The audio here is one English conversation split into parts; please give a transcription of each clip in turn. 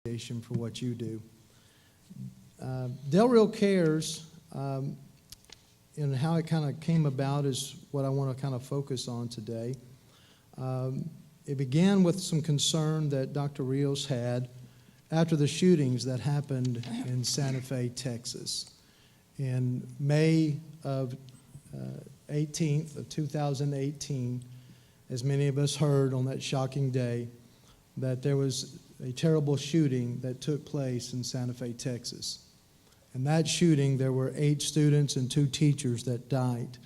appreciation for what you do. Del Real Cares and how it kind of came about is what I want to kind of focus on today. It began with some concern that Dr. Rios had after the shootings that happened in Santa Fe, Texas. In May of 18th of 2018, as many of us heard on that shocking day, that there was a terrible shooting that took place in Santa Fe, Texas. In that shooting, there were 8 students and 2 teachers that died.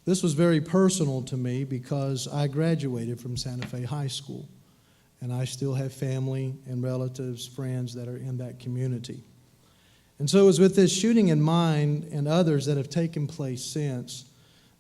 This was very personal to me because I graduated from Santa Fe High School, and I still have family and relatives, friends that are in that community. And so it was with this shooting in mind and others that have taken place since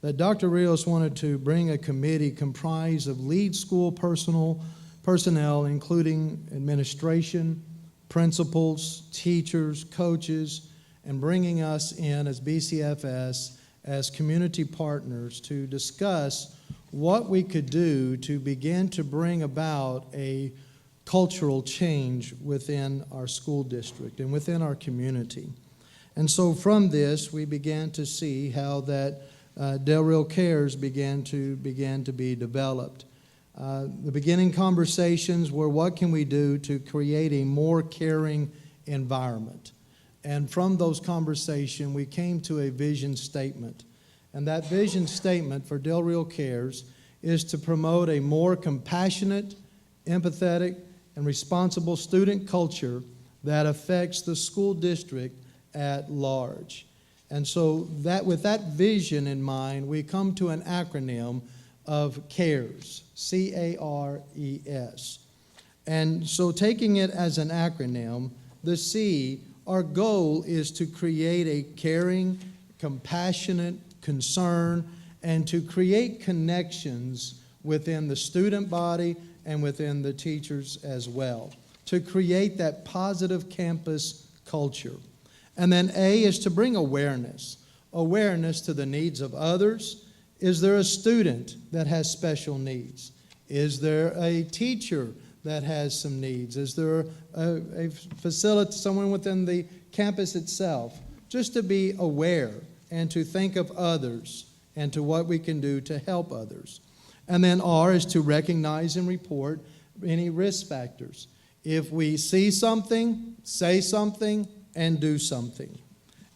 that Dr. Rios wanted to bring a committee comprised of lead school personnel, including administration, principals, teachers, coaches, and bringing us in as BCFS as community partners to discuss what we could do to begin to bring about a cultural change within our school district and within our community. And so from this, we began to see how that Del Real Cares began to be developed. The beginning conversations were, what can we do to create a more caring environment? And from those conversations, we came to a vision statement. And that vision statement for Del Real Cares is to promote a more compassionate, empathetic, and responsible student culture that affects the school district at large. And so that with that vision in mind, we come to an acronym of CARES, C-A-R-E-S. And so taking it as an acronym, the C, our goal is to create a caring, compassionate concern and to create connections within the student body and within the teachers as well, to create that positive campus culture. And then A is to bring awareness to the needs of others. Is there a student that has special needs? Is there a teacher that has some needs? Is there a facility, someone within the campus itself? Just to be aware and to think of others and to what we can do to help others. And then R is to recognize and report any risk factors. If we see something, say something, and do something.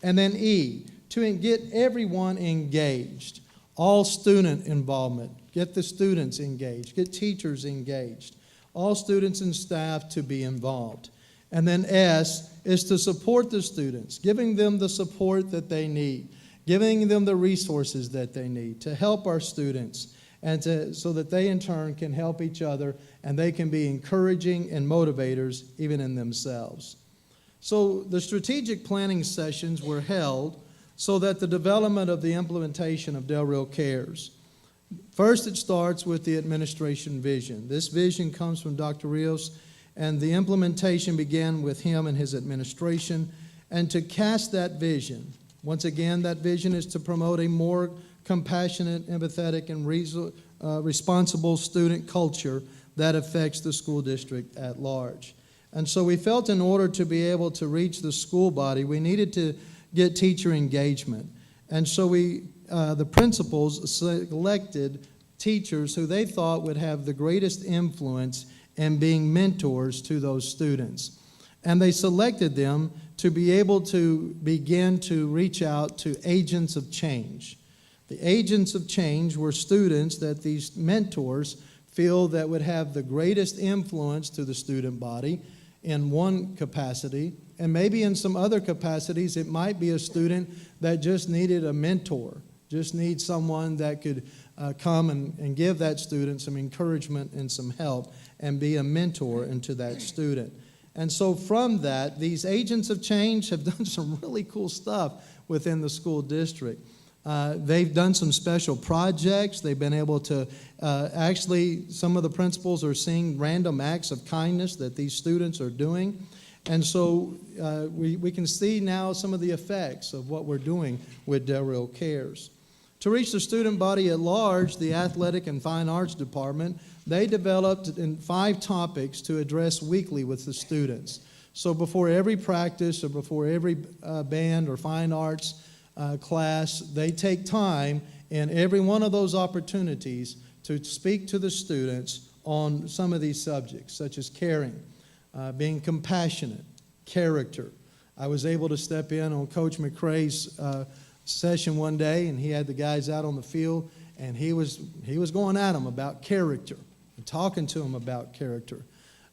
And then E, to get everyone engaged. All student involvement. Get the students engaged. Get teachers engaged. All students and staff to be involved. And then S is to support the students, giving them the support that they need, giving them the resources that they need to help our students and so that they in turn can help each other and they can be encouraging and motivators even in themselves. So the strategic planning sessions were held so that the development of the implementation of Del Real Cares. First, it starts with the administration vision. This vision comes from Dr. Rios, and the implementation began with him and his administration. And to cast that vision, once again, that vision is to promote a more compassionate, empathetic, and responsible student culture that affects the school district at large. And so we felt in order to be able to reach the school body, we needed to get teacher engagement. And so the principals selected teachers who they thought would have the greatest influence in being mentors to those students. And they selected them to be able to begin to reach out to agents of change. The agents of change were students that these mentors feel that would have the greatest influence to the student body in one capacity, and maybe in some other capacities it might be a student that just needed a mentor, just needs someone that could come and give that student some encouragement and some help and be a mentor into that student. And so from that, these agents of change have done some really cool stuff within the school district. They've done some special projects. They've been able to actually, some of the principals are seeing random acts of kindness that these students are doing. And so we can see now some of the effects of what we're doing with Del Real Cares. To reach the student body at large, the Athletic and Fine Arts Department they developed in 5 topics to address weekly with the students. So before every practice or before every band or fine arts class, they take time in every one of those opportunities to speak to the students on some of these subjects, such as caring, being compassionate, character. I was able to step in on Coach McCrae's session one day, and he had the guys out on the field, and he was going at them about character and talking to them about character.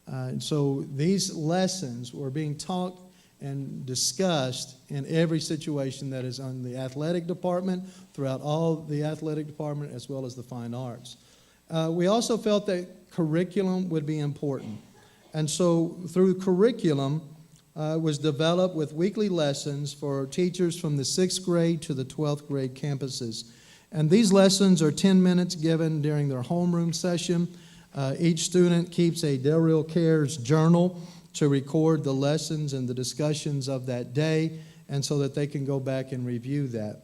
And so these lessons were being taught and discussed in every situation that is on the athletic department, throughout all the athletic department, as well as the fine arts. We also felt that curriculum would be important. And so through curriculum was developed with weekly lessons for teachers from the 6th grade to the 12th grade campuses. And these lessons are 10 minutes given during their homeroom session. Each student keeps a Del Real Cares journal to record the lessons and the discussions of that day, and so that they can go back and review that.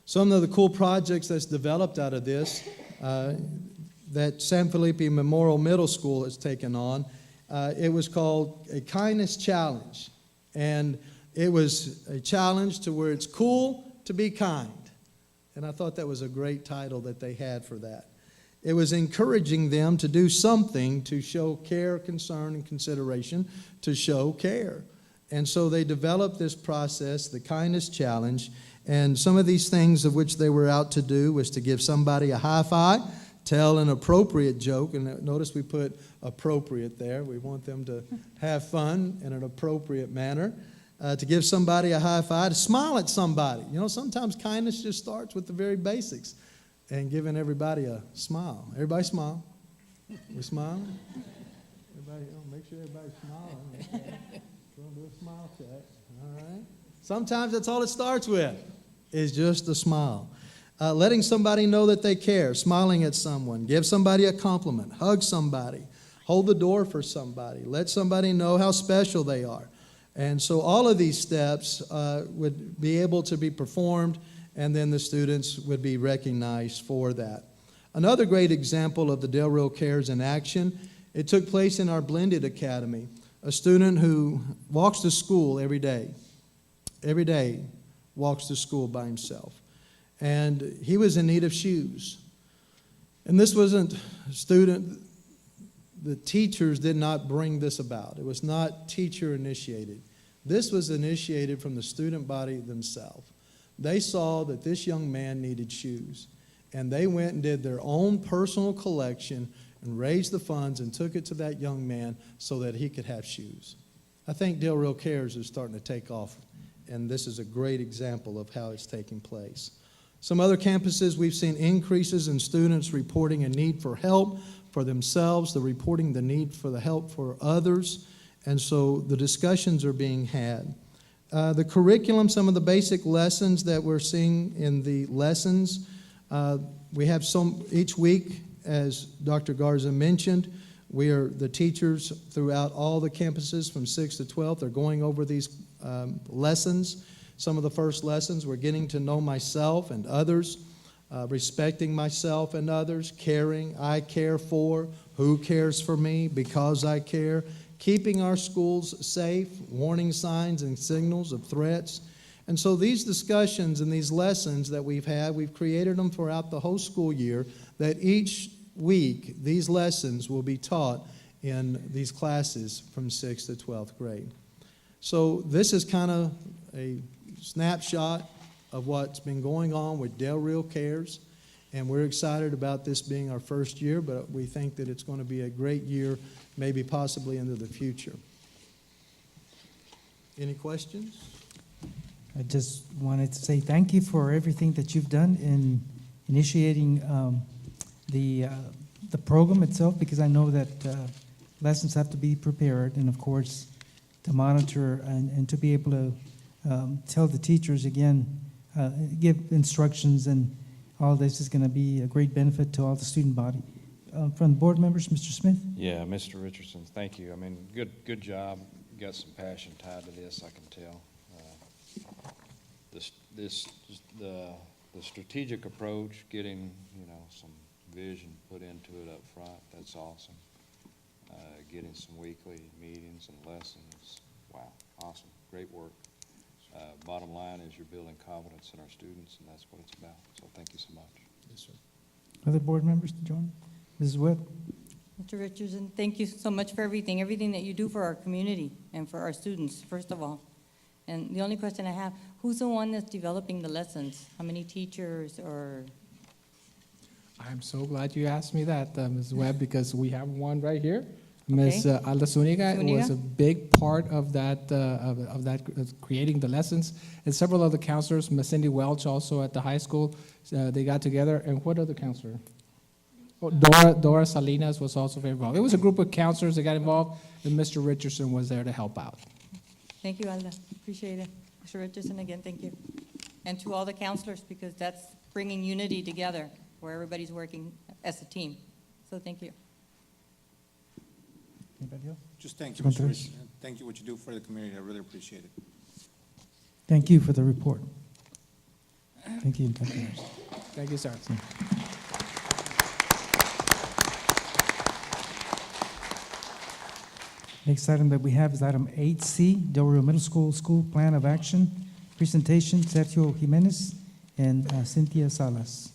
Some of the cool projects that's developed out of this that San Felipe Memorial Middle School has taken on, it was called a Kindness Challenge. And it was a challenge to where it's cool to be kind. And I thought that was a great title that they had for that. It was encouraging them to do something to show care, concern, and consideration, to show care. And so they developed this process, the Kindness Challenge, and some of these things of which they were out to do was to give somebody a high five, tell an appropriate joke, and notice we put appropriate there. We want them to have fun in an appropriate manner. To give somebody a high five, to smile at somebody. You know, sometimes kindness just starts with the very basics. And giving everybody a smile. Everybody smile. We smiling? Everybody, make sure everybody's smiling. Okay. We're going to do a smile check. All right. Sometimes that's all it starts with, is just a smile. Letting somebody know that they care, smiling at someone, give somebody a compliment, hug somebody, hold the door for somebody, let somebody know how special they are. And so all of these steps would be able to be performed, and then the students would be recognized for that. Another great example of the Del Real Cares in action, it took place in our blended academy. A student who walks to school every day walks to school by himself. And he was in need of shoes. And this wasn't a student, the teachers did not bring this about. It was not teacher initiated. This was initiated from the student body themselves. They saw that this young man needed shoes, and they went and did their own personal collection and raised the funds and took it to that young man so that he could have shoes. I think Del Real Cares is starting to take off, and this is a great example of how it's taking place. Some other campuses, we've seen increases in students reporting a need for help for themselves, they're reporting the need for the help for others, and so the discussions are being had. The curriculum, some of the basic lessons that we're seeing in the lessons, we have some each week, as Dr. Garza mentioned, we are the teachers throughout all the campuses from 6th to 12th are going over these lessons. Some of the first lessons, we're getting to know myself and others, respecting myself and others, caring, I care for, who cares for me, because I care, keeping our schools safe, warning signs and signals of threats. And so these discussions and these lessons that we've had, we've created them throughout the whole school year, that each week these lessons will be taught in these classes from 6th to 12th grade. So this is kind of a snapshot of what's been going on with Del Real Cares, and we're excited about this being our first year, but we think that it's going to be a great year, maybe possibly into the future. Any questions? I just wanted to say thank you for everything that you've done in initiating the program itself, because I know that lessons have to be prepared, and of course to monitor and to be able to tell the teachers again, give instructions, and all this is going to be a great benefit to all the student body. From the board members, Mr. Smith? Yeah, Mr. Richardson, thank you. I mean, good job. You got some passion tied to this, I can tell. The strategic approach, getting some vision put into it up front. That's awesome. Getting some weekly meetings and lessons. Wow, awesome, great work. Bottom line is you're building confidence in our students, and that's what it's about. So thank you so much. Yes, sir. Other board members to join? Mrs. Webb? Mr. Richardson, thank you so much for everything that you do for our community and for our students, first of all. And the only question I have, who's the one that's developing the lessons? How many teachers or? I'm so glad you asked me that, Ms. Webb, because we have one right here. Ms. Alda Zuniga was a big part of that, creating the lessons. And several other counselors, Ms. Cindy Welch also at the high school, they got together. And what other counselor? Oh, Dora Salinas was also very involved. It was a group of counselors that got involved, and Mr. Richardson was there to help out. Thank you, Alda. Appreciate it. Mr. Richardson, again, thank you. And to all the counselors, because that's bringing unity together where everybody's working as a team. So thank you. Anybody else? Just thank you, Mr. Mr. Contreras. Richardson. Thank you what you do for the community. I really appreciate it. Thank you for the report. Thank you. Thank you, sir. Next item that we have is item 8C, Del Rio Middle School School Plan of Action. Presentation, Sergio Jimenez and Cynthia Salas.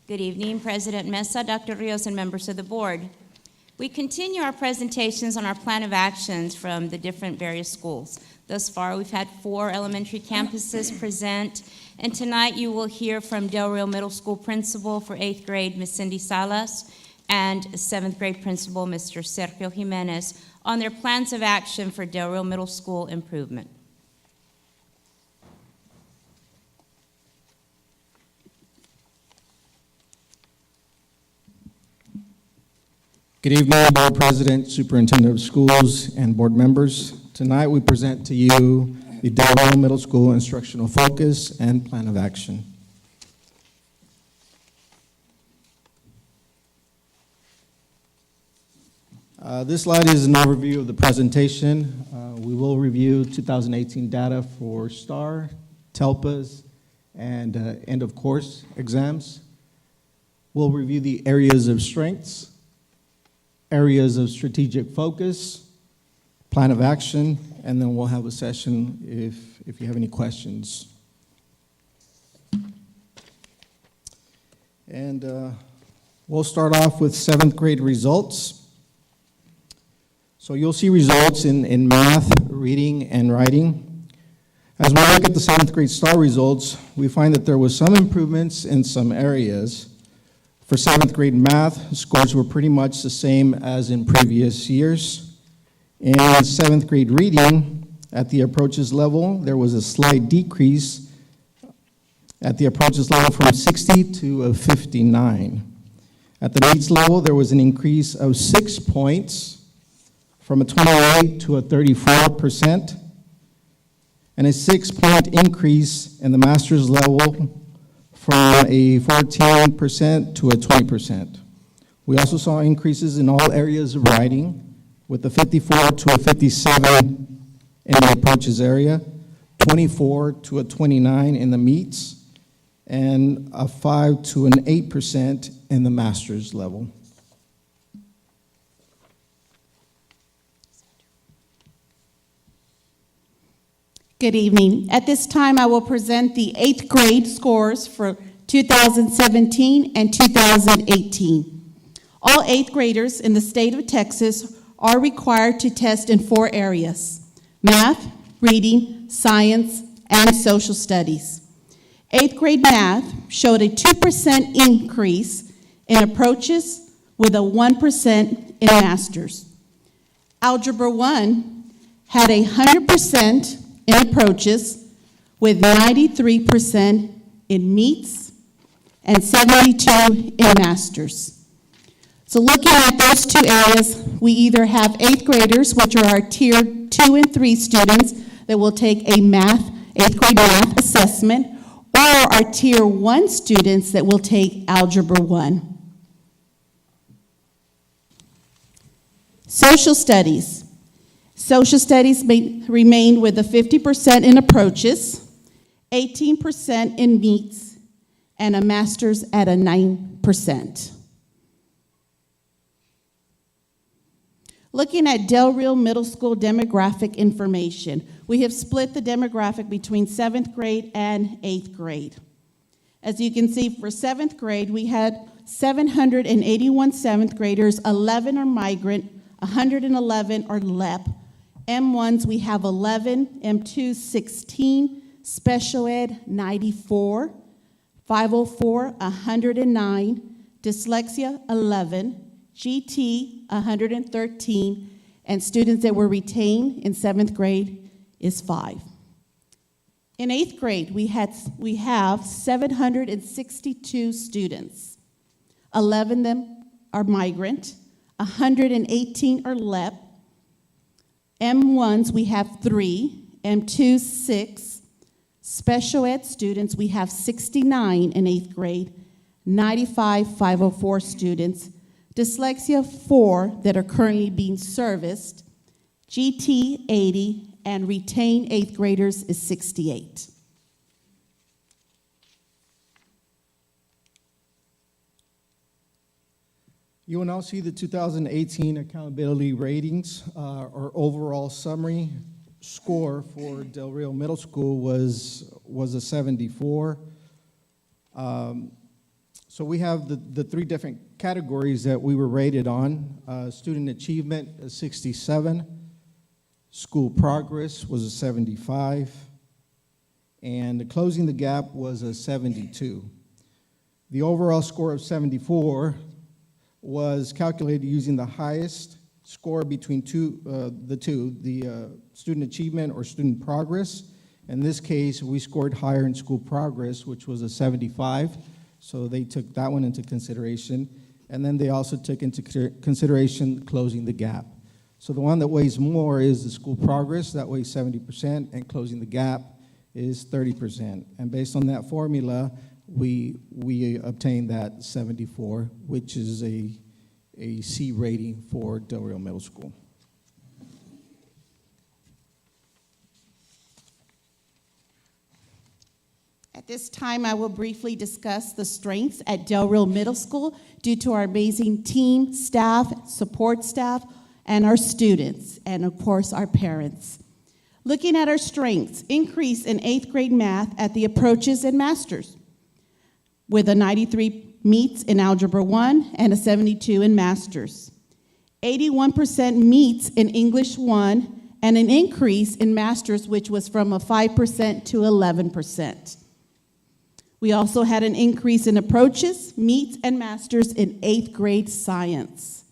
Good evening, President Mesa, Dr. Rios, and members of the board. We continue our presentations on our plan of actions from the different various schools. Thus far, we've had 4 elementary campuses present, and tonight you will hear from Del Rio Middle School Principal for 8th grade, Ms. Cindy Salas, and 7th grade Principal, Mr. Sergio Jimenez, on their plans of action for Del Rio Middle School improvement. Good evening, Board President, Superintendent of Schools, and board members. Tonight we present to you the Del Rio Middle School Instructional Focus and Plan of Action. This slide is an overview of the presentation. We will review 2018 data for STAR, TELPAs, and end of course exams. We'll review the areas of strengths, areas of strategic focus, plan of action, and then we'll have a session if you have any questions. And we'll start off with 7th grade results. So you'll see results in math, reading, and writing. As we look at the 7th grade STAR results, we find that there was some improvements in some areas. For 7th grade math, scores were pretty much the same as in previous years. In 7th grade reading, at the approaches level, there was a slight decrease at the approaches level from 60 to 59. At the needs level, there was an increase of 6 points from a 28 to a 34%, and a 6-point increase in the master's level from a 14% to a 20%. We also saw increases in all areas of writing, with a 54 to a 57 in the approaches area, 24 to a 29 in the meets, and a 5 to an 8% in the master's level. Good evening. At this time, I will present the 8th grade scores for 2017 and 2018. All 8th graders in the state of Texas are required to test in 4 areas: math, reading, science, and social studies. 8th grade math showed a 2% increase in approaches with a 1% in masters. Algebra 1 had 100% in approaches, with 93% in meets and 72 in masters. So looking at those two areas, we either have 8th graders, which are our tier 2 and 3 students that will take a 8th grade math assessment, or our tier 1 students that will take Algebra 1. Social studies. Social studies remained with a 50% in approaches, 18% in meets, and a master's at a 9%. Looking at Del Rio Middle School demographic information, we have split the demographic between 7th grade and 8th grade. As you can see, for 7th grade, we had 781 7th graders, 11 are migrant, 111 are LEP. M1s, we have 11, M2s, 16, special ed, 94, 504, 109, dyslexia, 11, GT, 113, and students that were retained in 7th grade is 5. In 8th grade, we have 762 students. 11 of them are migrant, 118 are LEP. M1s, we have 3, M2s, 6. Special ed students, we have 69 in 8th grade, 95 504 students. Dyslexia, 4 that are currently being serviced. GT, 80, and retained 8th graders is 68. You will now see the 2018 accountability ratings. Our overall summary score for Del Rio Middle School was a 74. So we have the 3 different categories that we were rated on. Student achievement, a 67. School progress was a 75. And closing the gap was a 72. The overall score of 74 was calculated using the highest score between the student achievement or student progress. In this case, we scored higher in school progress, which was a 75. So they took that one into consideration. And then they also took into consideration closing the gap. So the one that weighs more is the school progress, that weighs 70%, and closing the gap is 30%. And based on that formula, we obtained that 74, which is a C rating for Del Rio Middle School. At this time, I will briefly discuss the strengths at Del Rio Middle School due to our amazing team, staff, support staff, and our students, and of course, our parents. Looking at our strengths, increase in 8th grade math at the approaches and masters, with a 93 meets in Algebra 1 and a 72 in masters. 81% meets in English 1 and an increase in masters, which was from a 5% to 11%. We also had an increase in approaches, meets, and masters in 8th grade science.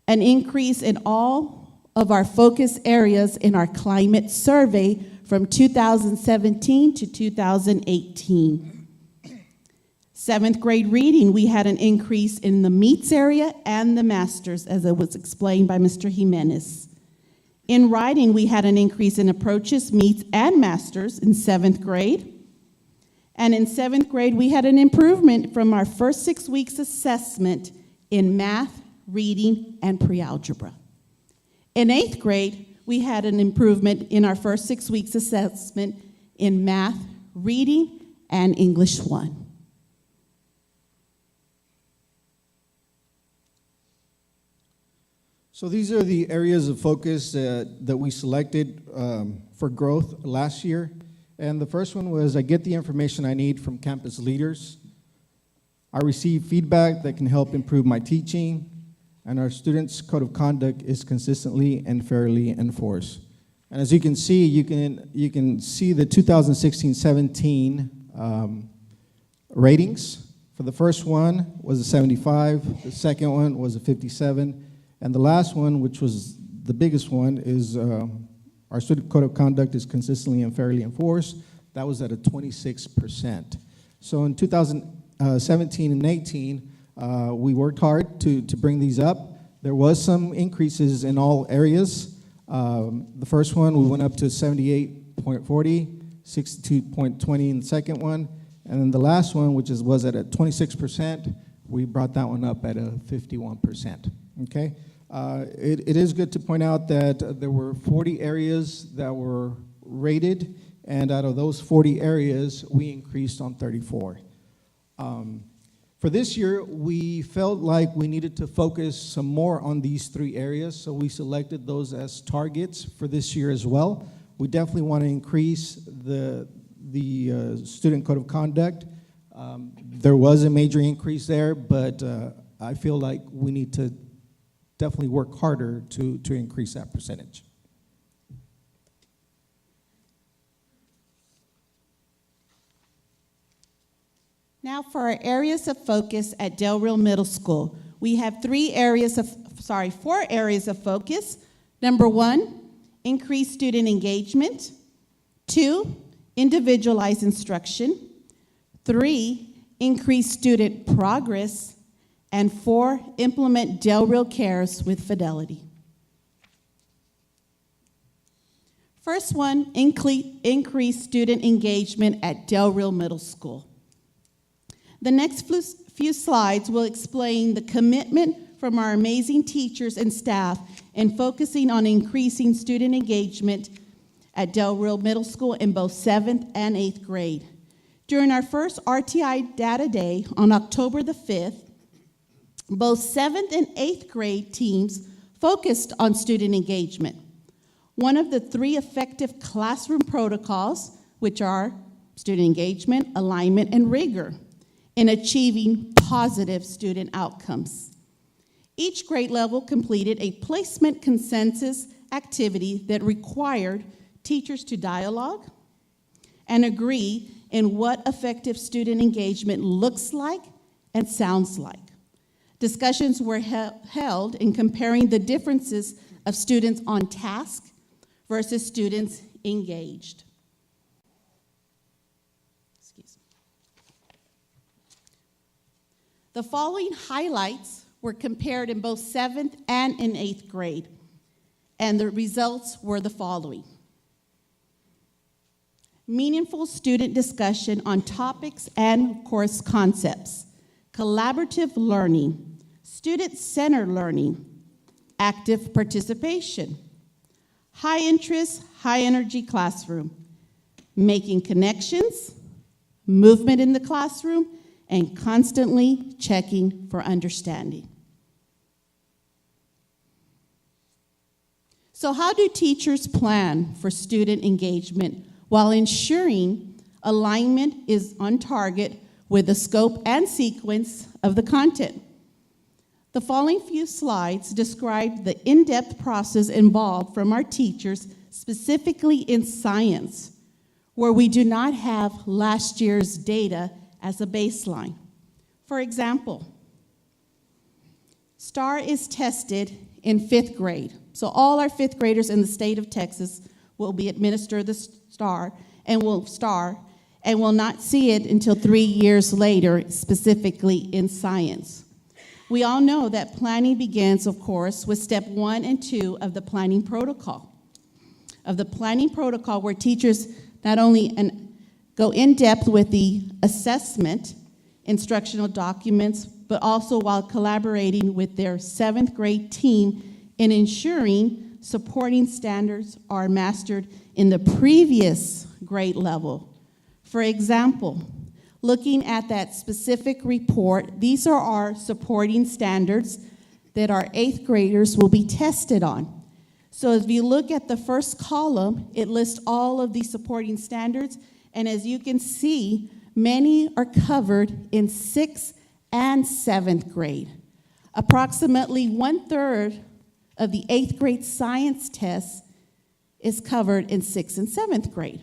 An increase in all of our focus areas in our climate survey from 2017 to 2018. 7th grade reading, we had an increase in the meets area and the masters, as it was explained by Mr. Jimenez. In writing, we had an increase in approaches, meets, and masters in 7th grade. And in 7th grade, we had an improvement from our first 6 weeks assessment in math, reading, and pre-algebra. In 8th grade, we had an improvement in our first 6 weeks assessment in math, reading, and English 1. So these are the areas of focus that we selected for growth last year. And the first one was I get the information I need from campus leaders. I receive feedback that can help improve my teaching. And our students' code of conduct is consistently and fairly enforced. And as you can see, you can see the 2016-17 ratings. For the first one was a 75, the second one was a 57, and the last one, which was the biggest one, is our student code of conduct is consistently and fairly enforced. That was at a 26%. So in 2017 and 18, we worked hard to bring these up. There was some increases in all areas. The first one, we went up to 78.40, 62.20 in the second one, and then the last one, which was at a 26%, we brought that one up at a 51%, okay? It is good to point out that there were 40 areas that were rated, and out of those 40 areas, we increased on 34. For this year, we felt like we needed to focus some more on these 3 areas, so we selected those as targets for this year as well. We definitely want to increase the student code of conduct. There was a major increase there, but I feel like we need to definitely work harder to increase that percentage. Now for our areas of focus at Del Rio Middle School. We have 4 areas of focus. Number 1, increase student engagement. 2, individualized instruction. 3, increase student progress. And 4, implement Del Rio Cares with fidelity. First one, increase student engagement at Del Rio Middle School. The next few slides will explain the commitment from our amazing teachers and staff in focusing on increasing student engagement at Del Rio Middle School in both 7th and 8th grade. During our first RTI Data Day on October the 5th, both 7th and 8th grade teams focused on student engagement. One of the 3 effective classroom protocols, which are student engagement, alignment, and rigor, in achieving positive student outcomes. Each grade level completed a placement consensus activity that required teachers to dialogue and agree in what effective student engagement looks like and sounds like. Discussions were held in comparing the differences of students on task versus students engaged. The following highlights were compared in both 7th and in 8th grade, and the results were the following. Meaningful student discussion on topics and course concepts, collaborative learning, student-centered learning, active participation, high interest, high energy classroom, making connections, movement in the classroom, and constantly checking for understanding. So how do teachers plan for student engagement while ensuring alignment is on target with the scope and sequence of the content? The following few slides describe the in-depth process involved from our teachers, specifically in science, where we do not have last year's data as a baseline. For example, STAR is tested in 5th grade. So all our 5th graders in the state of Texas will be administered the STAR and will not see it until 3 years later, specifically in science. We all know that planning begins, of course, with step 1 and 2 of the planning protocol. Where teachers not only go in depth with the assessment, instructional documents, but also while collaborating with their 7th grade team in ensuring supporting standards are mastered in the previous grade level. For example, looking at that specific report, these are our supporting standards that our 8th graders will be tested on. So if you look at the first column, it lists all of these supporting standards, and as you can see, many are covered in 6th and 7th grade. Approximately 1/3 of the 8th grade science test is covered in 6th and 7th grade.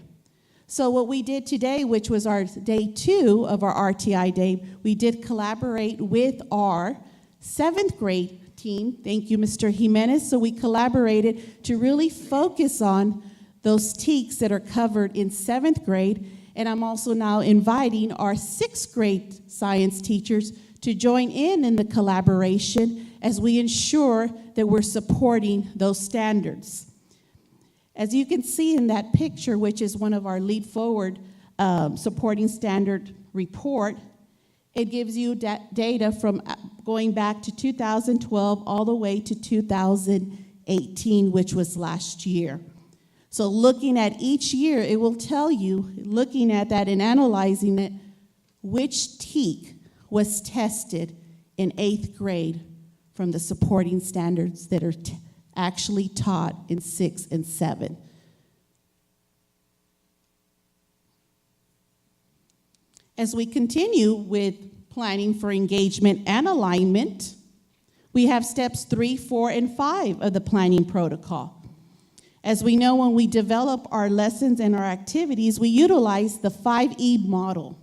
So what we did today, which was our day 2 of our RTI day, we did collaborate with our 7th grade team. Thank you, Mr. Jimenez. So we collaborated to really focus on those TEKs that are covered in 7th grade, and I'm also now inviting our 6th grade science teachers to join in the collaboration as we ensure that we're supporting those standards. As you can see in that picture, which is one of our Lead Forward supporting standard report, it gives you data from going back to 2012 all the way to 2018, which was last year. So looking at each year, it will tell you, looking at that and analyzing it, which TEK was tested in 8th grade from the supporting standards that are actually taught in 6 and 7. As we continue with planning for engagement and alignment, we have steps 3, 4, and 5 of the planning protocol. As we know, when we develop our lessons and our activities, we utilize the 5E model.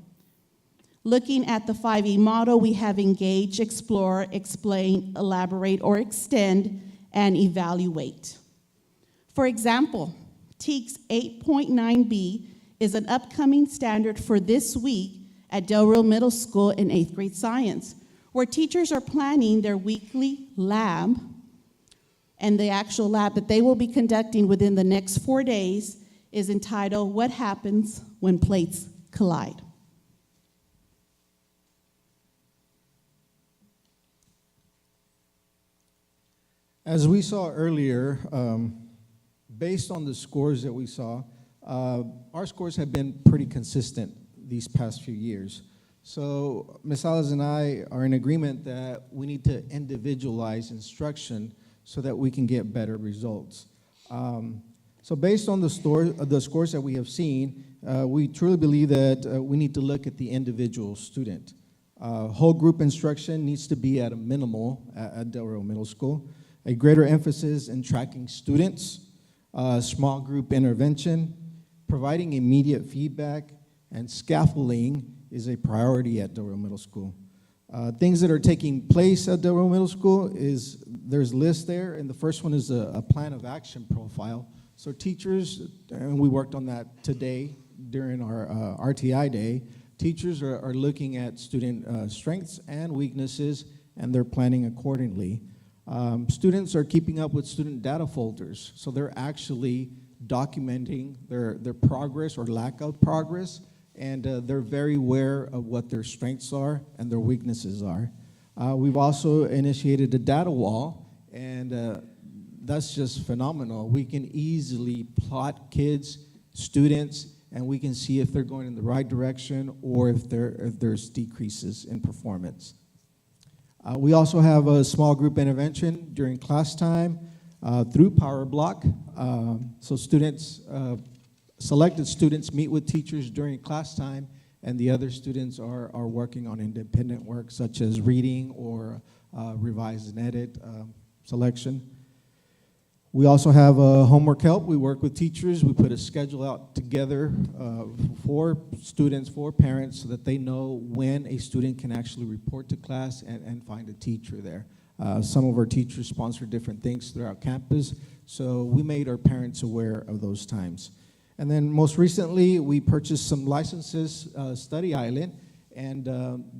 Looking at the 5E model, we have engage, explore, explain, elaborate, or extend, and evaluate. For example, TEKS 8.9b is an upcoming standard for this week at Del Rio Middle School in 8th grade science, where teachers are planning their weekly lab, and the actual lab that they will be conducting within the next 4 days is entitled, What Happens When Plates Collide? As we saw earlier, based on the scores that we saw, our scores have been pretty consistent these past few years. So Ms. Salas and I are in agreement that we need to individualize instruction so that we can get better results. So based on the scores that we have seen, we truly believe that we need to look at the individual student. Whole group instruction needs to be at a minimal at Del Rio Middle School. A greater emphasis in tracking students, small group intervention, providing immediate feedback, and scaffolding is a priority at Del Rio Middle School. Things that are taking place at Del Rio Middle School is, there's lists there, and the first one is a plan of action profile. So teachers, and we worked on that today during our RTI day, teachers are looking at student strengths and weaknesses, and they're planning accordingly. Students are keeping up with student data folders, so they're actually documenting their progress or lack of progress, and they're very aware of what their strengths are and their weaknesses are. We've also initiated a data wall, and that's just phenomenal. We can easily plot kids, students, and we can see if they're going in the right direction or if there's decreases in performance. We also have a small group intervention during class time through Power Block. So students, selected students meet with teachers during class time, and the other students are working on independent work such as reading or revise and edit selection. We also have homework help. We work with teachers. We put a schedule out together for students, for parents, so that they know when a student can actually report to class and find a teacher there. Some of our teachers sponsor different things throughout campus, so we made our parents aware of those times. And then most recently, we purchased some licenses, Study Island, and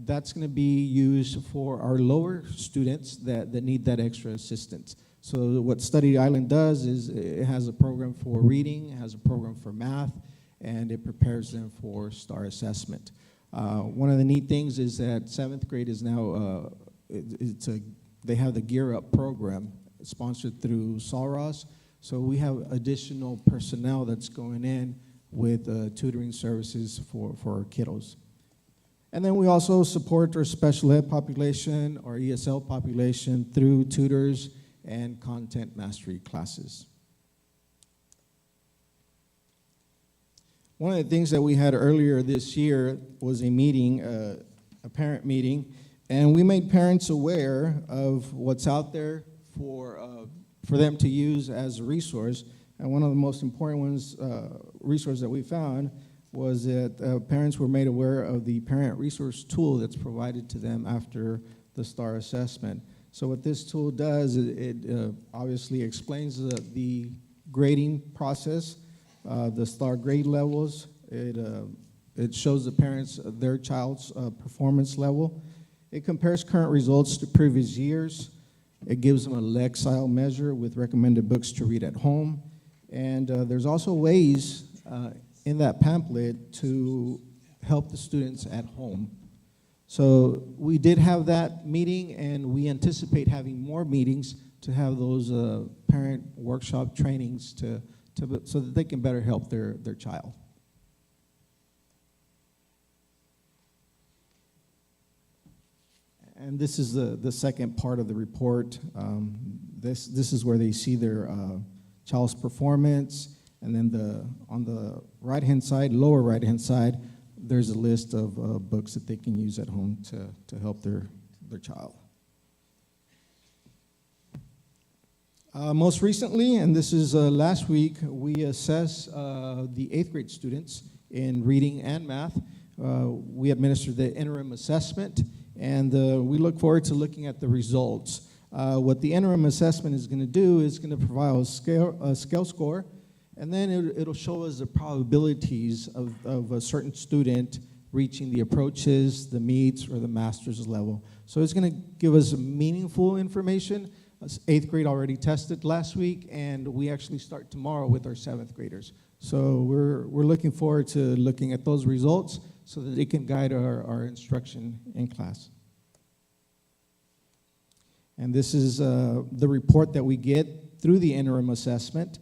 that's going to be used for our lower students that need that extra assistance. So what Study Island does is it has a program for reading, it has a program for math, and it prepares them for STAR assessment. One of the neat things is that 7th grade is now, they have the Gear Up program sponsored through Solros. So we have additional personnel that's going in with tutoring services for our kiddos. And then we also support our special ed population, our ESL population through tutors and content mastery classes. One of the things that we had earlier this year was a meeting, a parent meeting, and we made parents aware of what's out there for them to use as a resource. And one of the most important resource that we found was that parents were made aware of the parent resource tool that's provided to them after the STAR assessment. So what this tool does, it obviously explains the grading process, the STAR grade levels. It shows the parents their child's performance level. It compares current results to previous years. It gives them a Lexile measure with recommended books to read at home. And there's also ways in that pamphlet to help the students at home. So we did have that meeting, and we anticipate having more meetings to have those parent workshop trainings so that they can better help their child. And this is the second part of the report. This is where they see their child's performance, and then on the right-hand side, lower right-hand side, there's a list of books that they can use at home to help their child. Most recently, and this is last week, we assess the 8th grade students in reading and math. We administered the interim assessment, and we look forward to looking at the results. What the interim assessment is going to do is going to provide a scale score, and then it'll show us the probabilities of a certain student reaching the approaches, the meets, or the master's level. So it's going to give us meaningful information. 8th grade already tested last week, and we actually start tomorrow with our 7th graders. So we're looking forward to looking at those results so that they can guide our instruction in class. And this is the report that we get through the interim assessment.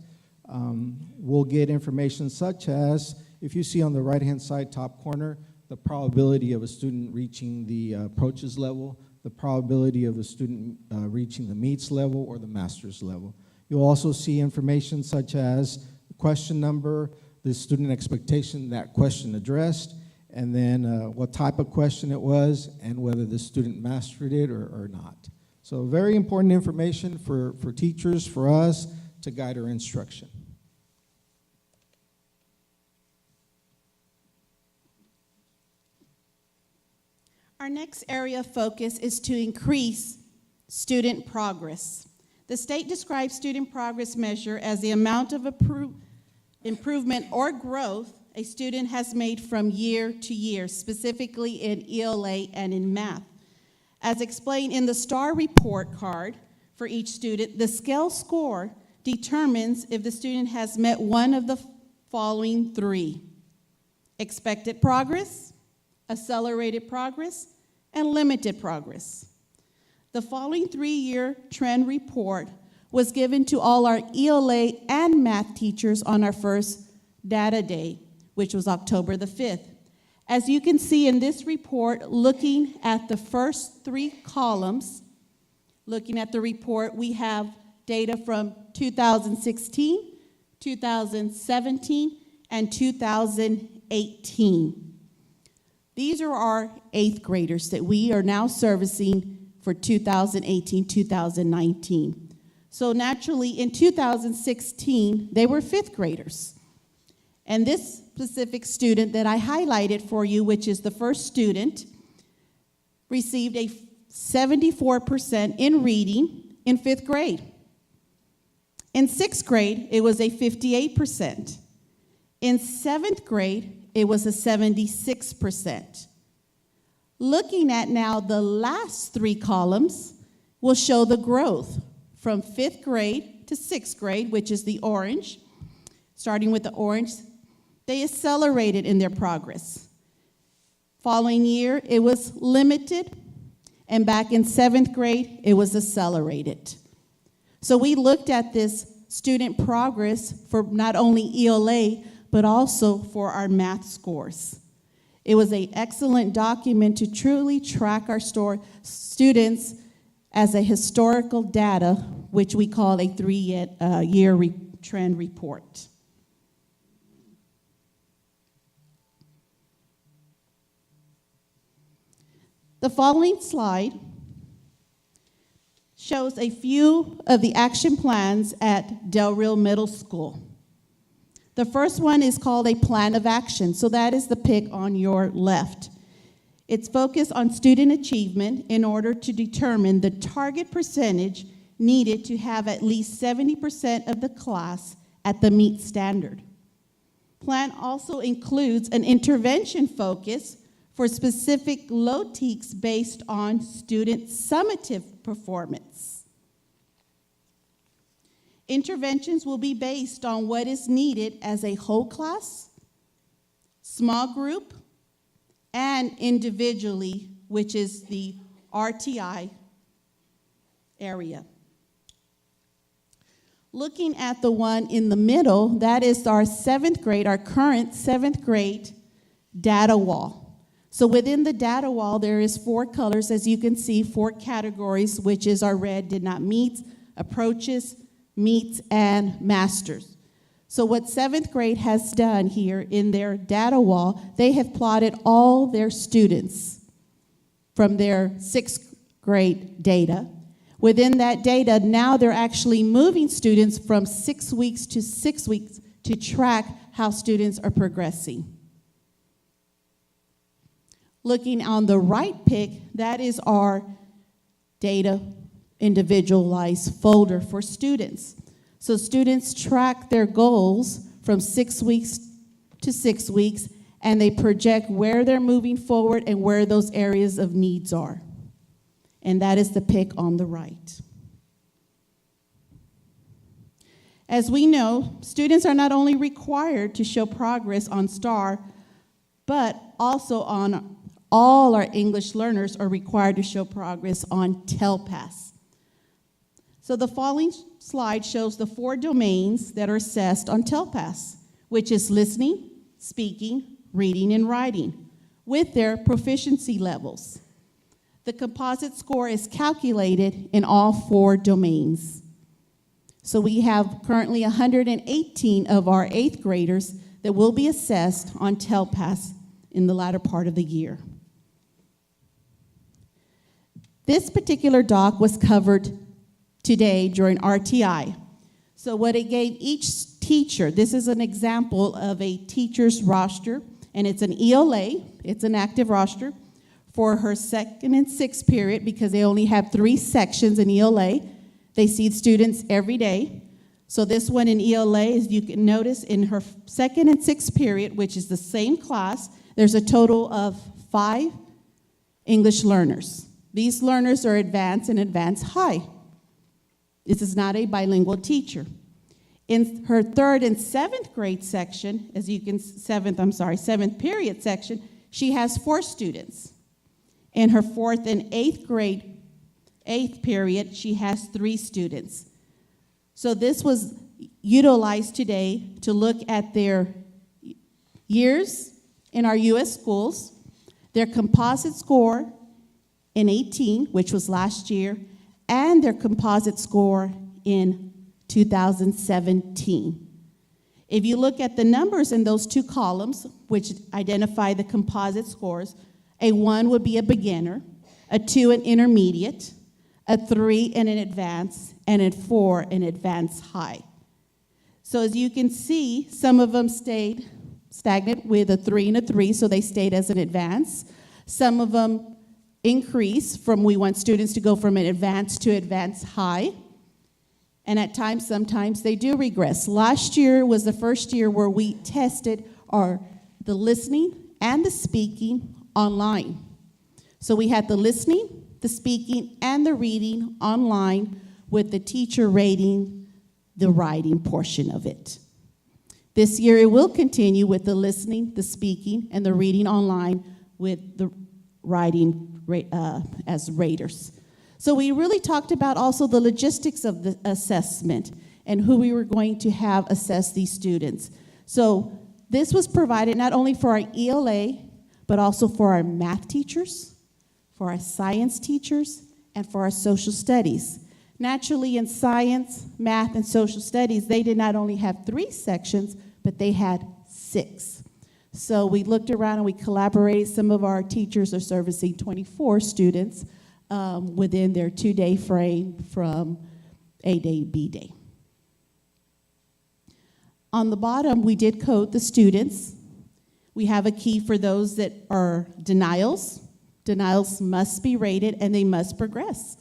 We'll get information such as, if you see on the right-hand side top corner, the probability of a student reaching the approaches level, the probability of a student reaching the meets level or the master's level. You'll also see information such as the question number, the student expectation that question addressed, and then what type of question it was, and whether the student mastered it or not. So very important information for teachers, for us, to guide our instruction. Our next area of focus is to increase student progress. The state describes student progress measure as the amount of improvement or growth a student has made from year to year, specifically in ELA and in math. As explained in the STAR report card for each student, the scale score determines if the student has met one of the following three: expected progress, accelerated progress, and limited progress. The following 3-year trend report was given to all our ELA and math teachers on our first data day, which was October the 5th. As you can see in this report, looking at the first 3 columns, looking at the report, we have data from 2016, 2017, and 2018. These are our 8th graders that we are now servicing for 2018-2019. So naturally, in 2016, they were 5th graders. And this specific student that I highlighted for you, which is the first student, received a 74% in reading in 5th grade. In 6th grade, it was a 58%. In 7th grade, it was a 76%. Looking at now the last 3 columns will show the growth from 5th grade to 6th grade, which is the orange. Starting with the orange, they accelerated in their progress. Following year, it was limited, and back in 7th grade, it was accelerated. So we looked at this student progress for not only ELA, but also for our math scores. It was an excellent document to truly track our students as a historical data, which we call a 3-year trend report. The following slide shows a few of the action plans at Del Rio Middle School. The first one is called a plan of action, so that is the pic on your left. It's focused on student achievement in order to determine the target percentage needed to have at least 70% of the class at the MEET standard. plan also includes an intervention focus for specific low-teaks based on student summative performance. Interventions will be based on what is needed as a whole class, small group, and individually, which is the RTI area. Looking at the one in the middle, that is our 7th grade, our current 7th grade data wall. So within the data wall, there is 4 colors, as you can see, 4 categories, which is our red did not meet, approaches, meets, and masters. So what 7th grade has done here in their data wall, they have plotted all their students from their 6th grade data. Within that data, now they're actually moving students from 6 weeks to 6 weeks to track how students are progressing. Looking on the right pick, that is our data individualized folder for students. So students track their goals from 6 weeks to 6 weeks, and they project where they're moving forward and where those areas of needs are. And that is the pick on the right. As we know, students are not only required to show progress on STAR, but also on all our English learners are required to show progress on TELPAS. So the following slide shows the 4 domains that are assessed on TELPAS, which is listening, speaking, reading, and writing, with their proficiency levels. The composite score is calculated in all 4 domains. So we have currently 118 of our 8th graders that will be assessed on TELPAS in the latter part of the year. This particular doc was covered today during RTI. So what it gave each teacher, this is an example of a teacher's roster, and it's an ELA, it's an active roster, for her 2nd and 6th period, because they only have 3 sections in ELA. They see students every day. So this one in ELA, as you can notice, in her 2nd and 6th period, which is the same class, there's a total of 5 English learners. These learners are advanced and advanced high. This is not a bilingual teacher. In her 3rd and 7th grade section, as you can, 7th period section, she has 4 students. In her 4th and 8th grade, 8th period, she has 3 students. So this was utilized today to look at their years in our U.S. schools, their composite score in 18, which was last year, and their composite score in 2017. If you look at the numbers in those 2 columns, which identify the composite scores, a 1 would be a beginner, a 2 an intermediate, a 3 an advanced, and a 4 an advanced high. So as you can see, some of them stayed stagnant with a 3 and a 3, so they stayed as an advanced. Some of them increase from, we want students to go from an advanced to advanced high. And at times, sometimes they do regress. Last year was the first year where we tested the listening and the speaking online. So we had the listening, the speaking, and the reading online, with the teacher rating the writing portion of it. This year it will continue with the listening, the speaking, and the reading online, with the writing as raters. So we really talked about also the logistics of the assessment and who we were going to have assess these students. So this was provided not only for our ELA, but also for our math teachers, for our science teachers, and for our social studies. Naturally, in science, math, and social studies, they did not only have 3 sections, but they had 6. So we looked around and we collaborated. Some of our teachers are servicing 24 students within their 2-day frame from A day, B day. On the bottom, we did code the students. We have a key for those that are denials. Denials must be rated and they must progress.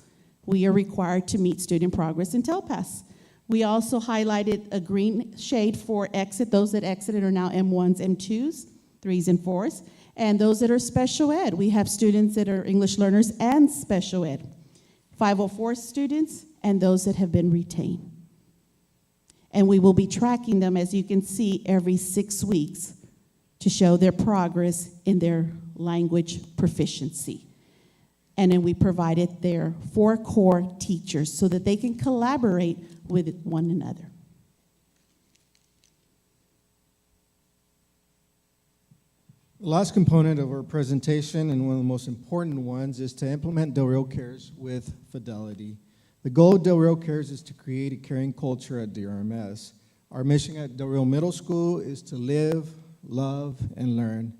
We are required to meet student progress in TELPAS. We also highlighted a green shade for exit. Those that exited are now M1s, M2s, 3s, and 4s. And those that are special ed, we have students that are English learners and special ed. 504 students and those that have been retained. And we will be tracking them, as you can see, every 6 weeks to show their progress in their language proficiency. And then we provided their 4 core teachers so that they can collaborate with one another. The last component of our presentation, and one of the most important ones, is to implement Del Rio Cares with fidelity. The goal of Del Rio Cares is to create a caring culture at DRMS. Our mission at Del Rio Middle School is to live, love, and learn,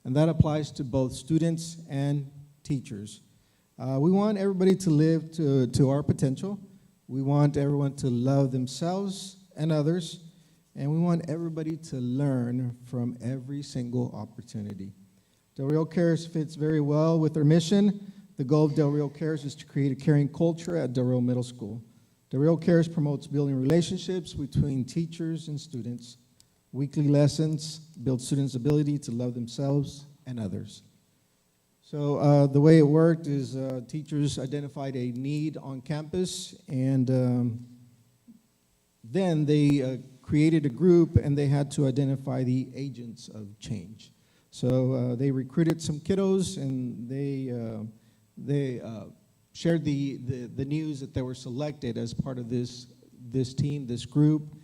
and that applies to both students and teachers. We want everybody to live to our potential. We want everyone to love themselves and others, and we want everybody to learn from every single opportunity. Del Rio Cares fits very well with our mission. The goal of Del Rio Cares is to create a caring culture at Del Rio Middle School. Del Rio Cares promotes building relationships between teachers and students. Weekly lessons build students' ability to love themselves and others. So the way it worked is teachers identified a need on campus, and then they created a group, and they had to identify the agents of change. So they recruited some kiddos, and they shared the news that they were selected as part of this team, this group.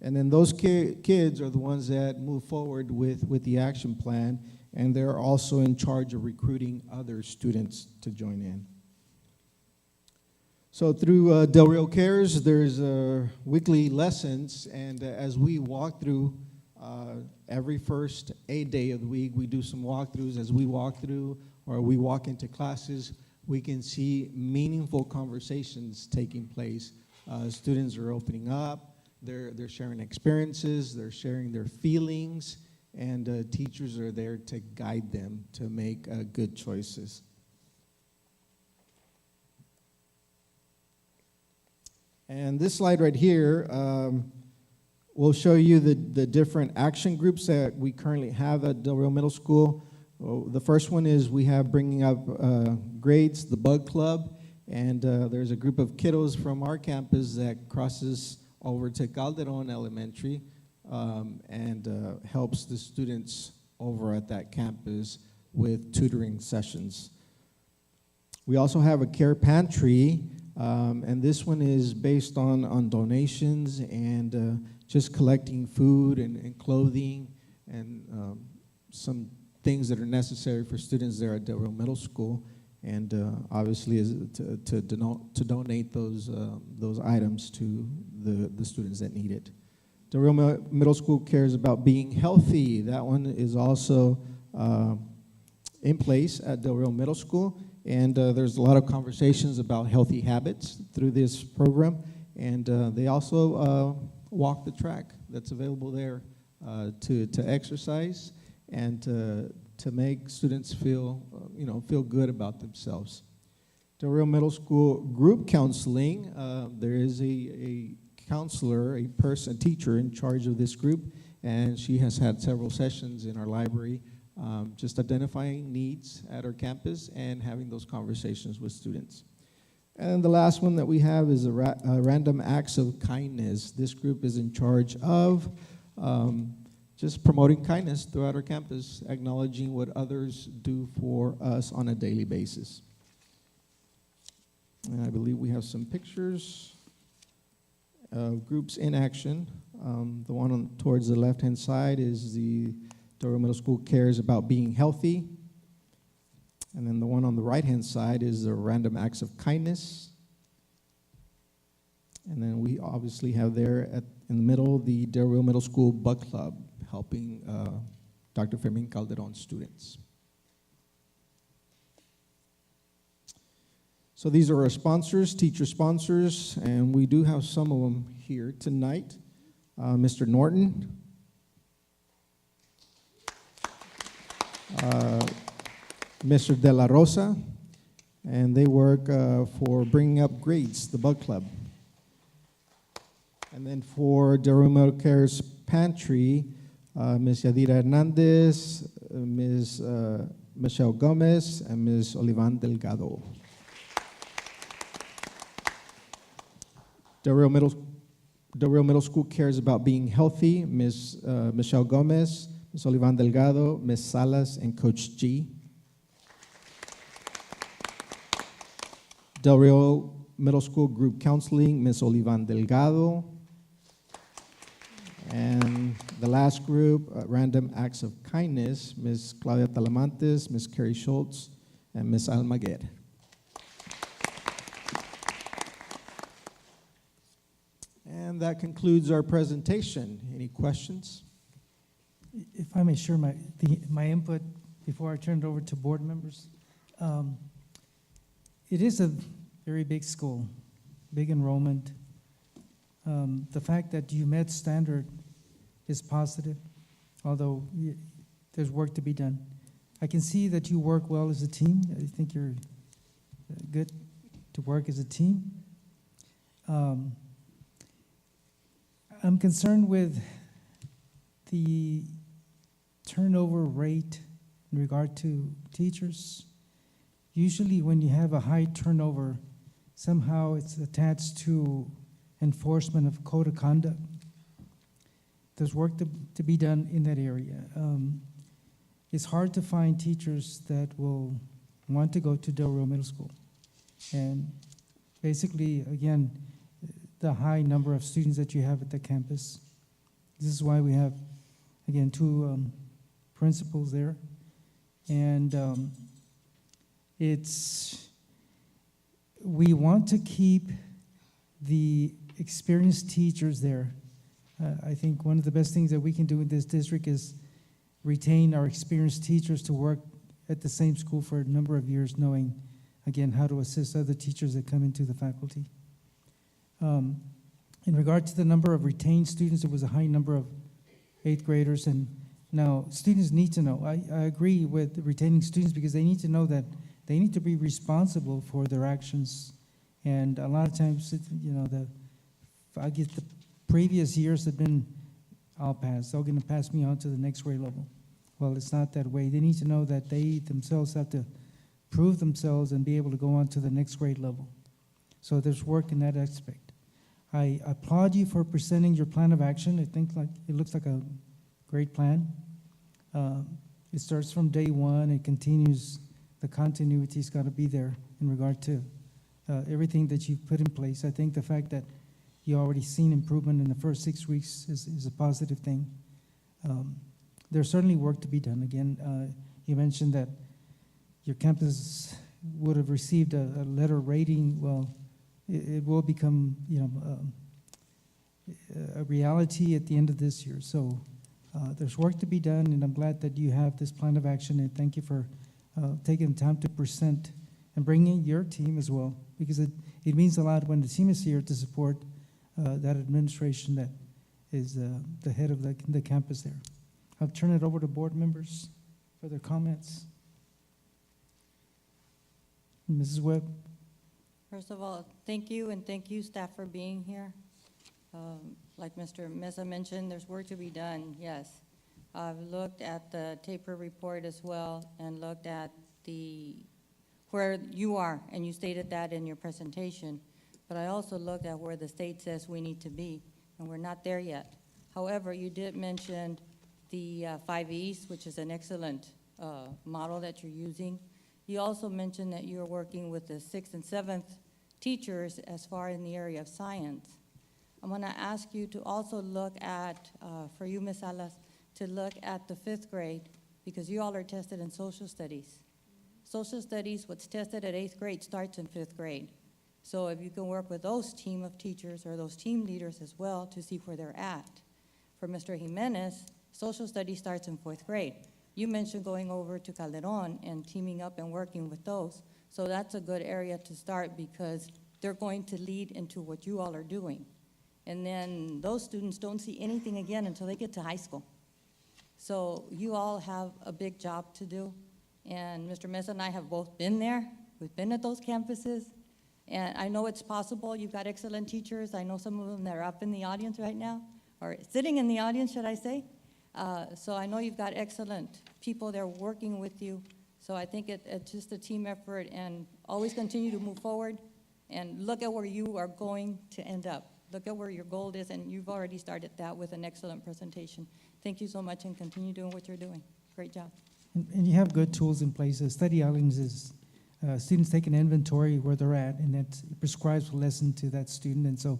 And then those kids are the ones that move forward with the action plan, and they're also in charge of recruiting other students to join in. So through Del Rio Cares, there's weekly lessons, and as we walk through every first 8 day of the week, we do some walkthroughs. As we walk through or we walk into classes, we can see meaningful conversations taking place. Students are opening up, they're sharing experiences, they're sharing their feelings, and teachers are there to guide them to make good choices. And this slide right here will show you the different action groups that we currently have at Del Rio Middle School. The first one is we have bringing up grades, the Bug Club, and there's a group of kiddos from our campus that crosses over to Calderon Elementary and helps the students over at that campus with tutoring sessions. We also have a care pantry, and this one is based on donations and just collecting food and clothing and some things that are necessary for students there at Del Rio Middle School, and obviously is to donate those items to the students that need it. Del Rio Middle School cares about being healthy. That one is also in place at Del Rio Middle School, and there's a lot of conversations about healthy habits through this program, and they also walk the track that's available there to exercise and to make students feel good about themselves. Del Rio Middle School group counseling, there is a counselor, a teacher in charge of this group, and she has had several sessions in our library just identifying needs at our campus and having those conversations with students. And the last one that we have is random acts of kindness. This group is in charge of just promoting kindness throughout our campus, acknowledging what others do for us on a daily basis. And I believe we have some pictures of groups in action. The one towards the left-hand side is the Del Rio Middle School cares about being healthy. And then the one on the right-hand side is the random acts of kindness. And then we obviously have there in the middle the Del Rio Middle School Bug Club, helping Dr. Fermin Calderon students. So these are our sponsors, teacher sponsors, and we do have some of them here tonight. Mr. Norton, Mr. De La Rosa, and they work for Bringing Up Grades, the Bug Club. And then for Del Rio Metal Care's pantry, Ms. Yadira Hernandez, Ms. Michelle Gomez, and Ms. Olivan Delgado. Del Rio Middle School cares about being healthy, Ms. Michelle Gomez, Ms. Olivan Delgado, Ms. Salas, and Coach G. Del Rio Middle School Group Counseling, Ms. Olivan Delgado. And the last group, Random Acts of Kindness, Ms. Claudia Talamantes, Ms. Carrie Schultz, and Ms. Almaguer. And that concludes our presentation. Any questions? If I may share my input before I turn it over to board members. It is a very big school, big enrollment. The fact that you met standard is positive, although there's work to be done. I can see that you work well as a team. I think you're good to work as a team. I'm concerned with the turnover rate in regard to teachers. Usually when you have a high turnover, somehow it's attached to enforcement of code of conduct. There's work to be done in that area. It's hard to find teachers that will want to go to Del Rio Middle School. And basically, again, the high number of students that you have at the campus. This is why we have, again, 2 principals there. And we want to keep the experienced teachers there. I think one of the best things that we can do in this district is retain our experienced teachers to work at the same school for a number of years, knowing, again, how to assist other teachers that come into the faculty. In regard to the number of retained students, there was a high number of 8th graders, and now students need to know. I agree with retaining students because they need to know that they need to be responsible for their actions. And a lot of times, I get the previous years have been, I'll pass. They're going to pass me on to the next grade level. Well, it's not that way. They need to know that they themselves have to prove themselves and be able to go on to the next grade level. So there's work in that aspect. I applaud you for presenting your plan of action. I think it looks like a great plan. It starts from day one. It continues. The continuity's got to be there in regard to everything that you've put in place. I think the fact that you already seen improvement in the first 6 weeks is a positive thing. There's certainly work to be done. Again, you mentioned that your campus would have received a letter rating. Well, it will become, a reality at the end of this year. So there's work to be done, and I'm glad that you have this plan of action, and thank you for taking the time to present and bringing your team as well, because it means a lot when the team is here to support that administration that is the head of the campus there. I'll turn it over to board members for their comments. Mrs. Webb. First of all, thank you, and thank you, staff, for being here. Like Mr. Mesa mentioned, there's work to be done, yes. I've looked at the taper report as well and looked at where you are, and you stated that in your presentation. But I also looked at where the state says we need to be, and we're not there yet. However, you did mention the 5 E's, which is an excellent model that you're using. You also mentioned that you're working with the 6th and 7th teachers as far in the area of science. I'm going to ask you to also look at, for you, Ms. Salas, to look at the 5th grade, because you all are tested in social studies. Social studies, what's tested at 8th grade starts in 5th grade. So if you can work with those team of teachers or those team leaders as well to see where they're at. For Mr. Jimenez, social studies starts in 4th grade. You mentioned going over to Calderon and teaming up and working with those. So that's a good area to start because they're going to lead into what you all are doing. And then those students don't see anything again until they get to high school. So you all have a big job to do. And Mr. Mesa and I have both been there. We've been at those campuses. And I know it's possible. You've got excellent teachers. I know some of them that are up in the audience right now, or sitting in the audience, should I say. So I know you've got excellent people there working with you. So I think it's just a team effort, and always continue to move forward and look at where you are going to end up. Look at where your goal is, and you've already started that with an excellent presentation. Thank you so much, and continue doing what you're doing. Great job. And you have good tools in place. Study outings is students take an inventory where they're at, and it prescribes a lesson to that student, and so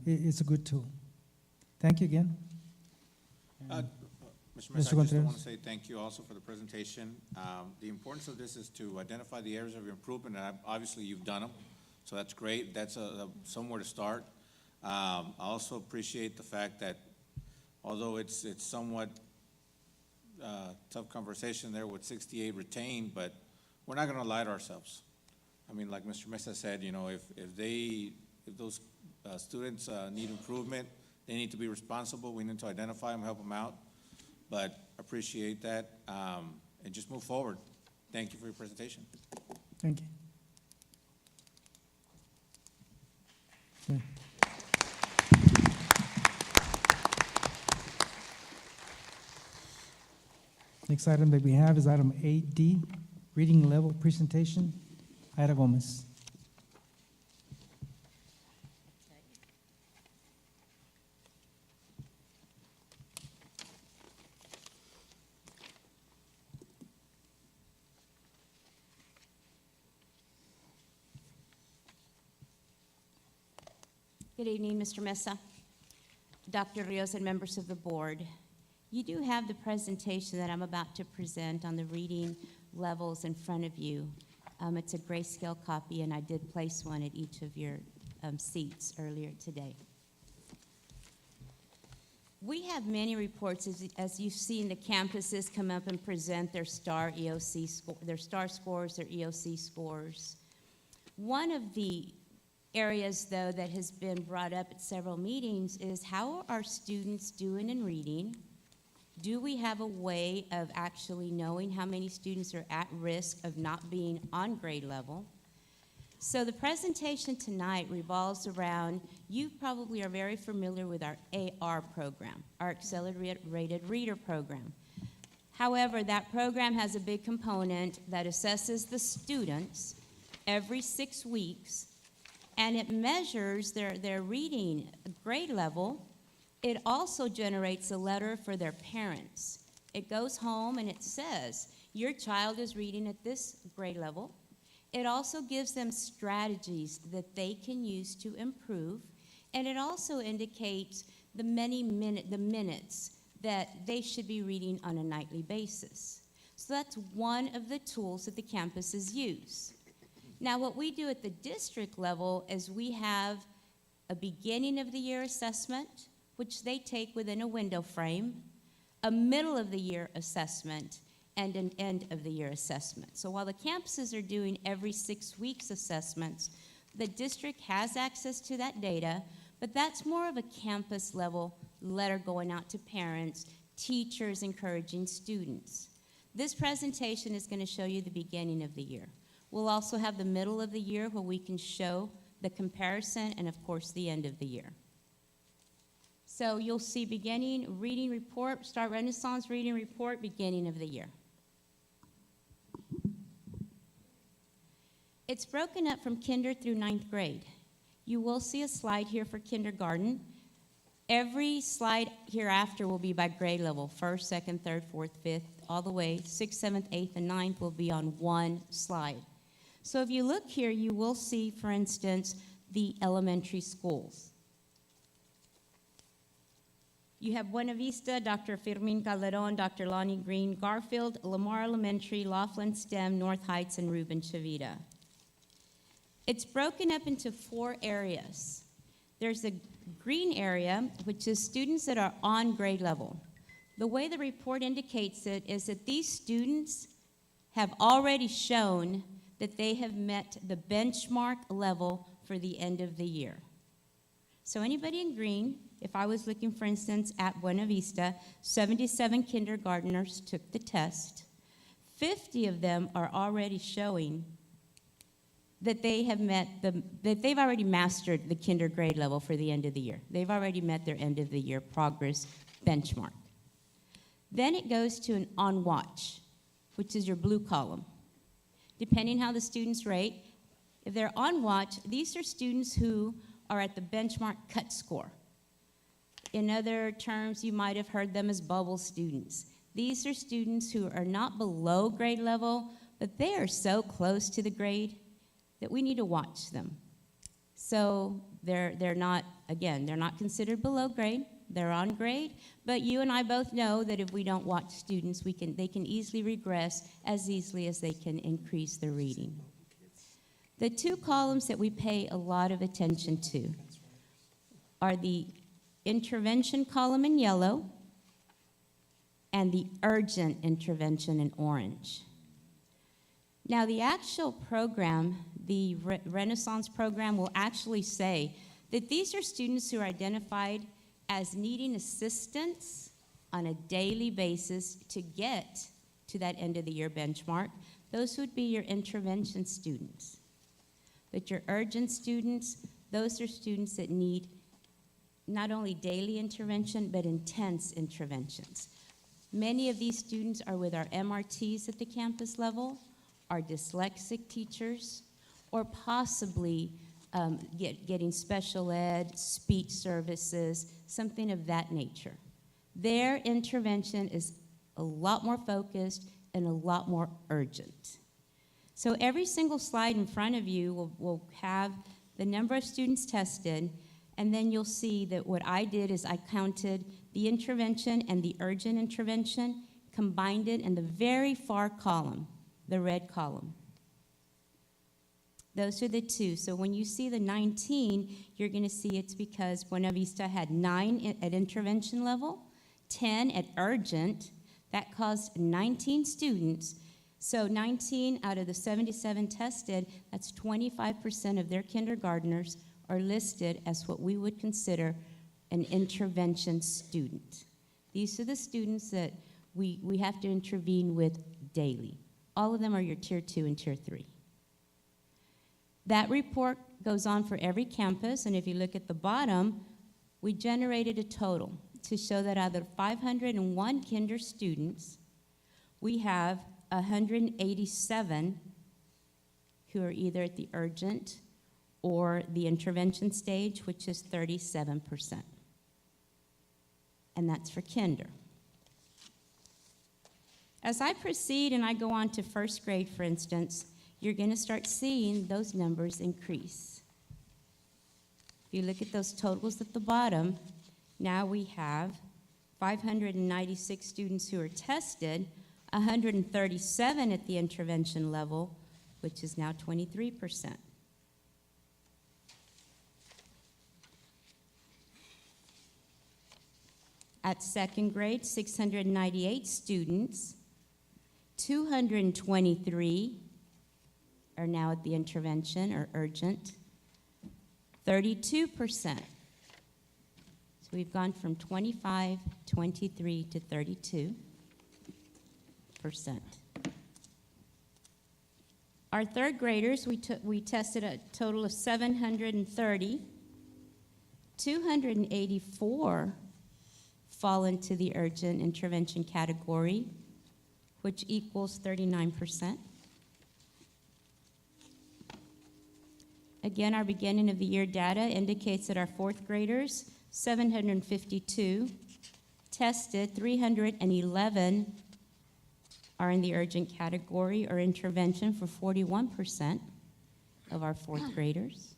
it's a good tool. Thank you again. Mr. Mesa, I Mr. just Contreras. want to say thank you also for the presentation. The importance of this is to identify the areas of improvement, and obviously you've done them, so that's great. That's somewhere to start. I also appreciate the fact that although it's somewhat tough conversation there with 68 retained, but we're not going to lie to ourselves. I mean, like Mr. Mesa said, you know, if those students need improvement, they need to be responsible. We need to identify them, help them out. But appreciate that, and just move forward. Thank you for your presentation. Thank you. Okay. Next item that we have is item 8D, reading level presentation. Ida Gomez. Good evening, Mr. Mesa, Dr. Rios, and members of the board. You do have the presentation that I'm about to present on the reading levels in front of you. It's a grayscale copy, and I did place one at each of your seats earlier today. We have many reports, as you've seen the campuses come up and present their STAR EOC their STAR scores, their EOC scores. One of the areas, though, that has been brought up at several meetings is how are our students doing in reading? Do we have a way of actually knowing how many students are at risk of not being on grade level? So the presentation tonight revolves around, you probably are very familiar with our AR program, our Accelerated Reader program. However, that program has a big component that assesses the students every 6 weeks, and it measures their reading grade level. It also generates a letter for their parents. It goes home and it says, your child is reading at this grade level. It also gives them strategies that they can use to improve, and it also indicates the minutes that they should be reading on a nightly basis. So that's one of the tools that the campuses use. Now, what we do at the district level is we have a beginning of the year assessment, which they take within a window frame, a middle of the year assessment, and an end of the year assessment. So while the campuses are doing every 6 weeks assessments, the district has access to that data, but that's more of a campus level letter going out to parents, teachers encouraging students. This presentation is going to show you the beginning of the year. We'll also have the middle of the year where we can show the comparison and, of course, the end of the year. So you'll see beginning reading report, Start Renaissance reading report, beginning of the year. It's broken up from kinder through 9th grade. You will see a slide here for kindergarten. Every slide hereafter will be by grade level, 1st, 2nd, 3rd, 4th, 5th, all the way, 6th, 7th, 8th, and 9th will be on one slide. So if you look here, you will see, for instance, the elementary schools. You have Buena Vista, Dr. Firmin Calderon, Dr. Lonnie Green, Garfield, Lamar Elementary, Laughlin STEM, North Heights, and Ruben Chavita. It's broken up into 4 areas. There's a green area, which is students that are on grade level. The way the report indicates it is that these students have already shown that they have met the benchmark level for the end of the year. So anybody in green, if I was looking, for instance, at Buena Vista, 77 kindergartners took the test. 50 of them are already showing that they have that they've already mastered the kinder grade level for the end of the year. They've already met their end of the year progress benchmark. Then it goes to an on watch, which is your blue column. Depending how the students rate, if they're on watch, these are students who are at the benchmark cut score. In other terms, you might have heard them as bubble students. These are students who are not below grade level, but they are so close to the grade that we need to watch them. So they're not, again, they're not considered below grade. They're on grade, but you and I both know that if we don't watch students, they can easily regress as easily as they can increase their reading. The two columns that we pay a lot of attention to are the intervention column in yellow and the urgent intervention in orange. Now, the actual program, the Renaissance program, will actually say that these are students who are identified as needing assistance on a daily basis to get to that end of the year benchmark. Those would be your intervention students. But your urgent students, those are students that need not only daily intervention, but intense interventions. Many of these students are with our MRTs at the campus level, our dyslexic teachers, or possibly getting special ed, speech services, something of that nature. Their intervention is a lot more focused and a lot more urgent. So every single slide in front of you will have the number of students tested, and then you'll see that what I did is I counted the intervention and the urgent intervention, combined it in the very far column, the red column. Those are the two. So when you see the 19, you're going to see it's because Buena Vista had 9 at intervention level, 10 at urgent. That caused 19 students. So 19 out of the 77 tested, that's 25% of their kindergartners are listed as what we would consider an intervention student. These are the students that we have to intervene with daily. All of them are your Tier 2 and Tier 3. That report goes on for every campus, and if you look at the bottom, we generated a total to show that out of 501 kinder students, we have 187 who are either at the urgent or the intervention stage, which is 37%. And that's for kinder. As I proceed and I go on to first grade, for instance, you're going to start seeing those numbers increase. If you look at those totals at the bottom, now we have 596 students who are tested, 137 at the intervention level, which is now 23%. At second grade, 698 students, 223 are now at the intervention or urgent, 32%. So we've gone from 25, 23 to 32%. Our third graders, we tested a total of 730. 284 fall into the urgent intervention category, which equals 39%. Again, our beginning of the year data indicates that our fourth graders, 752, tested, 311 are in the urgent category or intervention for 41% of our fourth graders.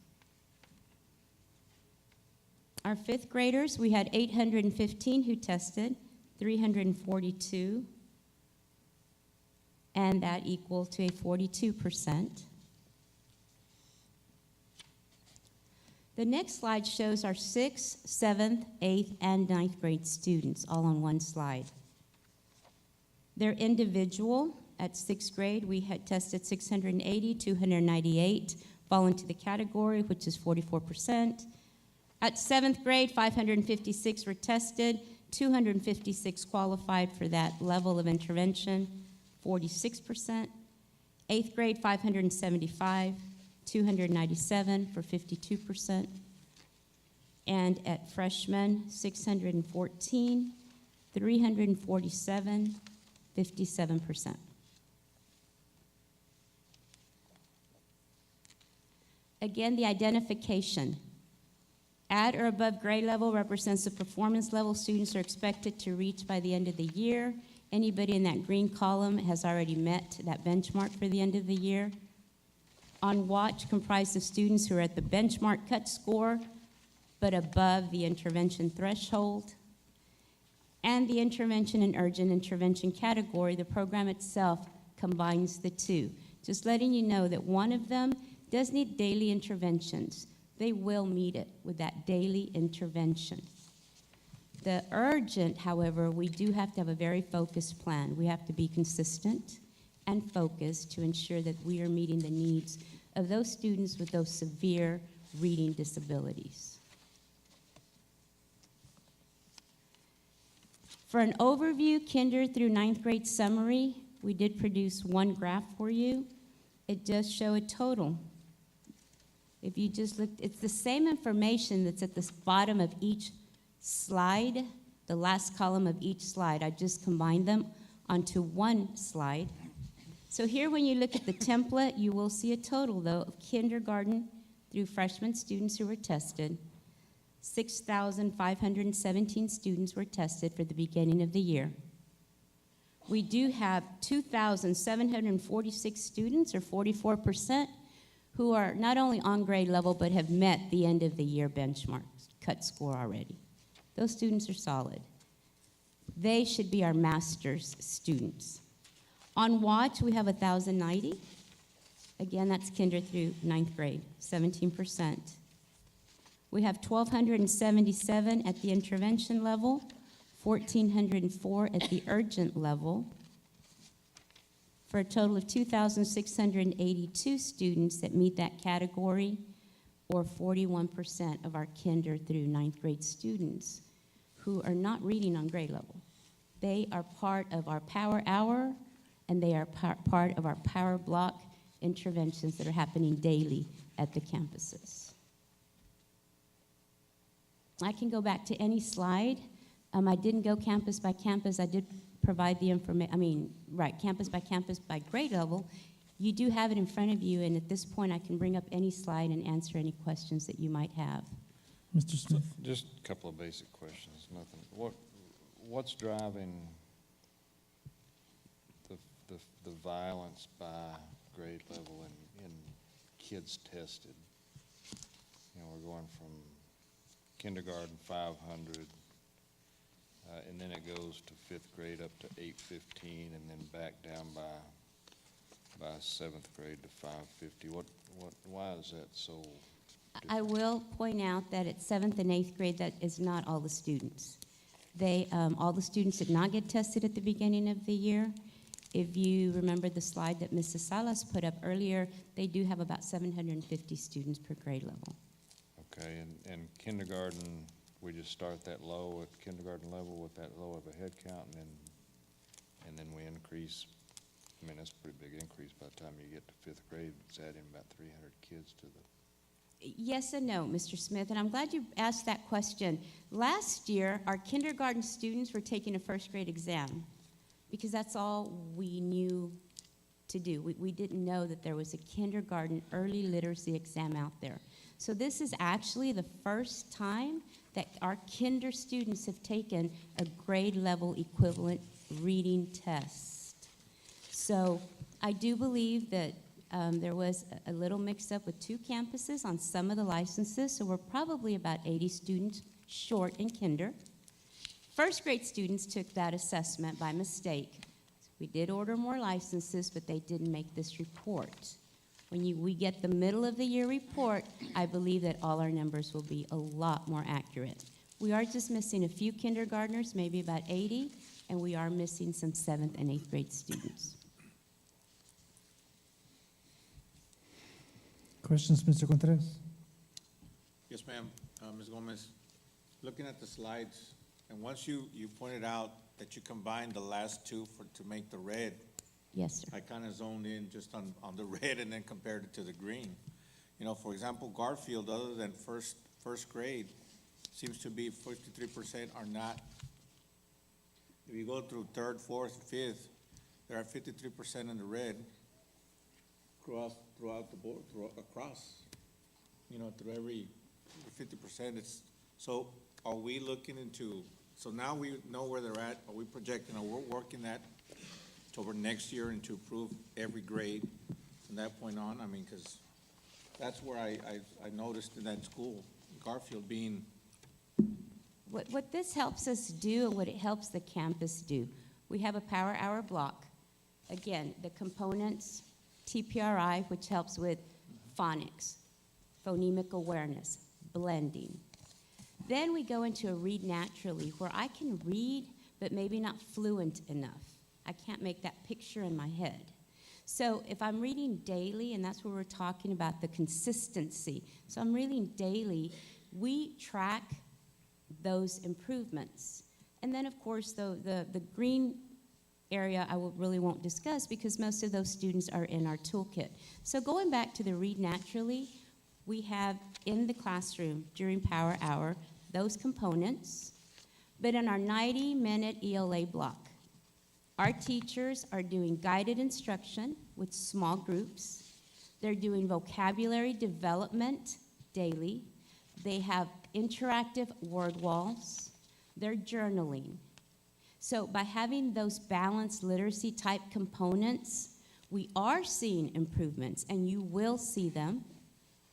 Our fifth graders, we had 815 who tested, 342, and that equals to a 42%. The next slide shows our 6th, 7th, 8th, and 9th grade students all on one slide. They're individual. At 6th grade, we had tested 680, 298 fall into the category, which is 44%. At 7th grade, 556 were tested, 256 qualified for that level of intervention, 46%. 8th grade, 575, 297 for 52%. And at freshmen, 614, 347, 57%. Again, the identification. At or above grade level represents the performance level students are expected to reach by the end of the year. Anybody in that green column has already met that benchmark for the end of the year. On watch, comprised of students who are at the benchmark cut score, but above the intervention threshold. And the intervention and urgent intervention category, the program itself combines the two. Just letting you know that one of them does need daily interventions. They will meet it with that daily intervention. The urgent, however, we do have to have a very focused plan. We have to be consistent and focused to ensure that we are meeting the needs of those students with those severe reading disabilities. For an overview, kinder through ninth grade summary, we did produce one graph for you. It does show a total. If you just look, it's the same information that's at the bottom of each slide, the last column of each slide. I just combined them onto one slide. So here, when you look at the template, you will see a total, though, of kindergarten through freshman students who were tested. 6,517 students were tested for the beginning of the year. We do have 2,746 students, or 44%, who are not only on grade level, but have met the end of the year benchmark cut score already. Those students are solid. They should be our master's students. On watch, we have 1,090. Again, that's kinder through ninth grade, 17%. We have 1,277 at the intervention level, 1,404 at the urgent level, for a total of 2,682 students that meet that category, or 41% of our kinder through ninth grade students who are not reading on grade level. They are part of our Power Hour, and they are part of our Power Block interventions that are happening daily at the campuses. I can go back to any slide. I didn't go campus by campus. I did provide the information, campus by grade level. You do have it in front of you, and at this point, I can bring up any slide and answer any questions that you might have. Mr. Smith? Just a couple of basic questions, nothing. What's driving the violence by grade level in kids tested? You know, we're going from kindergarten 500, and then it goes to fifth grade up to 815, and then back down by seventh grade to 550. Why is that so different? I will point out that at seventh and eighth grade, that is not all the students. All the students did not get tested at the beginning of the year. If you remember the slide that Mrs. Salas put up earlier, they do have about 750 students per grade level. Okay, and kindergarten, we just start that low at kindergarten level with that low of a head count, and then we increase. I mean, that's a pretty big increase by the time you get to fifth grade. It's adding about 300 kids to the... Yes and no, Mr. Smith, and I'm glad you asked that question. Last year, our kindergarten students were taking a first grade exam because that's all we knew to do. We didn't know that there was a kindergarten early literacy exam out there. So this is actually the first time that our kinder students have taken a grade level equivalent reading test. So I do believe that there was a little mix-up with two campuses on some of the licenses, so we're probably about 80 students short in kinder. First grade students took that assessment by mistake. We did order more licenses, but they didn't make this report. When we get the middle of the year report, I believe that all our numbers will be a lot more accurate. We are just missing a few kindergartners, maybe about 80, and we are missing some 7th and 8th grade students. Questions, Mr. Contreras? Yes, ma'am. Ms. Gomez, looking at the slides, and once you pointed out that you combined the last two to make the red, Yes, sir. I kind of zoned in just on the red and then compared it to the green. You know, for example, Garfield, other than first grade, seems to be 53% are not. If you go through third, fourth, fifth, there are 53% in the red throughout the board, across, you know, through every 50%. So are we looking into, so now we know where they're at, are we projecting, are we working that toward next year and to improve every grade from that point on? I mean, because that's where I noticed in that school, Garfield being. What this helps us do, and what it helps the campus do, we have a power hour block. Again, the components, TPRI, which helps with phonics, phonemic awareness, blending. Then we go into a read naturally, where I can read, but maybe not fluent enough. I can't make that picture in my head. So if I'm reading daily, and that's where we're talking about the consistency, so I'm reading daily, we track those improvements. And then, of course, the green area I really won't discuss because most of those students are in our toolkit. So going back to the read naturally, we have in the classroom during power hour those components, but in our 90-minute ELA block, our teachers are doing guided instruction with small groups. They're doing vocabulary development daily. They have interactive word walls. They're journaling. So by having those balanced literacy type components, we are seeing improvements, and you will see them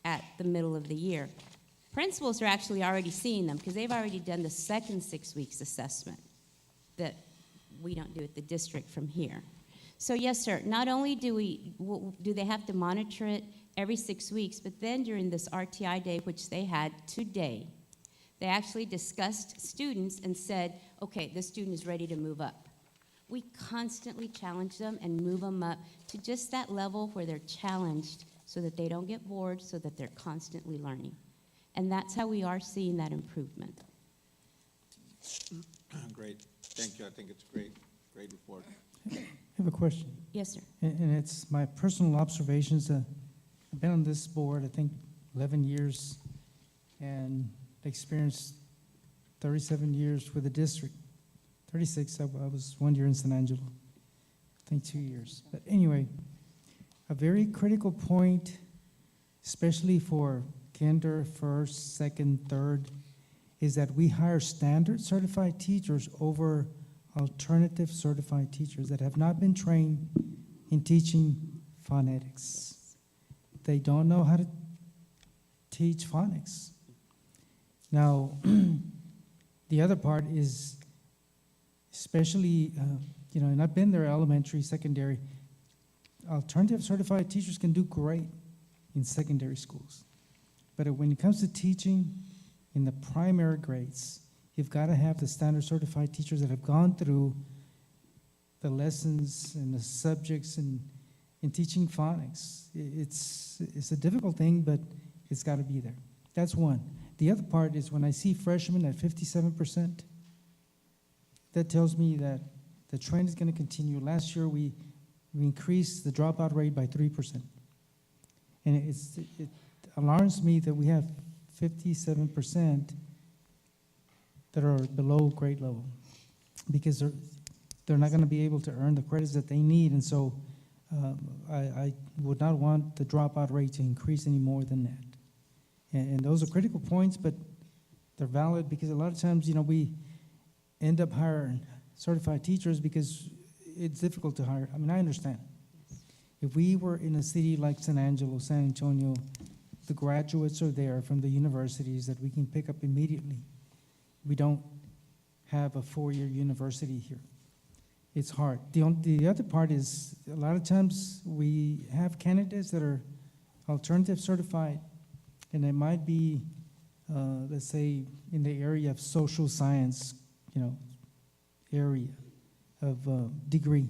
at the middle of the year. Principals are actually already seeing them because they've already done the second 6 weeks assessment that we don't do at the district from here. So yes, sir, not only do they have to monitor it every 6 weeks, but then during this RTI day, which they had today, they actually discussed students and said, okay, this student is ready to move up. We constantly challenge them and move them up to just that level where they're challenged so that they don't get bored, so that they're constantly learning. And that's how we are seeing that improvement. Great, thank you. I think it's a great report. I have a question, Yes, sir. and it's my personal observations. I've been on this board, I think, 11 years, and experienced 37 years with the district. 36, I was 1 year in San Angelo. I think 2 years. But anyway, a very critical point, especially for kinder, first, second, third, is that we hire standard certified teachers over alternative certified teachers that have not been trained in teaching phonetics. They don't know how to teach phonics. Now, the other part is, especially, and I've been there, elementary, secondary, alternative certified teachers can do great in secondary schools. But when it comes to teaching in the primary grades, you've got to have the standard certified teachers that have gone through the lessons and the subjects in teaching phonics. It's a difficult thing, but it's got to be there. That's one. The other part is when I see freshmen at 57%, that tells me that the trend is going to continue. Last year, we increased the dropout rate by 3%. And it alarms me that we have 57% that are below grade level because they're not going to be able to earn the credits that they need. And so I would not want the dropout rate to increase any more than that. And those are critical points, but they're valid because a lot of times, we end up hiring certified teachers because it's difficult to hire. I mean, I understand. If we were in a city like San Angelo, San Antonio, the graduates are there from the universities that we can pick up immediately. We don't have a 4-year university here. It's hard. The other part is a lot of times we have candidates that are alternative certified, and it might be, let's say, in the area of social science, area of degree.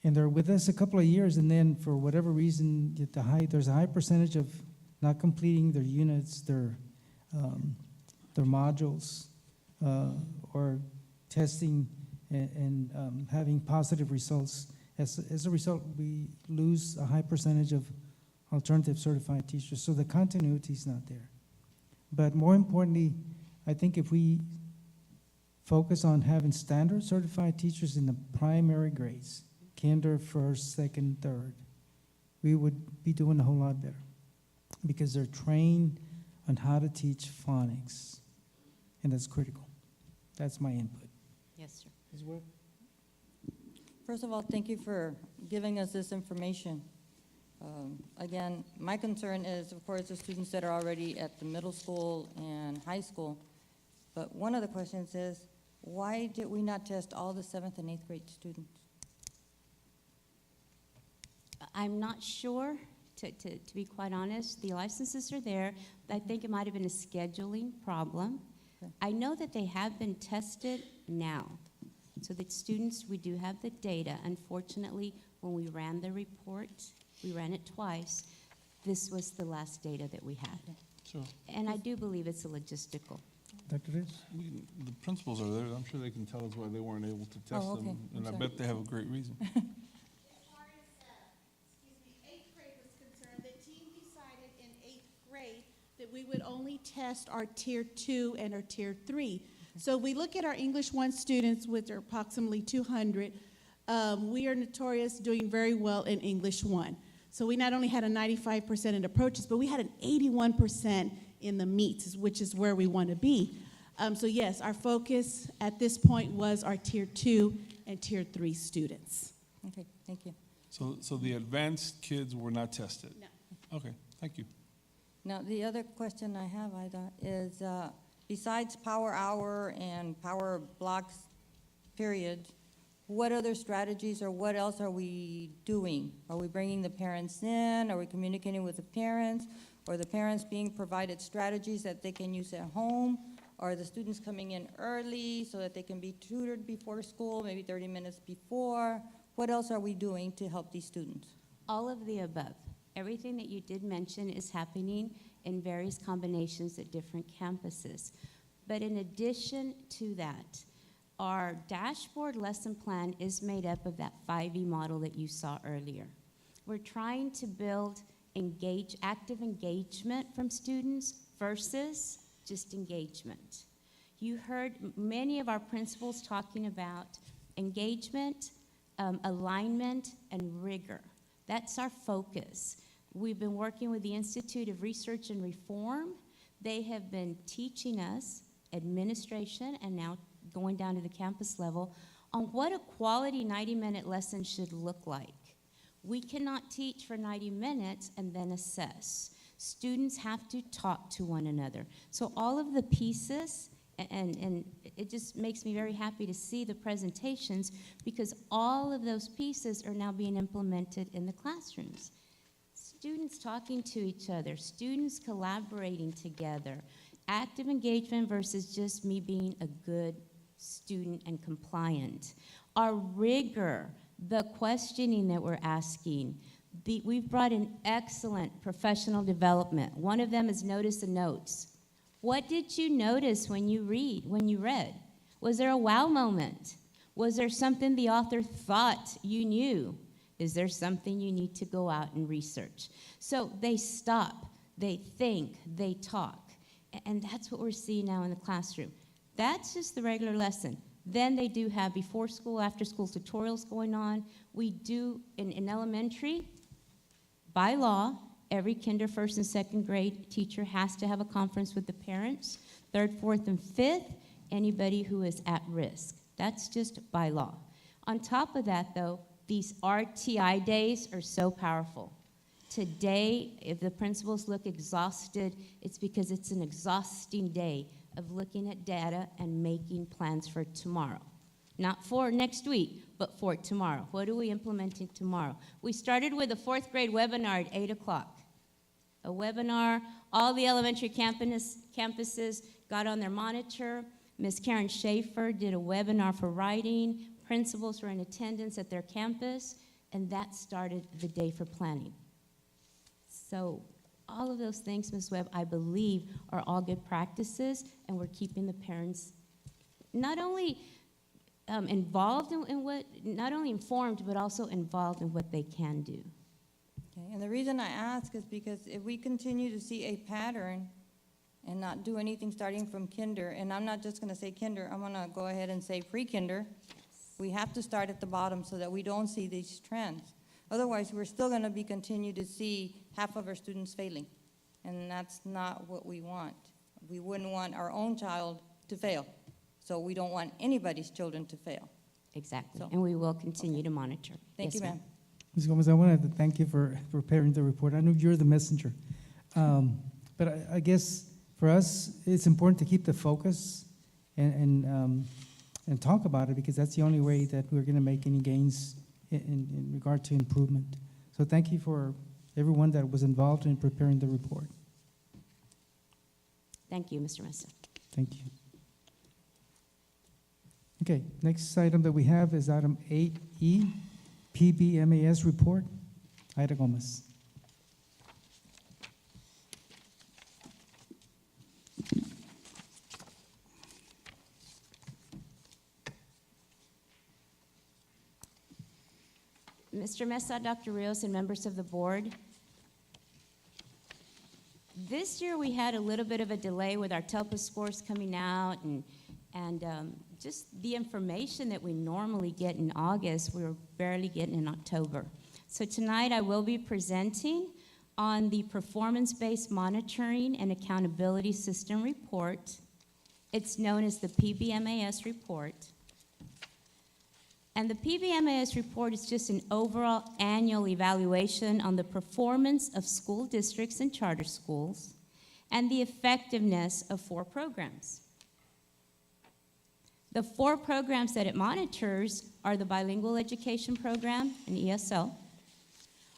And they're with us a couple of years, and then for whatever reason, there's a high percentage of not completing their units, their modules, or testing and having positive results. As a result, we lose a high percentage of alternative certified teachers, so the continuity is not there. But more importantly, I think if we focus on having standard certified teachers in the primary grades, kinder, first, second, third, we would be doing a whole lot better because they're trained on how to teach phonics, and that's critical. That's my input. Yes, sir. Ms. Webb? First of all, thank you for giving us this information. Again, my concern is, of course, the students that are already at the middle school and high school. But one of the questions is, why did we not test all the 7th and 8th grade students? I'm not sure, to be quite honest. The licenses are there. I think it might have been a scheduling problem. Okay. I know that they have been tested now. So that students, we do have the data. Unfortunately, when we ran the report, we ran it twice, this was the last data that we had. Sure. And I do believe it's a logistical. Dr. Reyes? The principals are there. I'm sure they can tell us why they weren't able to test Oh, okay. them. And I I'm sorry. bet they have a great reason. As far as, 8th grade was concerned, the team decided in 8th grade that we would only test our Tier 2 and our Tier 3. So we look at our English 1 students, which are approximately 200. We are notorious doing very well in English 1. So we not only had a 95% in approaches, but we had an 81% in the meets, which is where we want to be. So yes, our focus at this point was our Tier 2 and Tier 3 students. Okay, thank you. So the advanced kids were not tested? No. Okay, thank you. Now, the other question I have, Ida, is besides power hour and power blocks, period, what other strategies or what else are we doing? Are we bringing the parents in? Are we communicating with the parents? Or the parents being provided strategies that they can use at home? Are the students coming in early so that they can be tutored before school, maybe 30 minutes before? What else are we doing to help these students? All of the above. Everything that you did mention is happening in various combinations at different campuses. But in addition to that, our dashboard lesson plan is made up of that 5E model that you saw earlier. We're trying to build active engagement from students versus just engagement. You heard many of our principals talking about engagement, alignment, and rigor. That's our focus. We've been working with the Institute of Research and Reform. They have been teaching us administration and now going down to the campus level on what a quality 90-minute lesson should look like. We cannot teach for 90 minutes and then assess. Students have to talk to one another. So all of the pieces, and it just makes me very happy to see the presentations because all of those pieces are now being implemented in the classrooms. Students talking to each other, students collaborating together, active engagement versus just me being a good student and compliant. Our rigor, the questioning that we're asking, we've brought in excellent professional development. One of them is notice the notes. What did you notice when you read? Was there a wow moment? Was there something the author thought you knew? Is there something you need to go out and research? So they stop, they think, they talk. And that's what we're seeing now in the classroom. That's just the regular lesson. Then they do have before school, after school tutorials going on. We do, in elementary, by law, every kinder, first, and second grade teacher has to have a conference with the parents. Third, fourth, and fifth, anybody who is at risk. That's just by law. On top of that, though, these RTI days are so powerful. Today, if the principals look exhausted, it's because it's an exhausting day of looking at data and making plans for tomorrow. Not for next week, but for tomorrow. What are we implementing tomorrow? We started with a 4th grade webinar at 8 o'clock. A webinar, all the elementary campuses got on their monitor. Ms. Karen Schaefer did a webinar for writing. Principals were in attendance at their campus, and that started the day for planning. So all of those things, Ms. Webb, I believe are all good practices, and we're keeping the parents not only involved in what, not only informed, but also involved in what they can do. Okay, and the reason I ask is because if we continue to see a pattern and not do anything starting from kinder, and I'm not just gonna say kinder, I'm gonna go ahead and say pre-kinder, we have to start at the bottom so that we don't see these trends. Otherwise, we're still gonna be continue to see half of our students failing, and that's not what we want. We wouldn't want our own child to fail, so we don't want anybody's children to fail. Exactly, So- and we will continue to monitor. Thank Yes, you, ma'am. ma'am. Ms. Gomez, I wanted to thank you for preparing the report. I know you're the messenger. But I guess for us, it's important to keep the focus and talk about it, because that's the only way that we're going to make any gains in regard to improvement. So thank you for everyone that was involved in preparing the report. Thank you, Mr. Mesa. Thank you. Okay, next item that we have is item 8E, PBMAS report. Ida Gomez. Mr. Mesa, Dr. Rios, and members of the board, this year we had a little bit of a delay with our TELPA scores coming out, and just the information that we normally get in August, we were barely getting in October. So tonight I will be presenting on the Performance-Based Monitoring and Accountability System report. It's known as the PBMAS report. And the PBMAS report is just an overall annual evaluation on the performance of school districts and charter schools and the effectiveness of 4 programs. The 4 programs that it monitors are the bilingual education program, an ESL,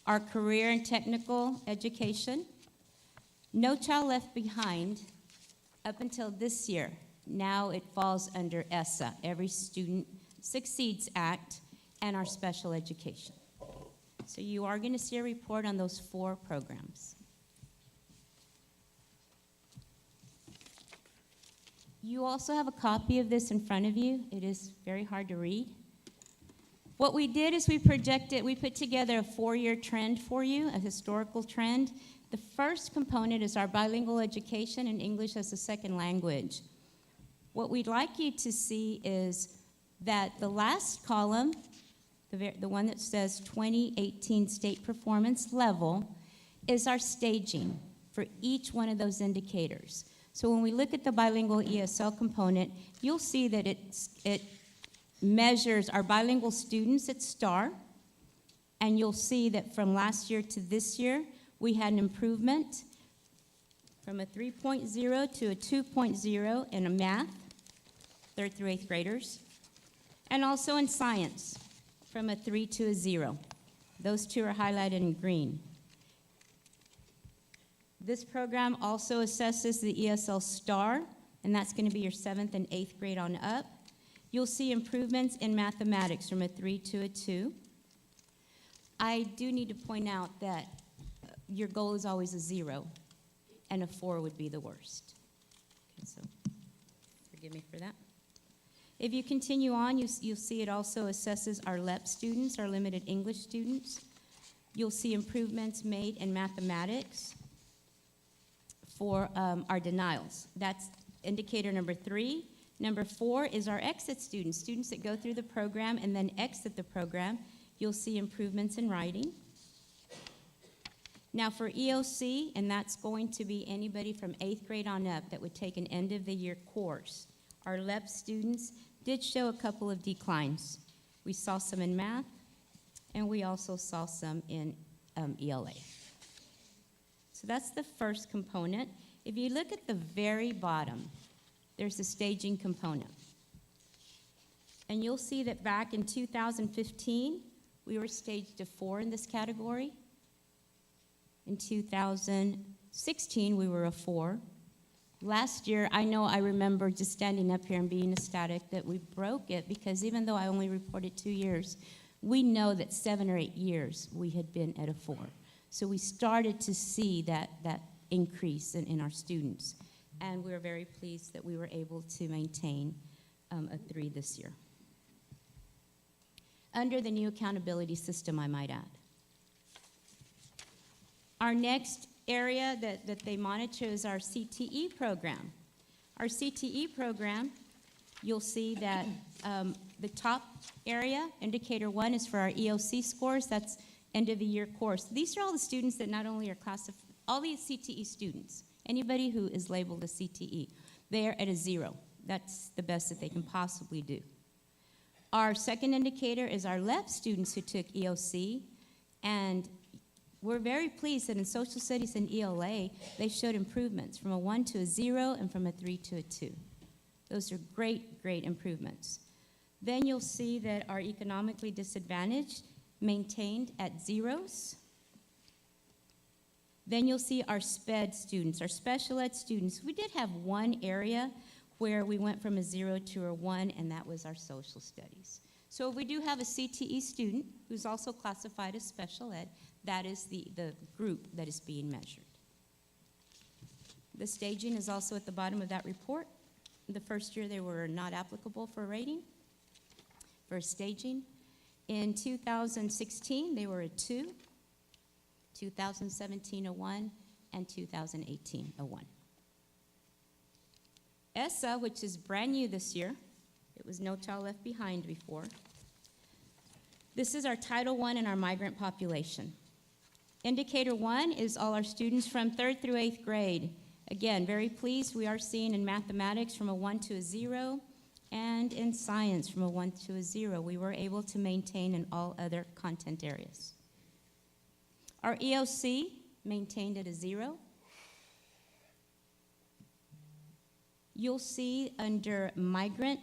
our career and technical education, No Child Left Behind, up until this year. Now it falls under ESSA, Every Student Succeeds Act, and our special education. So you are going to see a report on those 4 programs. You also have a copy of this in front of you. It is very hard to read. What we did is we put together a 4-year trend for you, a historical trend. The first component is our bilingual education and English as a second language. What we'd like you to see is that the last column, the one that says 2018 state performance level, is our staging for each one of those indicators. So when we look at the bilingual ESL component, you'll see that it measures our bilingual students at STAR, and you'll see that from last year to this year, we had an improvement from a 3.0 to a 2.0 in a math, 3rd through 8th graders, and also in science, from a 3 to a 0. Those 2 are highlighted in green. This program also assesses the ESL STAR, and that's going to be your 7th and 8th grade on up. You'll see improvements in mathematics from a 3 to a 2. I do need to point out that your goal is always a 0, and a 4 would be the worst. Okay, so forgive me for that. If you continue on, you'll see it also assesses our LEP students, our limited English students. You'll see improvements made in mathematics for our denials. That's indicator number 3. Number 4 is our exit students, students that go through the program and then exit the program. You'll see improvements in writing. Now for EOC, and that's going to be anybody from 8th grade on up that would take an end-of-the-year course. Our LEP students did show a couple of declines. We saw some in math, and we also saw some in ELA. So that's the first component. If you look at the very bottom, there's the staging component. And you'll see that back in 2015, we were staged a 4 in this category. In 2016, we were a 4. Last year, I remember just standing up here and being ecstatic that we broke it, because even though I only reported 2 years, we know that 7 or 8 years we had been at a 4. So we started to see that increase in our students. And we're very pleased that we were able to maintain a 3 this year. Under the new accountability system, I might add. Our next area that they monitor is our CTE program. Our CTE program, you'll see that the top area, indicator 1, is for our EOC scores. That's end of the year course. These are all the students that not only are classified, all the CTE students, anybody who is labeled a CTE, they're at a 0. That's the best that they can possibly do. Our second indicator is our left students who took EOC, and we're very pleased that in social studies and ELA, they showed improvements from a 1 to a 0 and from a 3 to a 2. Those are great, great improvements. Then you'll see that our economically disadvantaged maintained at 0s. Then you'll see our SPED students, our special ed students. We did have one area where we went from a 0 to a 1, and that was our social studies. So if we do have a CTE student who's also classified as special ed, that is the group that is being measured. The staging is also at the bottom of that report. The first year they were not applicable for rating, for staging. In 2016, they were a 2, 2017 a 1, and 2018 a 1. ESSA, which is brand new this year, it was No Child Left Behind before. This is our Title I and our migrant population. Indicator 1 is all our students from 3rd through 8th grade. Again, very pleased. We are seeing in mathematics from a 1 to a 0, and in science from a 1 to a 0. We were able to maintain in all other content areas. Our EOC maintained at a 0. You'll see under migrant,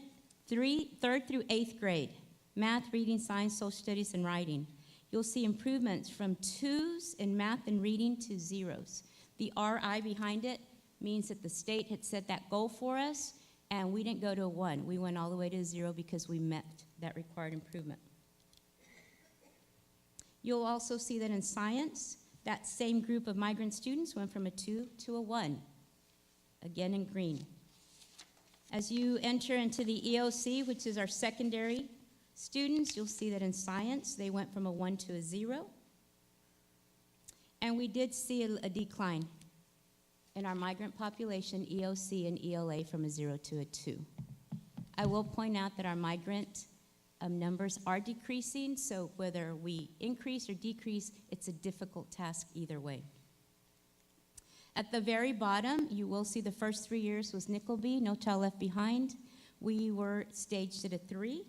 3rd through 8th grade, math, reading, science, social studies, and writing. You'll see improvements from 2s in math and reading to 0s. The RI behind it means that the state had set that goal for us, and we didn't go to a 1. We went all the way to a 0 because we met that required improvement. You'll also see that in science, that same group of migrant students went from a 2 to a 1, again in green. As you enter into the EOC, which is our secondary students, you'll see that in science, they went from a 1 to a 0. And we did see a decline in our migrant population, EOC and ELA, from a 0 to a 2. I will point out that our migrant numbers are decreasing, so whether we increase or decrease, it's a difficult task either way. At the very bottom, you will see the first 3 years was Nickelby, No Child Left Behind. We were staged at a 3.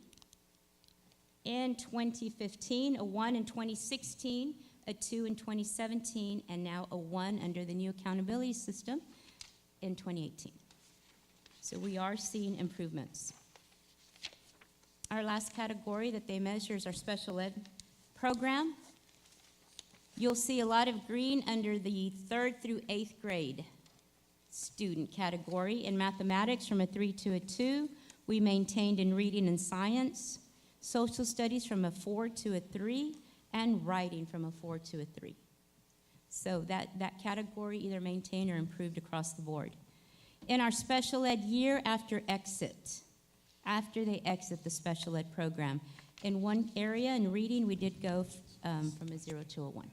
In 2015, a 1 in 2016, a 2 in 2017, and now a 1 under the new accountability system in 2018. So we are seeing improvements. Our last category that they measure is our special ed program. You'll see a lot of green under the 3rd through 8th grade student category. In mathematics, from a 3 to a 2, we maintained in reading and science, social studies from a 4 to a 3, and writing from a 4 to a 3. So that category either maintained or improved across the board. In our special ed year after they exit the special ed program, in one area in reading, we did go from a 0 to a 1.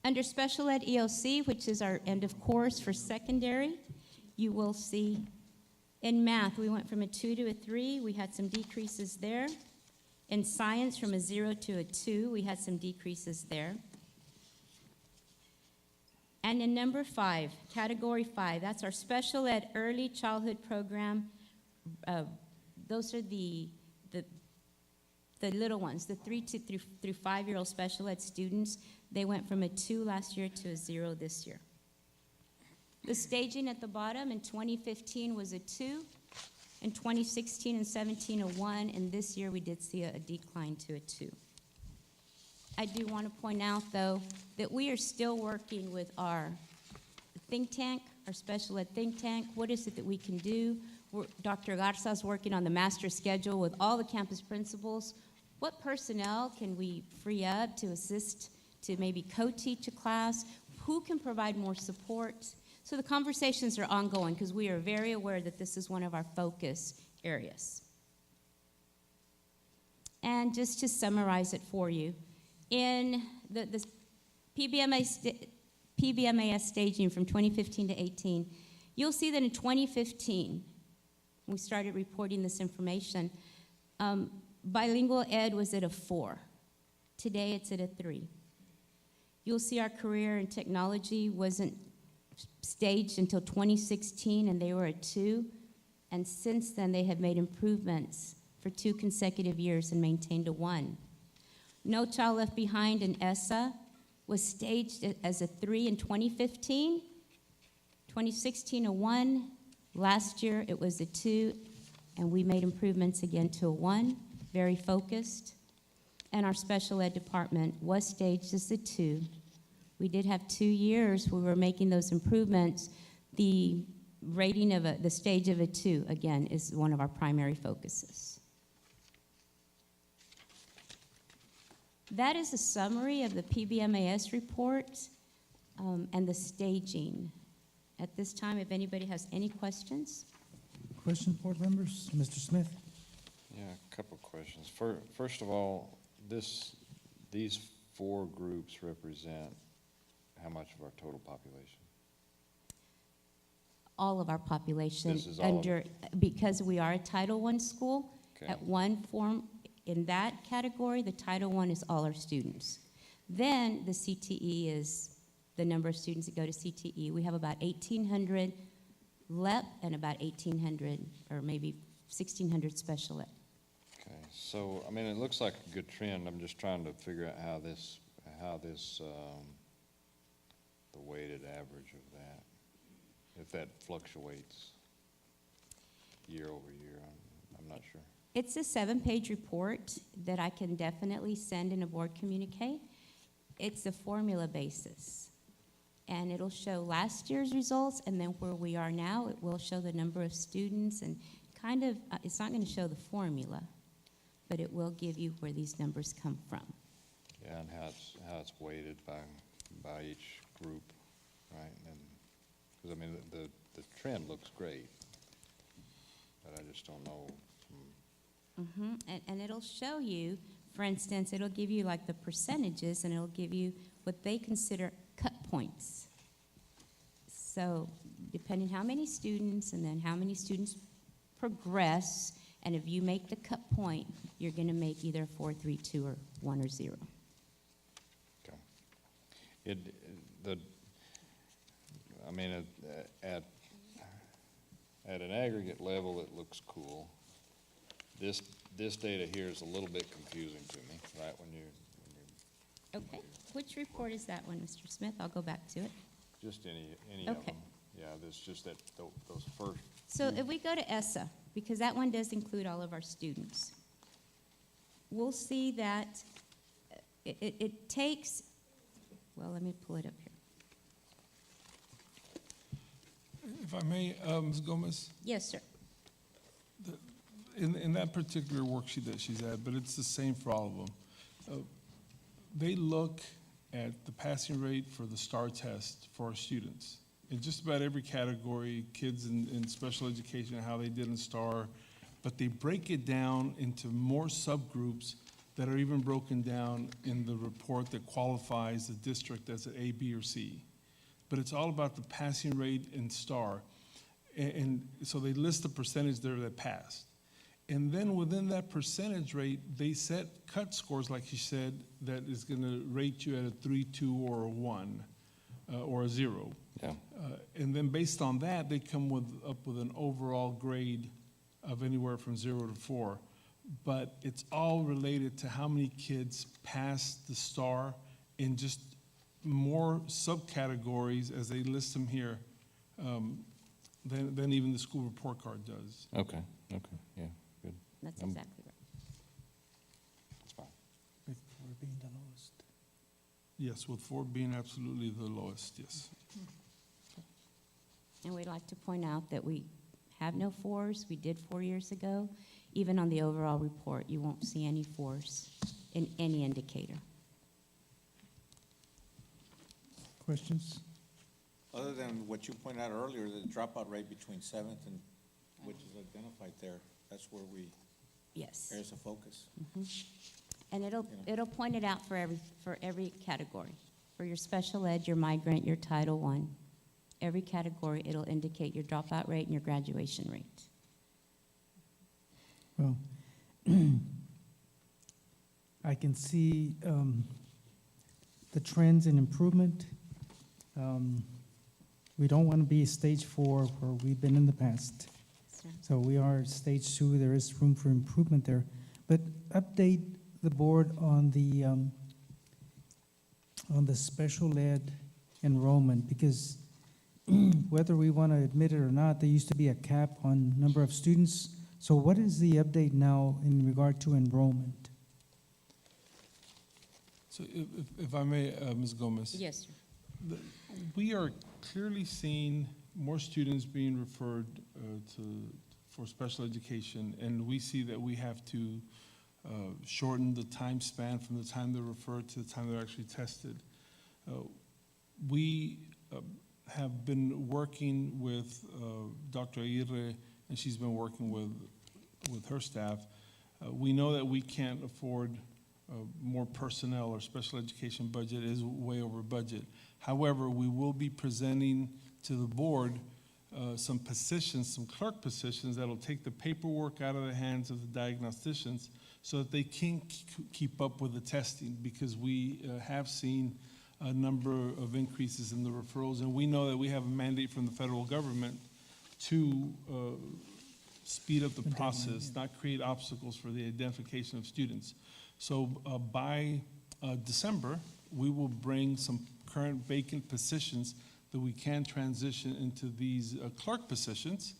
Under special ed EOC, which is our end of course for secondary, you will see in math, we went from a 2 to a 3. We had some decreases there. In science, from a 0 to a 2, we had some decreases there. And in number 5, category 5, that's our special ed early childhood program. Those are the little ones, the 3 through 5-year-old special ed students. They went from a 2 last year to a 0 this year. The staging at the bottom in 2015 was a 2. In 2016 and 17, a 1, and this year we did see a decline to a 2. I do want to point out, though, that we are still working with our think tank, our special ed think tank. What is it that we can do? Dr. Garza is working on the master schedule with all the campus principals. What personnel can we free up to assist, to maybe co-teach a class? Who can provide more support? So the conversations are ongoing because we are very aware that this is one of our focus areas. And just to summarize it for you, in the PBMAS staging from 2015 to 18, you'll see that in 2015, we started reporting this information, bilingual ed was at a 4. Today, it's at a 3. You'll see our career in technology wasn't staged until 2016, and they were a 2. And since then, they have made improvements for 2 consecutive years and maintained a 1. No Child Left Behind in ESSA was staged as a 3 in 2015, 2016 a 1, last year it was a 2, and we made improvements again to a 1, very focused. And our special ed department was staged as a 2. We did have 2 years where we were making those improvements. The rating of the stage of a 2, again, is one of our primary focuses. That is a summary of the PBMAS report and the staging. At this time, if anybody has any questions. Questions, board members? Mr. Smith? Yeah, a couple of questions. First of all, these 4 groups represent how much of our total population? All of our population This is all of because we are a Title I school, Okay. at one form, in that category, the Title I is all our students. Then the CTE is the number of students that go to CTE. We have about 1,800 LEP and about 1,800 or maybe 1,600 special ed. Okay, so, I mean, it looks like a good trend. I'm just trying to figure out how this, the weighted average of that, if that fluctuates year over year, I'm not sure. It's a 7-page report that I can definitely send in a board communique. It's a formula basis. And it'll show last year's results, and then where we are now, it will show the number of students, and kind of, it's not going to show the formula, but it will give you where these numbers come from. Yeah, and how it's weighted by each group, right? And, because, I mean, the trend looks great, but I just don't know. And it'll show you, for instance, it'll give you like the percentages, and it'll give you what they consider cut points. So depending how many students, and then how many students progress, and if you make the cut point, you're going to make either 4, 3, 2, or 1 or 0. Okay. I mean, at an aggregate level, it looks cool. This data here is a little bit confusing to me, right? When you Okay. Which report is that one, Mr. Smith? I'll go back to it. just any of Okay. them. Yeah, it's just that those first. So if we go to ESSA, because that one does include all of our students, we'll see that it takes, well, let me pull it up here. If I may, Ms. Gomez, Yes, sir. in that particular worksheet that she's at, but it's the same for all of them. They look at the passing rate for the STAR test for our students. In just about every category, kids in special education, how they did in STAR, but they break it down into more subgroups that are even broken down in the report that qualifies the district as an A, B, or C. But it's all about the passing rate in STAR. And so they list the percentage there that passed. And then within that percentage rate, they set cut scores, like you said, that is going to rate you at a 3, 2, or a 1, or a 0. Yeah. And then based on that, they come up with an overall grade of anywhere from 0 to 4. But it's all related to how many kids pass the STAR in just more subcategories, as they list them here, than even the school report card does. Okay, yeah, good. That's exactly right. That's fine. With 4 being the lowest. Yes, with 4 being absolutely the lowest, yes. And we'd like to point out that we have no 4s. We did 4 years ago. Even on the overall report, you won't see any 4s in any indicator. Questions? Other than what you pointed out earlier, the dropout rate between 7th and, which is identified there, that's where we, Yes. areas of focus. And it'll point it out for every category. For your special ed, your migrant, your Title I, every category, it'll indicate your dropout rate and your graduation rate. Well, I can see the trends in improvement. We don't want to be stage 4 where we've been in the past. So, So we are stage 2, there is room for improvement there. But update the board on the special ed enrollment, because whether we want to admit it or not, there used to be a cap on number of students. So what is the update now in regard to enrollment? So if I may, Ms. Gomez. yes, sir. We are clearly seeing more students being referred for special education, and we see that we have to shorten the time span from the time they're referred to the time they're actually tested. We have been working with Dr. Aguirre, and she's been working with her staff. We know that we can't afford more personnel. Our special education budget is way over budget. However, we will be presenting to the board some positions, some clerk positions that'll take the paperwork out of the hands of the diagnosticians so that they can keep up with the testing, because we have seen a number of increases in the referrals, and we know that we have a mandate from the federal government to speed up the process, not create obstacles for the identification of students. So by December, we will bring some current vacant positions that we can transition into these clerk positions.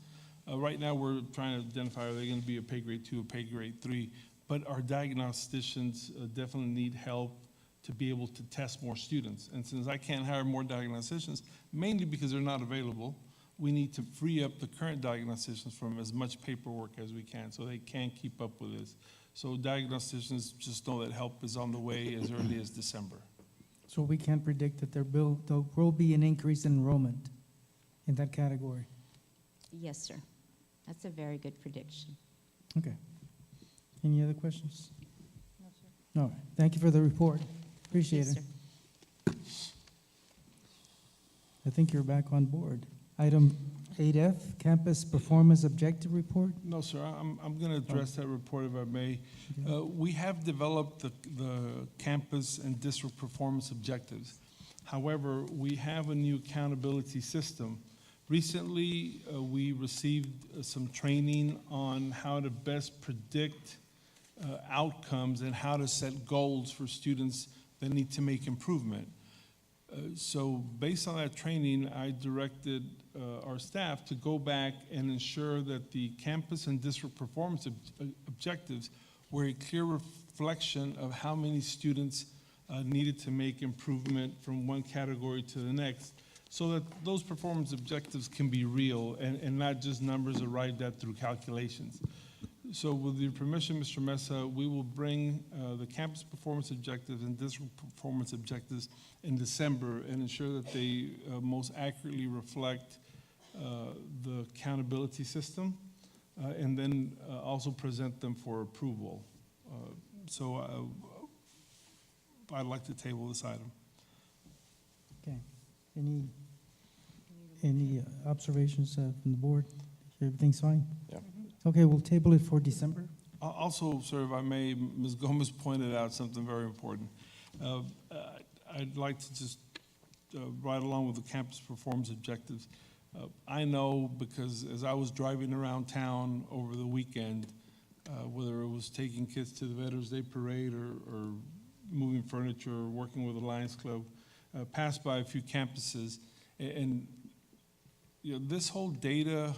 Right now, we're trying to identify, are they going to be a pay grade 2 or pay grade 3? But our diagnosticians definitely need help to be able to test more students. And since I can't hire more diagnosticians, mainly because they're not available, we need to free up the current diagnosticians from as much paperwork as we can so they can keep up with this. So diagnosticians just know that help is on the way as early as December. So we can predict that there will be an increase in enrollment in that category. Yes, sir. That's a very good prediction. Okay. Any other questions? No, sir. No. Thank you for the report. Appreciate Yes, it. sir. I think you're back on board. Item 8F, Campus Performance Objective Report. No, sir, I'm going to address that report if I may. We have developed the campus and district performance objectives. However, we have a new accountability system. Recently, we received some training on how to best predict outcomes and how to set goals for students that need to make improvement. So based on that training, I directed our staff to go back and ensure that the campus and district performance objectives were a clear reflection of how many students needed to make improvement from one category to the next, so that those performance objectives can be real and not just numbers arrived at through calculations. So with your permission, Mr. Mesa, we will bring the campus performance objectives and district performance objectives in December and ensure that they most accurately reflect the accountability system, and then also present them for approval. So I'd like to table this item. Okay. Any observations from the board? Everything's fine? Yeah. Okay, we'll table it for December. Also, sir, if I may, Ms. Gomez pointed out something very important. I'd like to just ride along with the campus performance objectives. I know because as I was driving around town over the weekend, whether it was taking kids to the Veterans Day Parade or moving furniture or working with the Lions Club, passed by a few campuses, and you know, this whole data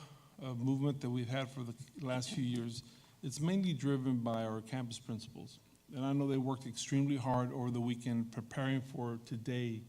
movement that we've had for the last few years, it's mainly driven by our campus principals. And I know they worked extremely hard over the weekend preparing for today.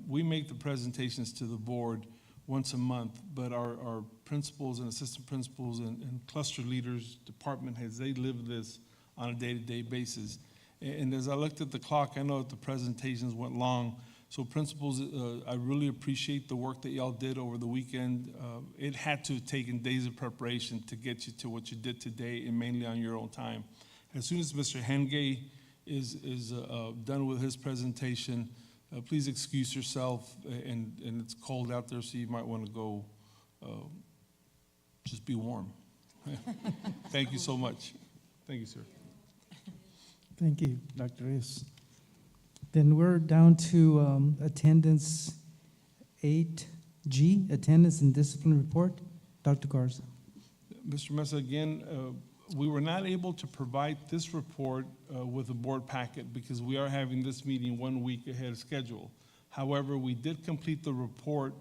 We make the presentations to the board once a month, but our principals and assistant principals and cluster leaders, department heads, they live this on a day-to-day basis. And as I looked at the clock, I know that the presentations went long. So principals, I really appreciate the work that y'all did over the weekend. It had to have taken days of preparation to get you to what you did today, and mainly on your own time. As soon as Mr. Henge is done with his presentation. Please excuse yourself, and it's cold out there, so you might want to go just be warm. Thank you so much. Thank you, sir. Thank you, Dr. Rios. Then we're down to attendance 8G, attendance and discipline report. Dr. Garza. Mr. Mesa, again, we were not able to provide this report with the board packet because we are having this meeting 1 week ahead of schedule. However, we did complete the report,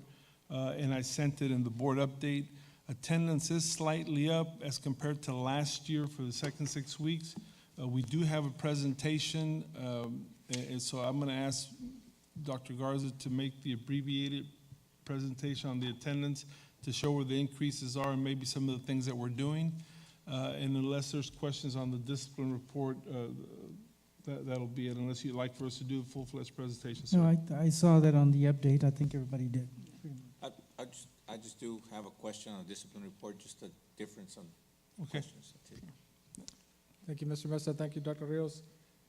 and I sent it in the board update. Attendance is slightly up as compared to last year for the second 6 weeks. We do have a presentation, and so I'm going to ask Dr. Garza to make the abbreviated presentation on the attendance to show where the increases are and maybe some of the things that we're doing. And unless there's questions on the discipline report, that'll be it, unless you'd like for us to do a full-fledged presentation, sir. No, I saw that on the update. I think everybody did. I just do have a question on the discipline report, just a difference on questions. Thank you, Mr. Mesa. Thank you, Dr. Rios.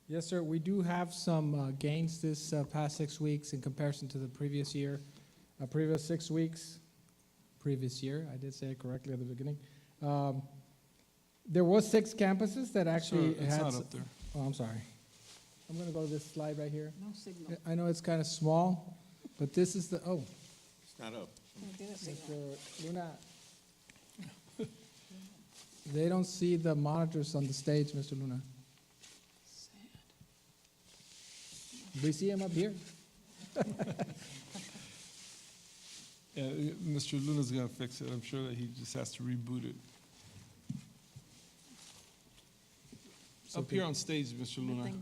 Yes, sir, we do have some gains this past 6 weeks in comparison to the previous year. Previous 6 weeks, previous year, I did say it correctly at the beginning. There was 6 campuses that actually Sir, it's had. not up there. Oh, I'm sorry. I'm going to go to this slide right here. No signal. I know it's kind of small, but this is the, oh, It's not up. Mr. Luna. They don't see the monitors on the stage, Mr. Luna. We see him up here. Yeah, Mr. Luna's going to fix it. I'm sure that he just has to reboot it. Up here on stage, Mr. Luna.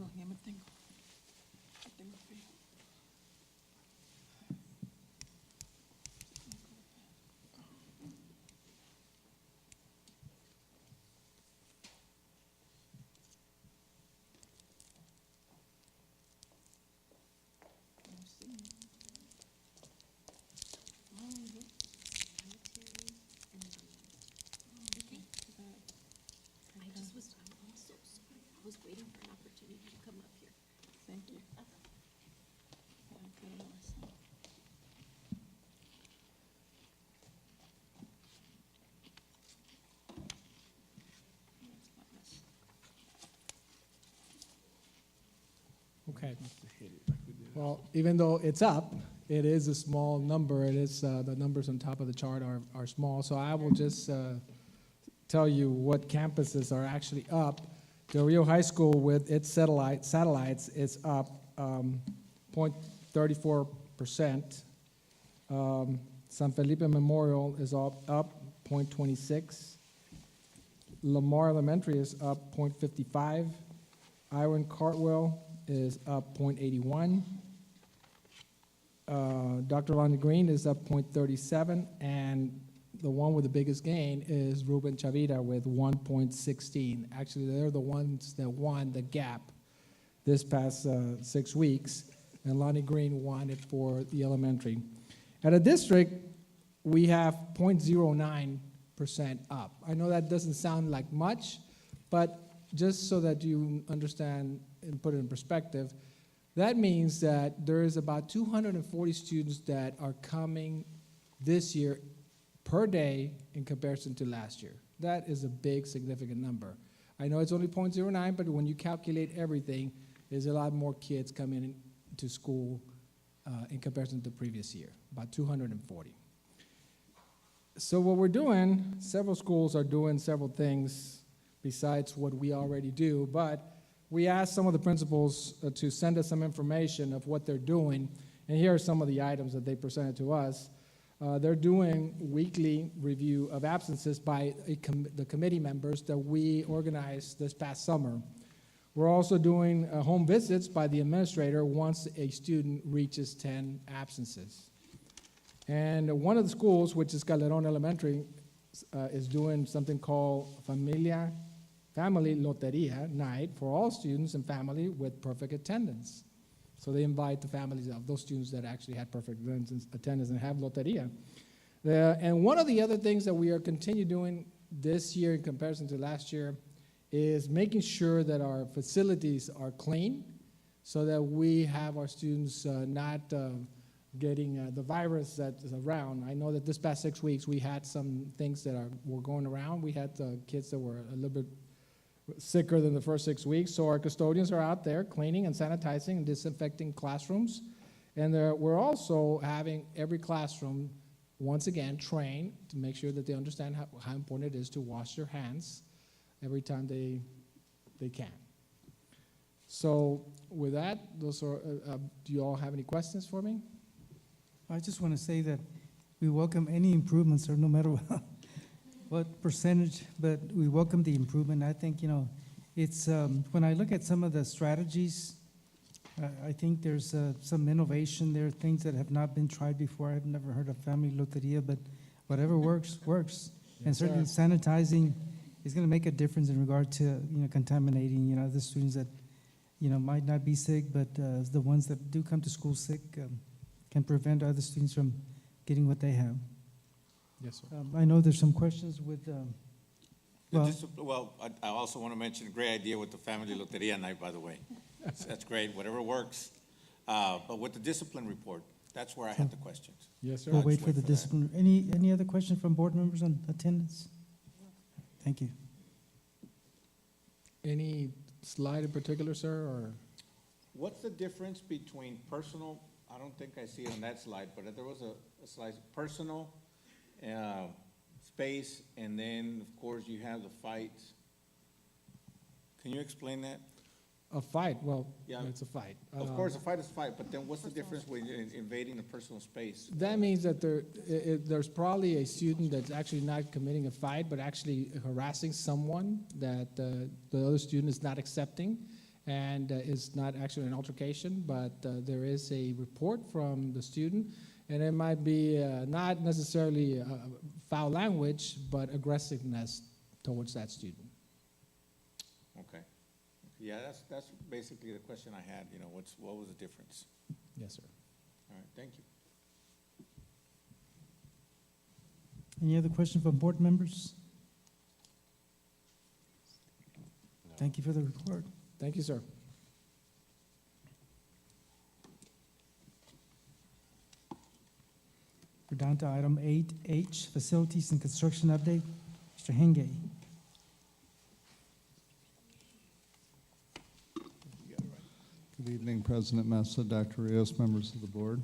Okay. Well, even though it's up, it is a small number. It is, the numbers on top of the chart are small. So I will just tell you what campuses are actually up. Del Rio High School with its satellites is up 0.34%. San Felipe Memorial is up 0.26. Lamar Elementary is up 0.55. Iron Cartwell is up 0.81. Dr. Lonnie Green is up 0.37, and the one with the biggest gain is Ruben Chavira with 1.16. Actually, they're the ones that won the gap this past 6 weeks, and Lonnie Green won it for the elementary. At a district, we have 0.09% up. I know that doesn't sound like much, but just so that you understand and put it in perspective, that means that there is about 240 students that are coming this year per day in comparison to last year. That is a big, significant number. I know it's only 0.09, but when you calculate everything, there's a lot more kids coming to school in comparison to the previous year, about 240. So what we're doing, several schools are doing several things besides what we already do, but we asked some of the principals to send us some information of what they're doing, and here are some of the items that they presented to us. They're doing weekly review of absences by the committee members that we organized this past summer. We're also doing home visits by the administrator once a student reaches 10 absences. And one of the schools, which is Calderon Elementary, is doing something called Family Loteria Night for all students and family with perfect attendance. So they invite the families of those students that actually had perfect attendance and have Loteria. And one of the other things that we are continue doing this year in comparison to last year is making sure that our facilities are clean so that we have our students not getting the virus that is around. I know that this past 6 weeks we had some things that were going around. We had kids that were a little bit sicker than the first 6 weeks, so our custodians are out there cleaning and sanitizing and disinfecting classrooms. And we're also having every classroom, once again, trained to make sure that they understand how important it is to wash their hands every time they can. So with that, those are, do you all have any questions for me? I just want to say that we welcome any improvements, or no matter what percentage, but we welcome the improvement. I think, it's, when I look at some of the strategies, I think there's some innovation there, things that have not been tried before. I've never heard of family loteria, but whatever works, works. And Yes, certainly sir. sanitizing is going to make a difference in regard to, contaminating, the students that, might not be sick, but the ones that do come to school sick can prevent other students from getting what they have. Yes, sir. I know there's some questions with, Well, I also want to mention, a great idea with the family loteria night, by the way. That's great, whatever works. But with the discipline report, that's where I had the questions. Yes, sir. we'll I'll wait just for wait the for that. discipline. Any other questions from board members on attendance? Thank you. Any slide in particular, sir, or? What's the difference between personal, I don't think I see it on that slide, but there was a slide, personal, space, and then, of course, you have the fights. Can you explain that? A fight, well, Yeah. it's a fight. Of course, a fight is a fight, but then what's the difference with invading the personal space? That means that there's probably a student that's actually not committing a fight, but actually harassing someone that the other student is not accepting, and is not actually an altercation, but there is a report from the student, and it might be not necessarily foul language, but aggressiveness towards that student. Okay. Yeah, that's basically the question I had, what was the difference? Yes, sir. All right, thank you. Any other questions from board members? Thank you for the report. Thank you, sir. We're down to item 8H, facilities and construction update. Mr. Henge. Good evening, President Mesa, Dr. Rios, members of the board.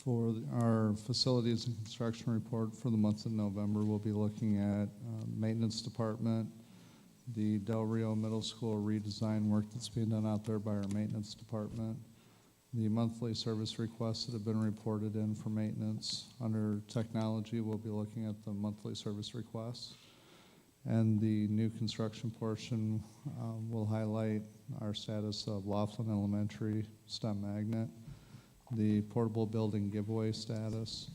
For our facilities and construction report for the month of November, we'll be looking at maintenance department, the Del Rio Middle School redesign work that's being done out there by our maintenance department, the monthly service requests that have been reported in for maintenance. Under technology, we'll be looking at the monthly service requests. And the new construction portion will highlight our status of Laughlin Elementary STEM magnet, the portable building giveaway status,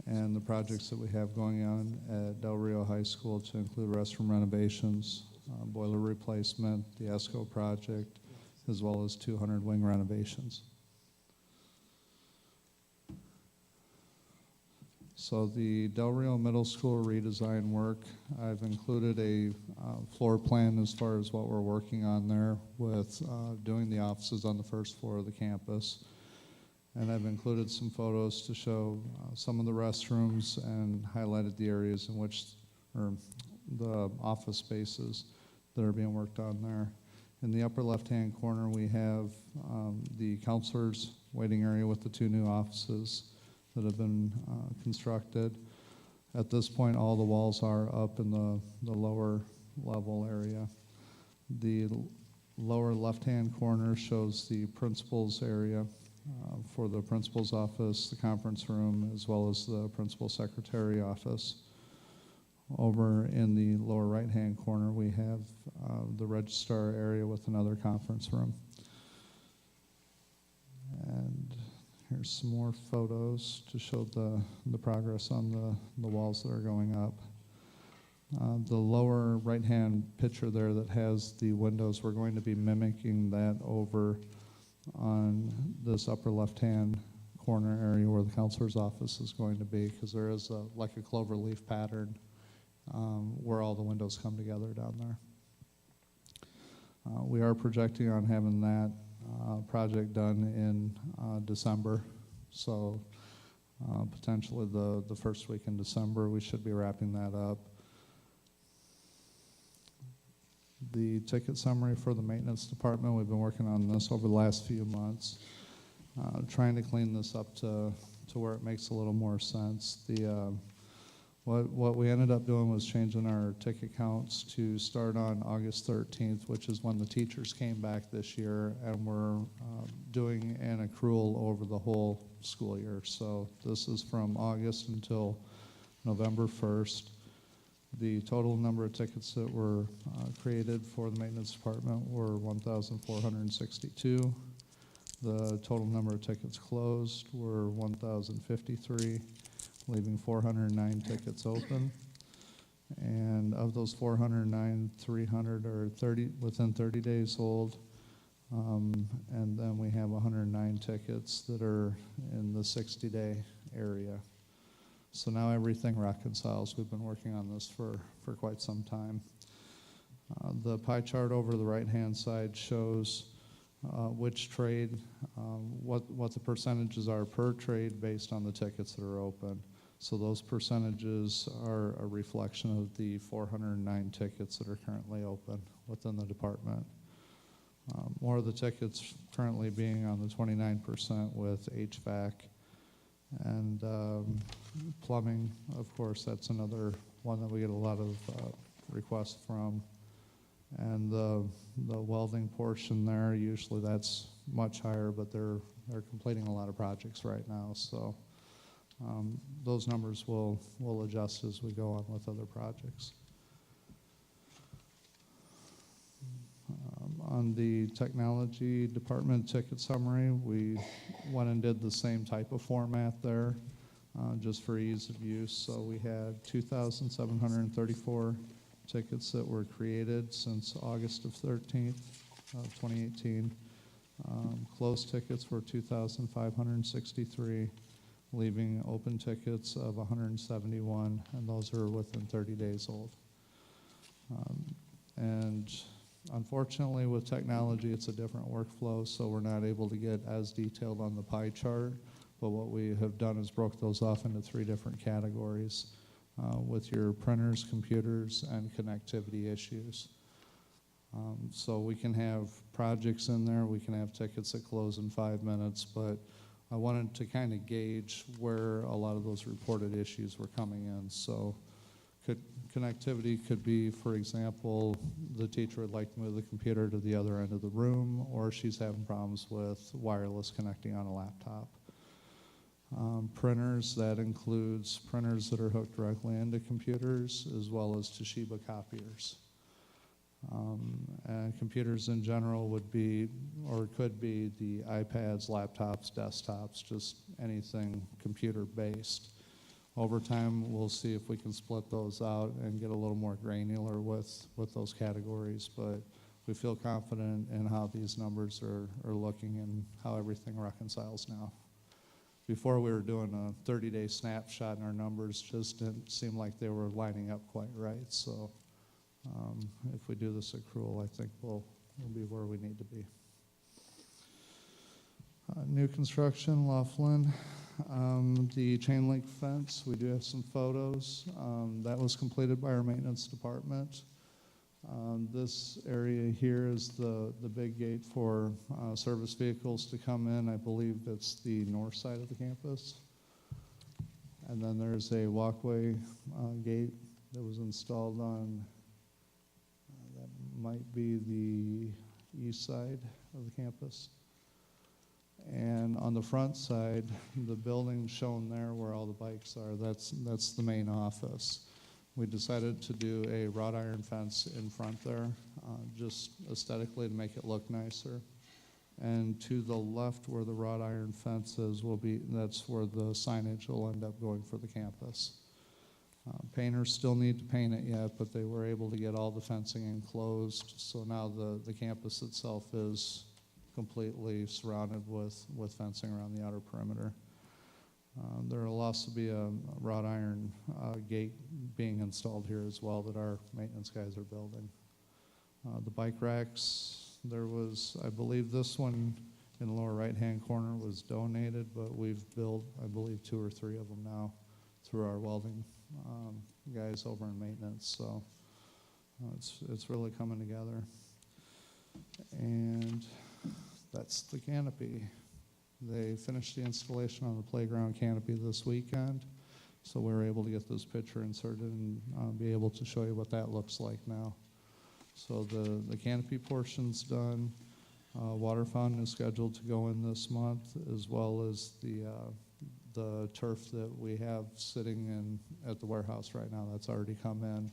and the projects that we have going on at Del Rio High School to include restroom renovations, boiler replacement, the ESCO project, as well as 200 wing renovations. So the Del Rio Middle School redesign work, I've included a floor plan as far as what we're working on there with doing the offices on the first floor of the campus. And I've included some photos to show some of the restrooms and highlighted the areas in which, or the office spaces that are being worked on there. In the upper left-hand corner, we have the counselors' waiting area with the 2 new offices that have been constructed. At this point, all the walls are up in the lower level area. The lower left-hand corner shows the principal's area for the principal's office, the conference room, as well as the principal secretary office. Over in the lower right-hand corner, we have the registrar area with another conference room. And here's some more photos to show the progress on the walls that are going up. The lower right-hand picture there that has the windows, we're going to be mimicking that over on this upper left-hand corner area where the counselor's office is going to be, because there is like a clover leaf pattern where all the windows come together down there. We are projecting on having that project done in December, so potentially the first week in December we should be wrapping that up. The ticket summary for the maintenance department, we've been working on this over the last few months, trying to clean this up to where it makes a little more sense. What we ended up doing was changing our ticket counts to start on August 13th, which is when the teachers came back this year, and we're doing an accrual over the whole school year. So this is from August until November 1st. The total number of tickets that were created for the maintenance department were 1,462. The total number of tickets closed were 1,053. Leaving 409 tickets open. And of those 409, 300 are within 30 days old. And then we have 109 tickets that are in the 60-day area. So now everything reconciles. We've been working on this for quite some time. The pie chart over the right-hand side shows which trade, what the percentages are per trade based on the tickets that are open. So those percentages are a reflection of the 409 tickets that are currently open within the department. More of the tickets currently being on the 29% with HVAC and plumbing, of course, that's another one that we get a lot of requests from. And the welding portion there, usually that's much higher, but they're completing a lot of projects right now, so those numbers will adjust as we go on with other projects. On the technology department ticket summary, we went and did the same type of format there, just for ease of use. So we had 2,734 tickets that were created since August of 13th of 2018. Closed tickets were 2,563, leaving open tickets of 171, and those are within 30 days old. And unfortunately, with technology, it's a different workflow, so we're not able to get as detailed on the pie chart, but what we have done is broke those off into 3 different categories with your printers, computers, and connectivity issues. So we can have projects in there, we can have tickets that close in 5 minutes, but I wanted to kind of gauge where a lot of those reported issues were coming in. So connectivity could be, for example, the teacher would like to move the computer to the other end of the room, or she's having problems with wireless connecting on a laptop. Printers, that includes printers that are hooked directly into computers, as well as Toshiba copiers. And computers in general would be, or could be, the iPads, laptops, desktops, just anything computer-based. Over time, we'll see if we can split those out and get a little more granular with those categories, but we feel confident in how these numbers are looking and how everything reconciles now. Before, we were doing a 30-day snapshot, and our numbers just didn't seem like they were lining up quite right, so if we do this accrual, I think we'll be where we need to be. New construction, Laughlin. The chain link fence, we do have some photos. That was completed by our maintenance department. This area here is the big gate for service vehicles to come in. I believe it's the north side of the campus. And then there's a walkway gate that was installed on, that might be the east side of the campus. And on the front side, the building shown there where all the bikes are, that's the main office. We decided to do a wrought iron fence in front there, just aesthetically to make it look nicer. And to the left where the wrought iron fence is that's where the signage will end up going for the campus. Painters still need to paint it yet, but they were able to get all the fencing enclosed, so now the campus itself is completely surrounded with fencing around the outer perimeter. There will also be a wrought iron gate being installed here as well that our maintenance guys are building. The bike racks, there was, I believe this one in the lower right-hand corner was donated, but we've built, I believe, 2 or 3 of them now through our welding guys over in maintenance, so it's really coming together. And that's the canopy. They finished the installation on the playground canopy this weekend, so we were able to get this picture inserted and be able to show you what that looks like now. So the canopy portion's done. Water fountain is scheduled to go in this month, as well as the turf that we have sitting in at the warehouse right now. That's already come in,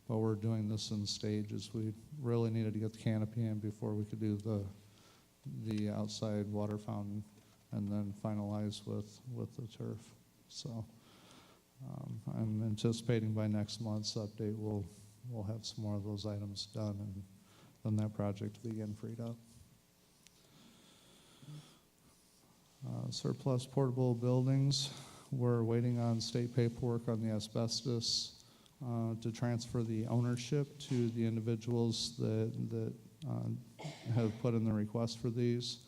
but we're doing this in stages. We really needed to get the canopy in before we could do the outside water fountain and then finalize with the turf. So I'm anticipating by next month's update we'll have some more of those items done, and then that project will begin freed up. Surplus portable buildings, we're waiting on state paperwork on the asbestos to transfer the ownership to the individuals that have put in the request for these.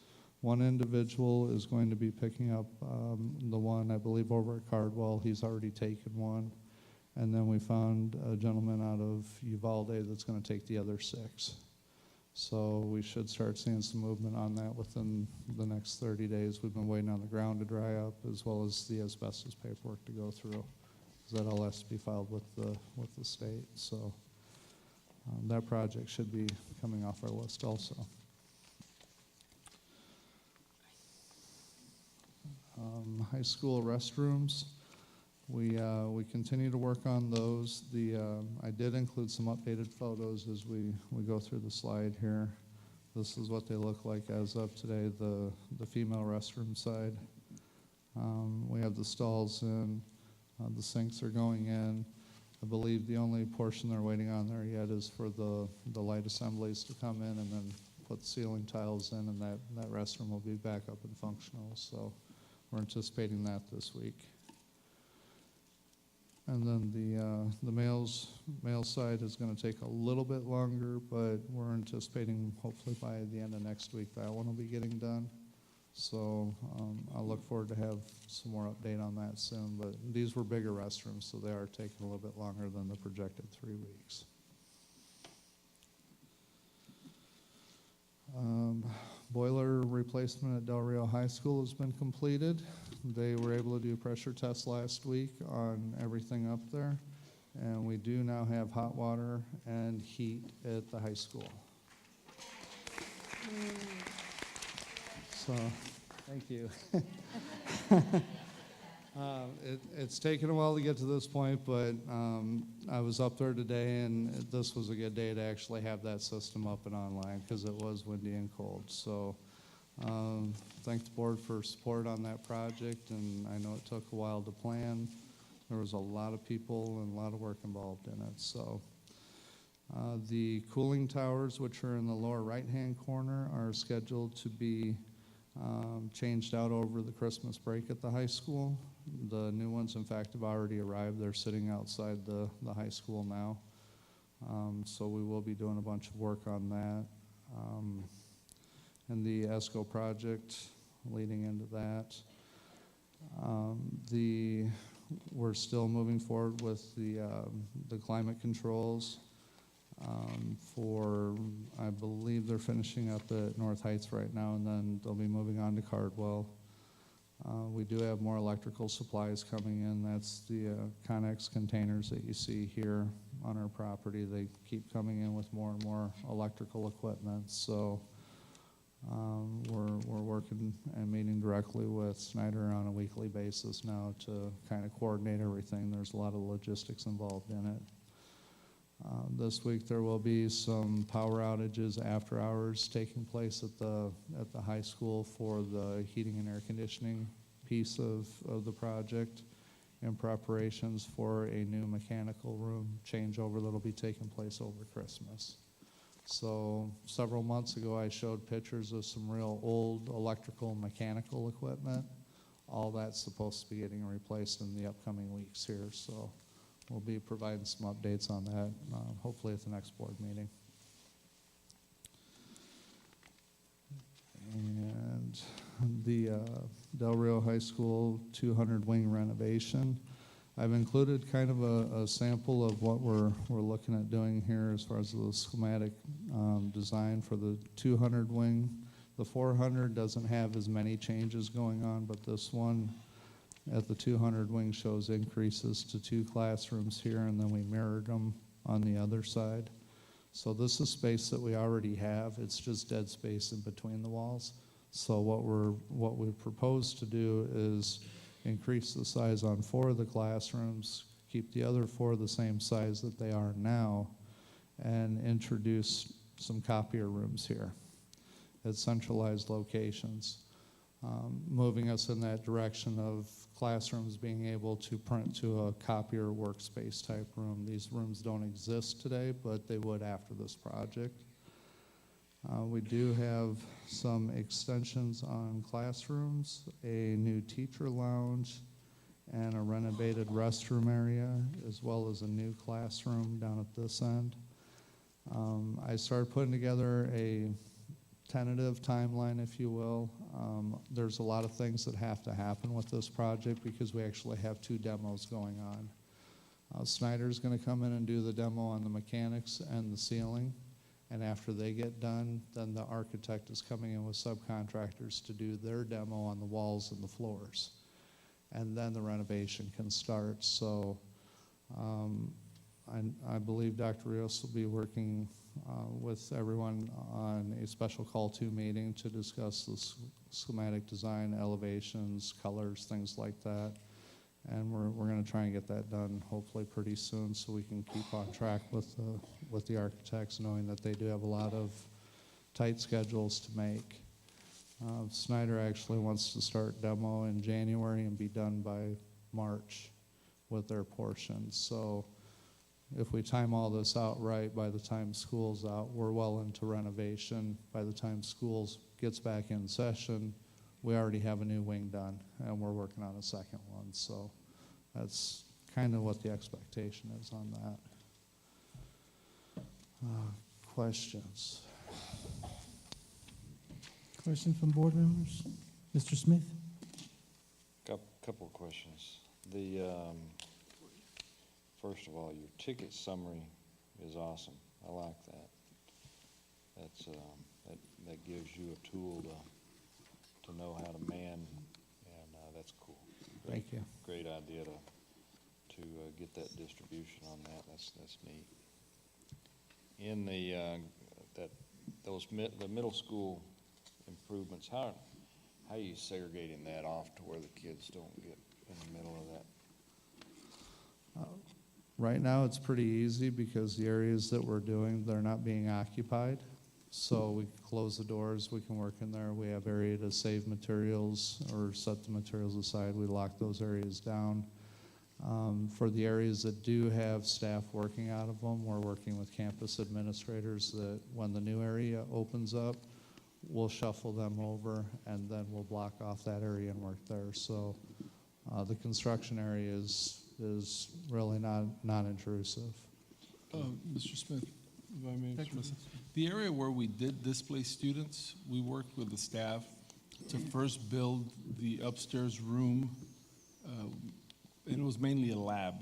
One individual is going to be picking up the one, I believe, over at Cardwell. He's already taken one. And then we found a gentleman out of Uvalde that's going to take the other 6. So we should start seeing some movement on that within the next 30 days. We've been waiting on the ground to dry up, as well as the asbestos paperwork to go through, because that all has to be filed with the state. So that project should be coming off our list also. High school restrooms, we continue to work on those. I did include some updated photos as we go through the slide here. This is what they look like as of today, the female restroom side. We have the stalls in, the sinks are going in. I believe the only portion they're waiting on there yet is for the light assemblies to come in and then put the ceiling tiles in, and that restroom will be back up and functional. So we're anticipating that this week. And then the male side is going to take a little bit longer, but we're anticipating hopefully by the end of next week that one will be getting done. So I look forward to have some more update on that soon. But these were bigger restrooms, so they are taking a little bit longer than the projected 3 weeks. Boiler replacement at Del Rio High School has been completed. They were able to do a pressure test last week on everything up there, and we do now have hot water and heat at the high school. So, thank you. It's taken a while to get to this point, but I was up there today, and this was a good day to actually have that system up and online because it was windy and cold. So thank the board for support on that project, and I know it took a while to plan. There was a lot of people and a lot of work involved in it. So the cooling towers, which are in the lower right-hand corner, are scheduled to be changed out over the Christmas break at the high school. The new ones, in fact, have already arrived. They're sitting outside the high school now. So we will be doing a bunch of work on that. And the ESCO project leading into that. We're still moving forward with the climate controls. I believe they're finishing up at North Heights right now, and then they'll be moving on to Cardwell. We do have more electrical supplies coming in. That's the Connex containers that you see here on our property. They keep coming in with more and more electrical equipment. So we're working and meeting directly with Snyder on a weekly basis now to kind of coordinate everything. There's a lot of logistics involved in it. This week there will be some power outages after hours taking place at the high school for the heating and air conditioning piece of the project. in preparations for a new mechanical room changeover that'll be taking place over Christmas. So several months ago, I showed pictures of some real old electrical and mechanical equipment. All that's supposed to be getting replaced in the upcoming weeks here, so we'll be providing some updates on that, hopefully at the next board meeting. And the Del Rio High School 200 wing renovation. I've included kind of a sample of what we're looking at doing here as far as the schematic design for the 200 wing. The 400 doesn't have as many changes going on, but this one at the 200 wing shows increases to 2 classrooms here, and then we mirrored them on the other side. So this is space that we already have. It's just dead space in between the walls. So what we propose to do is increase the size on 4 of the classrooms, keep the other 4 the same size that they are now, and introduce some copier rooms here at centralized locations, moving us in that direction of classrooms being able to print to a copier workspace type room. These rooms don't exist today, but they would after this project. We do have some extensions on classrooms, a new teacher lounge, and a renovated restroom area, as well as a new classroom down at this end. I started putting together a tentative timeline, if you will. There's a lot of things that have to happen with this project because we actually have 2 demos going on. Snyder's going to come in and do the demo on the mechanics and the ceiling, and after they get done, then the architect is coming in with subcontractors to do their demo on the walls and the floors, and then the renovation can start. So I believe Dr. Rios will be working with everyone on a special call to meeting to discuss the schematic design, elevations, colors, things like that. And we're going to try and get that done hopefully pretty soon so we can keep on track with the architects, knowing that they do have a lot of tight schedules to make. Snyder actually wants to start demo in January and be done by March with their portions. So if we time all this out right, by the time school's out, we're well into renovation. By the time school gets back in session, we already have a new wing done, and we're working on a second one. So that's kind of what the expectation is on that. Questions? Questions from board members? Mr. Smith? Couple of questions. First of all, your ticket summary is awesome. I like that. That gives you a tool to know how to man, and that's cool. Thank you. Great idea to get that distribution on that. That's neat. In the middle school improvements, how are you segregating that off to where the kids don't get in the middle of that? Right now, it's pretty easy because the areas that we're doing, they're not being occupied. So we can close the doors, we can work in there. We have area to save materials or set the materials aside. We lock those areas down. For the areas that do have staff working out of them, we're working with campus administrators that when the new area opens up, we'll shuffle them over and then we'll block off that area and work there. So the construction area is really non-intrusive. Mr. Smith, if I may, Mr. Smith. The area where we did displace students, we worked with the staff to first build the upstairs room, and it was mainly a lab.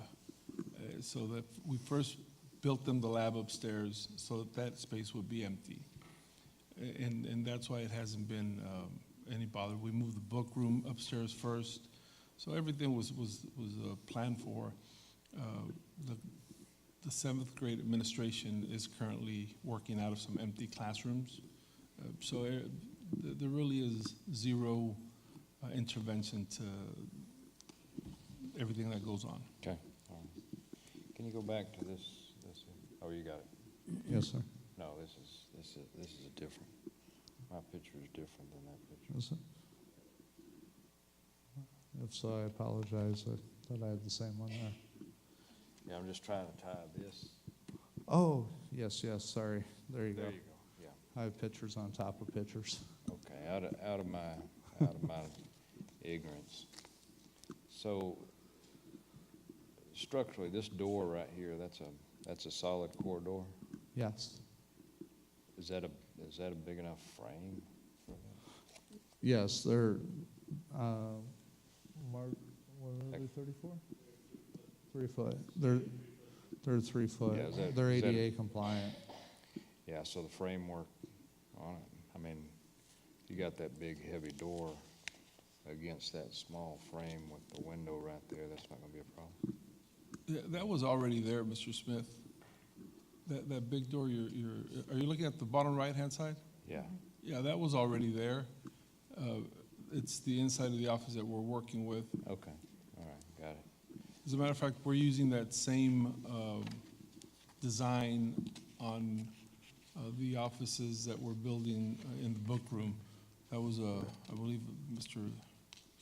So that we first built them the lab upstairs so that space would be empty. And that's why it hasn't been any bother. We moved the book room upstairs first. So everything was planned for. The 7th grade administration is currently working out of some empty classrooms. So there really is zero intervention to everything that goes on. Okay. All right. Can you go back to this? Oh, you got it. Yes, sir. No, this is a different. My picture is different than that picture. Is it? If so, I apologize. that I had the same one there. Yeah, I'm just trying to tie this. Oh, yes, sorry. There you go. There you go, yeah. I have pictures on top of pictures. Okay, out of my ignorance. So structurally, this door right here, that's a solid core door? Yes. Is that a big enough frame for that? Yes, they're, what are they, 34? 3 foot. They're 3 foot. Yeah, is that- They're is that- ADA compliant. Yeah, so the framework on it, I mean, you got that big heavy door against that small frame with the window right there, that's not gonna be a problem. Yeah, that was already there, Mr. Smith. That big door, are you looking at the bottom right-hand side? Yeah, Yeah, that was already there. It's the inside of the office that we're working with. okay, all right, got it. As a matter of fact, we're using that same design on the offices that we're building in the book room. That was, I believe, Mr.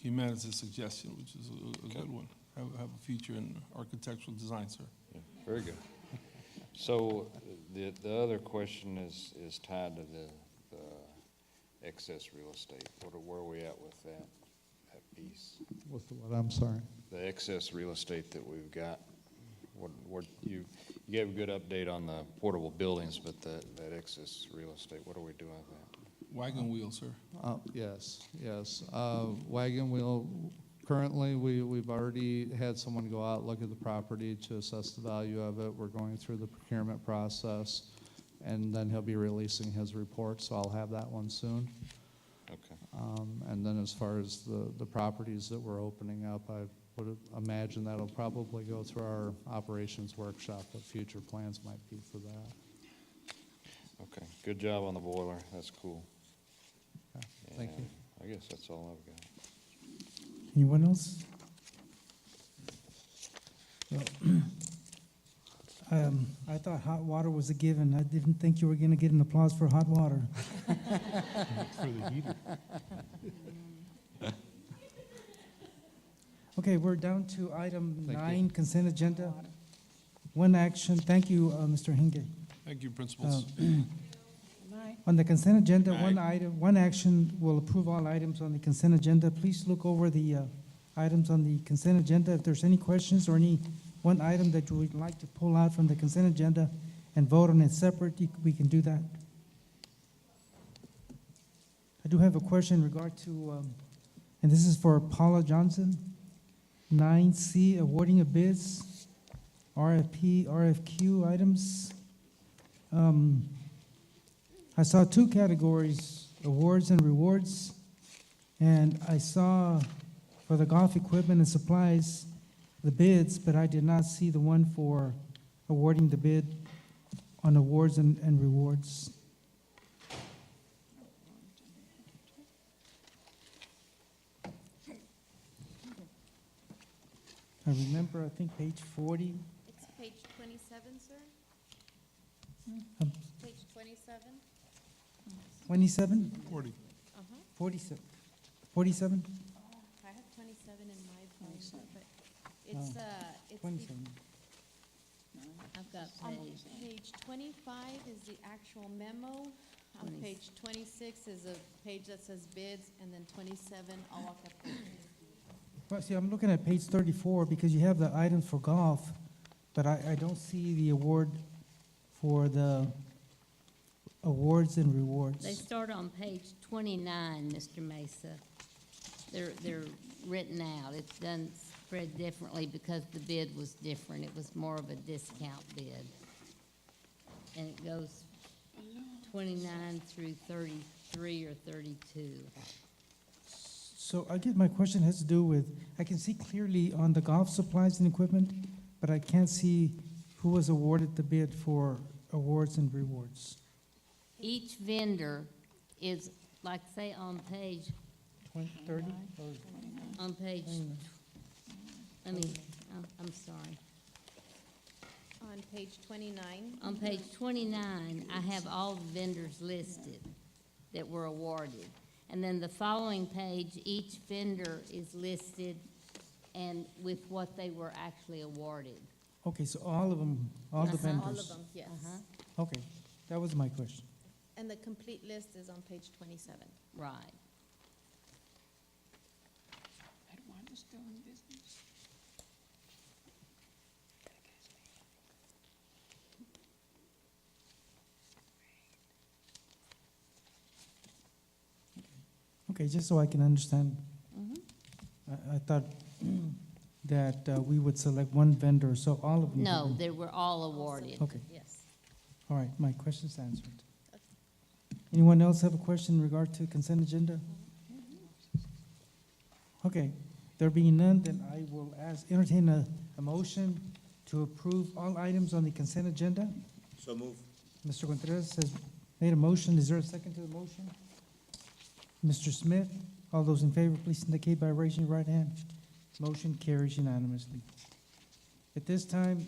Jimenez's suggestion, which is a good one. Have a feature in architectural design, sir. Yeah, very good. So the other question is tied to the excess real estate. Where are we at with that piece? With what, I'm sorry? The excess real estate that we've got. You gave a good update on the portable buildings, but that excess real estate, what are we doing with that? Wagon wheel, sir. Yes. Wagon wheel, currently, we've already had someone go out, look at the property to assess the value of it. We're going through the procurement process, and then he'll be releasing his report, so I'll have that one soon. Okay. And then as far as the properties that we're opening up, I would imagine that'll probably go through our operations workshop, what future plans might be for that. Okay, good job on the boiler, that's cool. Okay, thank you. And I guess that's all I've got. Anyone else? I thought hot water was a given. I didn't think you were going to get an applause for hot water. For the heater. Okay, we're down to item Thank you. 9, consent agenda. One action. Thank you, Mr. Hinge. Thank you, principals. On the consent agenda, Aye. one item, one action will approve all items on the consent agenda. Please look over the items on the consent agenda. If there's any questions or any one item that you would like to pull out from the consent agenda and vote on it separate, we can do that. I do have a question in regard to, and this is for Paula Johnson, 9C, awarding of bids, RFP, RFQ items. I saw 2 categories, awards and rewards, and I saw for the golf equipment and supplies, the bids, but I did not see the one for awarding the bid on awards and rewards. I remember, I think, page 40. It's page 27, sir? Um, Page 27? 27? 40. Uh-huh. 47? 47? I have 27 in my phone, but it's, it's the, 27. I've got page 25 is the actual memo. On page 26 is a page that says bids, and then 27, I'll walk up there. Well, see, I'm looking at page 34 because you have the items for golf, but I don't see the award for the awards and rewards. They start on page 29, Mr. Mesa. They're written out. It's done spread differently because the bid was different. It was more of a discount bid. And it goes 29 through 33 or 32. So I guess my question has to do with, I can see clearly on the golf supplies and equipment, but I can't see who was awarded the bid for awards and rewards. Each vendor is, like, say, on page, 30? on page, let me, I'm sorry. On page 29. On page 29, I have all the vendors listed that were awarded. And then the following page, each vendor is listed and with what they were actually awarded. Okay, so all of them, all the Yes, vendors? All of them, yes. Okay, that was my question. And the complete list is on page 27. Right. Okay, just so I can understand, I thought that we would select one vendor, so all of them? No, would be- they were all awarded. Okay, Yes. all right, my question's answered. Anyone else have a question in regard to consent agenda? Okay, there being none, then I will entertain a motion to approve all items on the consent agenda. So move. Mr. Contreras has made a motion. Is there a second to the motion? Mr. Smith, all those in favor, please indicate by raising your right hand. Motion carries unanimously. At this time,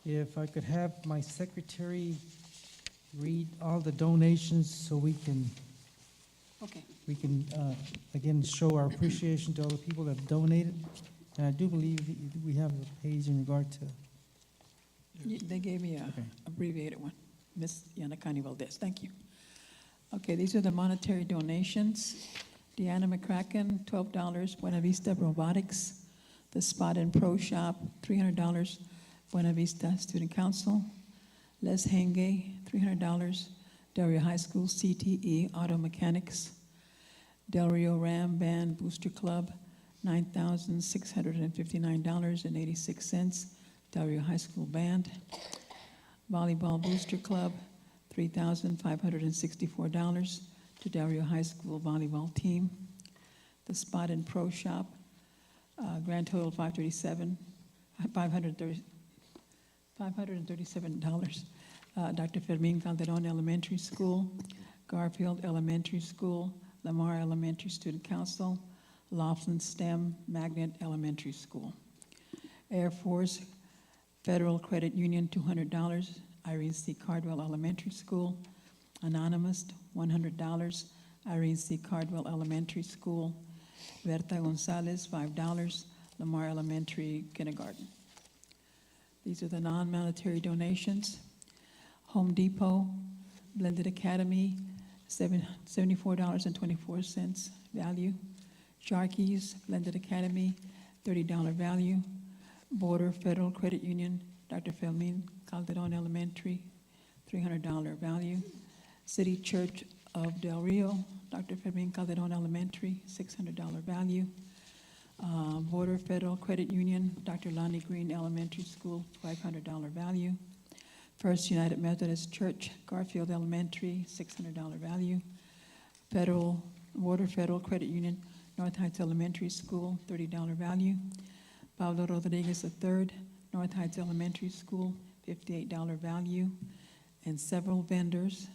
if I could have my secretary read all the donations so we can, again, show our appreciation to all the people that have donated. And I do believe we have a page in regard to, They gave me a Okay. abbreviated one, Ms. Yanakani Valdez, thank you. Okay, these are the monetary donations. Deanna McCracken, $12, Buena Vista Robotics. The Spot and Pro Shop, $300, Buena Vista Student Council. Les Henge, $300, Del Rio High School CTE Auto Mechanics. Del Rio Ram Band Booster Club, $9,659.86, Del Rio High School Band. Volleyball Booster Club, $3,564 to Del Rio High School volleyball team. The Spot and Pro Shop, grand total $537. Dr. Fermin Calderon Elementary School, Garfield Elementary School, Lamar Elementary Student Council, Laughlin STEM Magnet Elementary School. Air Force Federal Credit Union, $200, Irene C. Cardwell Elementary School. Anonymous, $100, Irene C. Cardwell Elementary School. Berta Gonzalez, $5, Lamar Elementary Kindergarten. These are the non-monetary donations. Home Depot, Blended Academy, $74.24 value. Sharky's, Blended Academy, $30 value. Border Federal Credit Union, Dr. Fermin Calderon Elementary, $300 value. City Church of Del Rio, Dr. Fermin Calderon Elementary, $600 value. Border Federal Credit Union, Dr. Lonnie Green Elementary School, $500 value. First United Methodist Church, Garfield Elementary, $600 value. Border Federal Credit Union, North Heights Elementary School, $30 value. Pablo Rodriguez III, North Heights Elementary School, $58 value. And several vendors,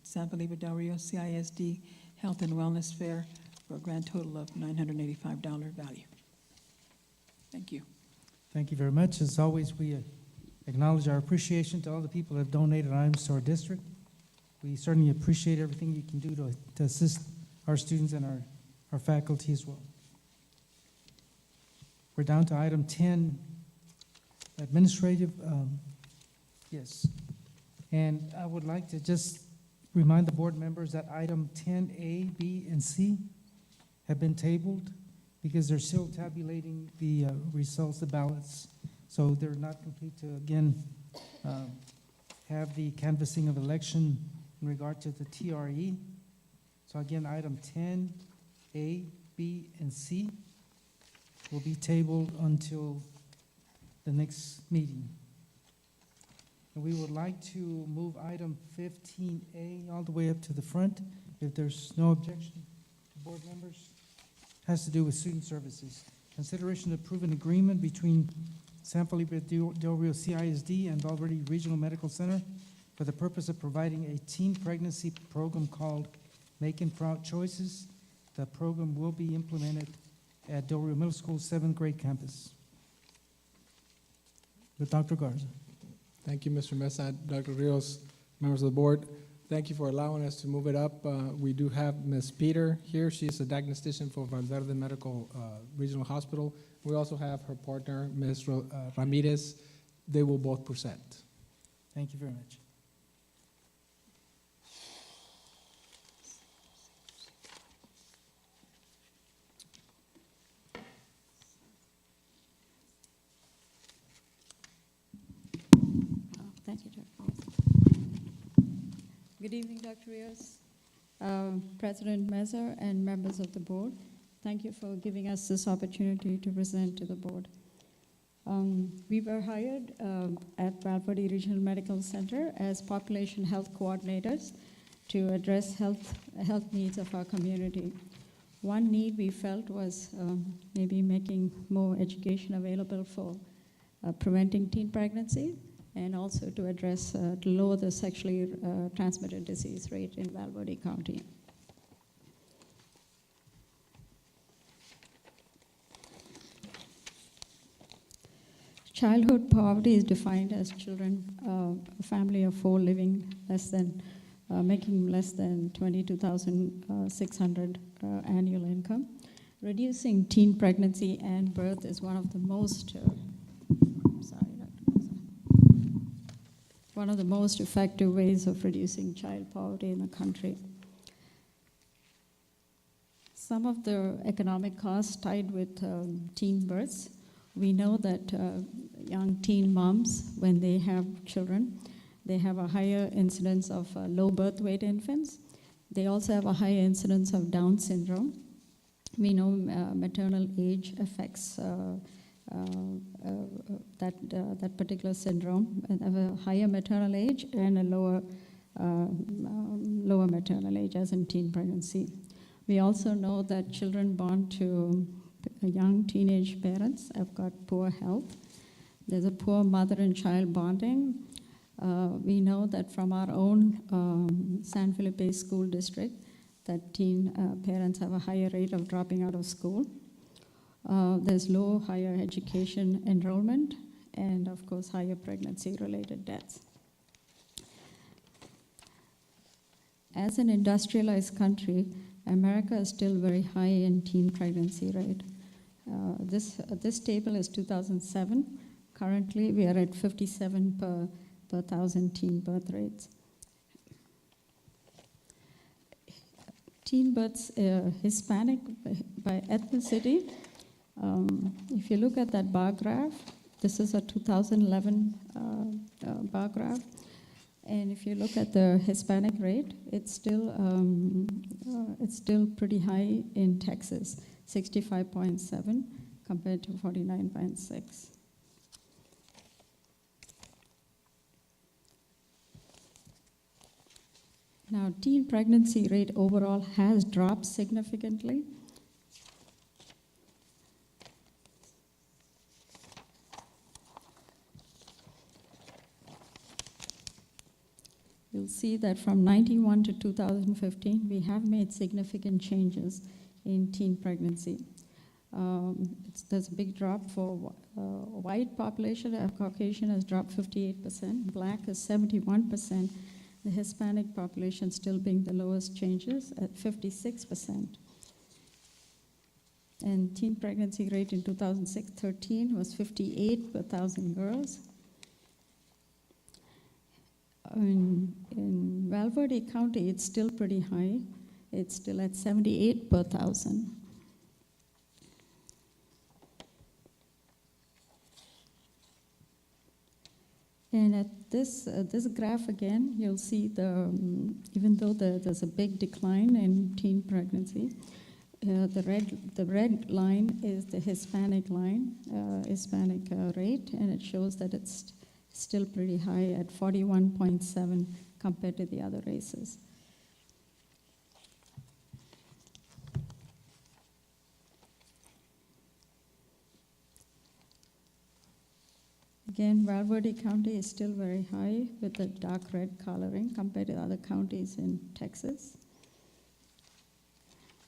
San Felipe Del Rio CISD Health and Wellness Fair, for a grand total of $985 value. Thank you. thank you very much. As always, we acknowledge our appreciation to all the people that have donated items to our district. We certainly appreciate everything you can do to assist our students and our faculty as well. We're down to item 10, administrative, yes. And I would like to just remind the board members that item 10A, B, and C have been tabled because they're still tabulating the results, the ballots. So they're not complete to, again, have the canvassing of election in regard to the TRE. So again, item 10A, B, and C will be tabled until the next meeting. And we would like to move item 15A all the way up to the front, if there's no objection to board members. Has to do with student services. Consideration to approve an agreement between San Felipe Del Rio CISD and Valverde Regional Medical Center for the purpose of providing a teen pregnancy program called Making Proud Choices. The program will be implemented at Del Rio Middle School 7th grade campus. With Dr. Garza. Thank you, Mr. Mesa, Dr. Rios, members of the board. Thank you for allowing us to move it up. We do have Ms. Peter here. She's a diagnostician for Valverde Medical Regional Hospital. We also have her partner, Ms. Ramirez. They will both present. Thank you very much. Thank you, Dr. Good evening, Dr. Rios, President Meza, and members of the board. Thank you for giving us this opportunity to present to the board. We were hired at Valverde Regional Medical Center as population health coordinators to address health needs of our community. One need we felt was maybe making more education available for preventing teen pregnancy, and also to address, to lower the sexually transmitted disease rate in Valverde County. Childhood poverty is defined as children, a family of 4 living less than, making less than $22,600 annual income. Reducing teen pregnancy and birth is one of the most, one of the most effective ways of reducing child poverty in the country. Some of the economic costs tied with teen births. We know that young teen moms, when they have children, they have a higher incidence of low birth weight infants. They also have a higher incidence of Down syndrome. We know maternal age affects that particular syndrome, and have a higher maternal age and a lower maternal age, as in teen pregnancy. We also know that children born to young teenage parents have got poor health. There's a poor mother and child bonding. We know that from our own San Felipe school district that teen parents have a higher rate of dropping out of school. There's low higher education enrollment, and of course higher pregnancy-related deaths. As an industrialized country, America is still very high in teen pregnancy rate. This table is 2007. Currently, we are at 57 per 1,000 teen birth rates. Teen births, Hispanic by ethnicity. If you look at that bar graph, this is a 2011 bar graph. And if you look at the Hispanic rate, it's still pretty high in Texas, 65.7 compared to 49.6. Now, teen pregnancy rate overall has dropped significantly. You'll see that from 91 to 2015, we have made significant changes in teen pregnancy. There's a big drop for white population. Caucasian has dropped 58%, black is 71%, the Hispanic population still being the lowest changes at 56%. And teen pregnancy rate in 2013 was 58 per 1,000 girls. In Valverde County, it's still pretty high. It's still at 78 per 1,000. And at this graph again, you'll see even though there's a big decline in teen pregnancy, the red line is the Hispanic line, Hispanic rate, and it shows that it's still pretty high at 41.7 compared to the other races. Again, Valverde County is still very high with the dark red coloring compared to other counties in Texas.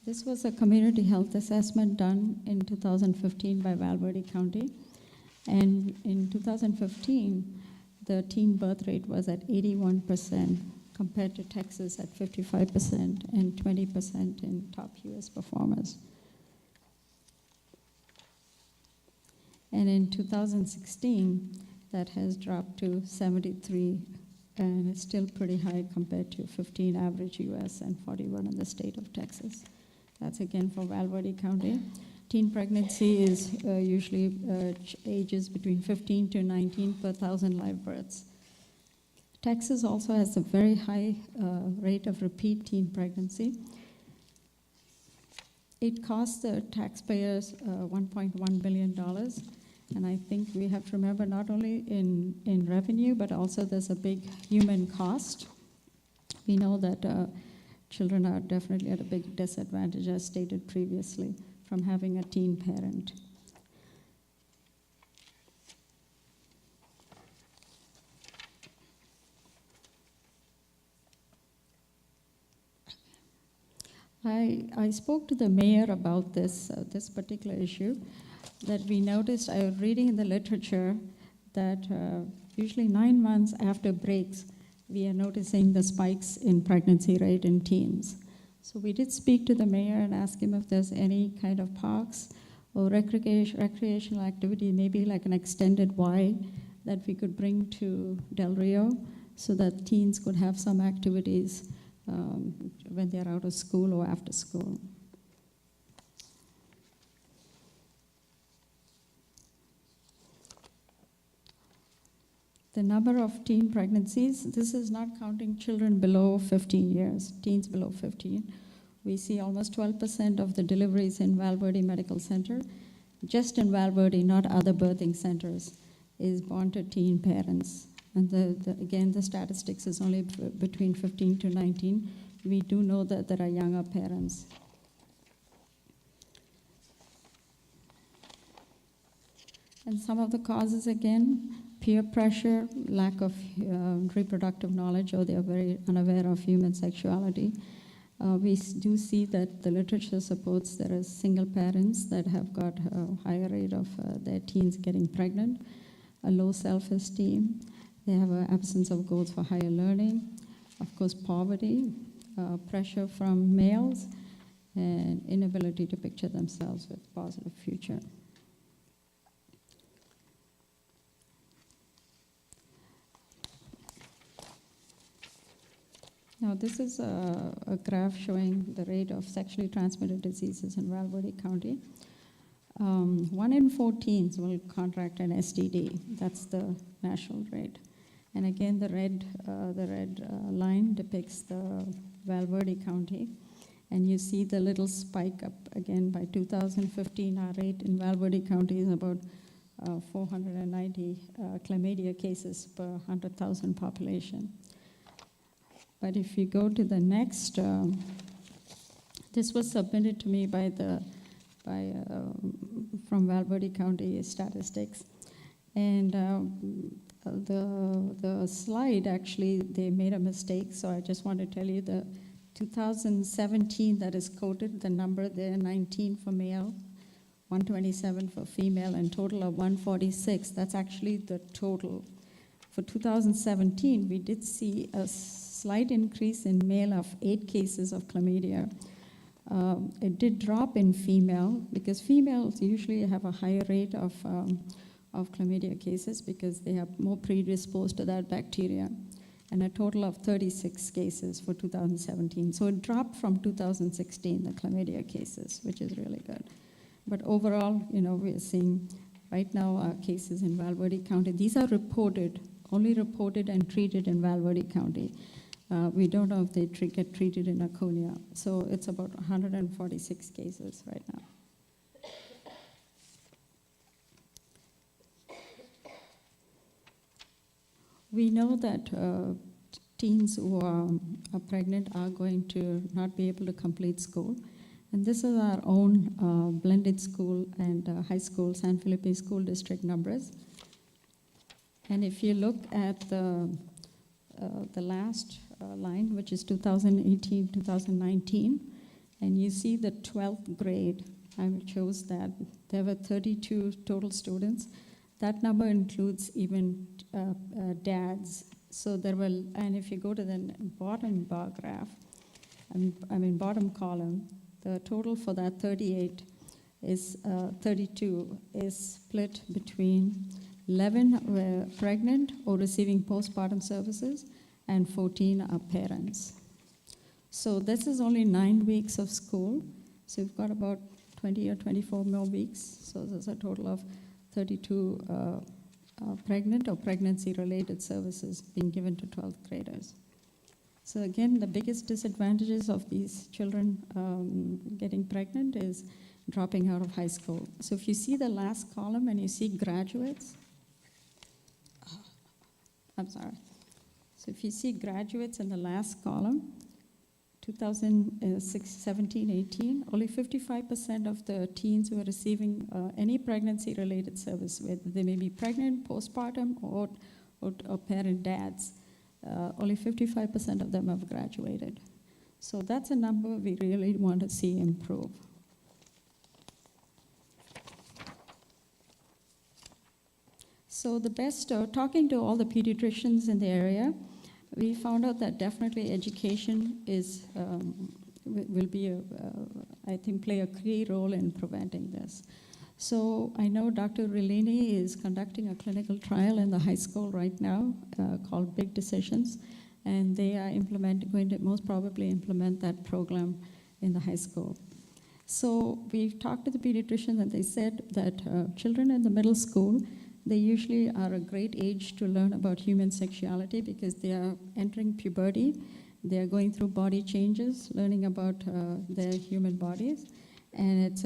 This was a community health assessment done in 2015 by Valverde County. And in 2015, the teen birth rate was at 81%, compared to Texas at 55% and 20% in top US performers. And in 2016, that has dropped to 73, and it's still pretty high compared to 15 average US and 41 in the state of Texas. That's again for Valverde County. Teen pregnancy is usually ages between 15 to 19 per 1,000 live births. Texas also has a very high rate of repeat teen pregnancy. It costs the taxpayers $1.1 billion. And I think we have to remember not only in revenue, but also there's a big human cost. We know that children are definitely at a big disadvantage, as stated previously, from having a teen parent. I spoke to the mayor about this particular issue, that we noticed. I was reading in the literature that usually 9 months after breaks, we are noticing the spikes in pregnancy rate in teens. So we did speak to the mayor and ask him if there's any kind of parks or recreational activity, maybe like an extended Y, that we could bring to Del Rio so that teens could have some activities when they're out of school or after school. The number of teen pregnancies, this is not counting children below 15 years, teens below 15. We see almost 12% of the deliveries in Valverde Medical Center, just in Valverde, not other birthing centers, is born to teen parents. And again, the statistics is only between 15 to 19. We do know that there are younger parents. And some of the causes, again, peer pressure, lack of reproductive knowledge, or they are very unaware of human sexuality. We do see that the literature supports there are single parents that have got a higher rate of their teens getting pregnant, a low self-esteem. They have an absence of goals for higher learning, of course, poverty, pressure from males, and inability to picture themselves with a positive future. Now, this is a graph showing the rate of sexually transmitted diseases in Valverde County. 1 in 4 teens will contract an STD. That's the national rate. And again, the red line depicts the Valverde County. And you see the little spike up again by 2015. Our rate in Valverde County is about 490 chlamydia cases per 100,000 population. But if you go to the next, this was submitted to me from Valverde County Statistics, and the slide actually they made a mistake. So I just want to tell you the 2017 that is quoted, the number there, 19 for male, 127 for female, and total of 146. That's actually the total. For 2017, we did see a slight increase in male of 8 cases of chlamydia. It did drop in female because females usually have a higher rate of chlamydia cases because they are more predisposed to that bacteria, and a total of 36 cases for 2017. So it dropped from 2016, the chlamydia cases, which is really good. But overall, we are seeing right now cases in Valverde County. These are only reported and treated in Valverde County. We don't know if they get treated in Acuña. So it's about 146 cases right now. We know that teens who are pregnant are going to not be able to complete school. And this is our own blended school and high school, San Felipe School District numbers. And if you look at the last line, which is 2018-2019, and you see the 12th grade, I chose that. There were 32 total students. That number includes even dads. So there will, and if you go to the bottom bar graph, bottom column, the total for that 38 is 32 is split between 11 were pregnant or receiving postpartum services, and 14 are parents. So this is only 9 weeks of school. So we've got about 20 or 24 more weeks. So there's a total of 32 pregnant or pregnancy-related services being given to 12th graders. So again, the biggest disadvantages of these children getting pregnant is dropping out of high school. So if you see the last column and you see graduates, So if you see graduates in the last column, 2017-18, only 55% of the teens who are receiving any pregnancy-related service, whether they may be pregnant, postpartum, or parent dads, only 55% of them have graduated. So that's a number we really want to see improve. So the best, talking to all the pediatricians in the area, we found out that definitely education is will be, I think, play a key role in preventing this. So I know Dr. Rilini is conducting a clinical trial in the high school right now called Big Decisions, and they are going to most probably implement that program in the high school. So we've talked to the pediatricians, and they said that children in the middle school, they usually are a great age to learn about human sexuality because they are entering puberty. They are going through body changes, learning about their human bodies, and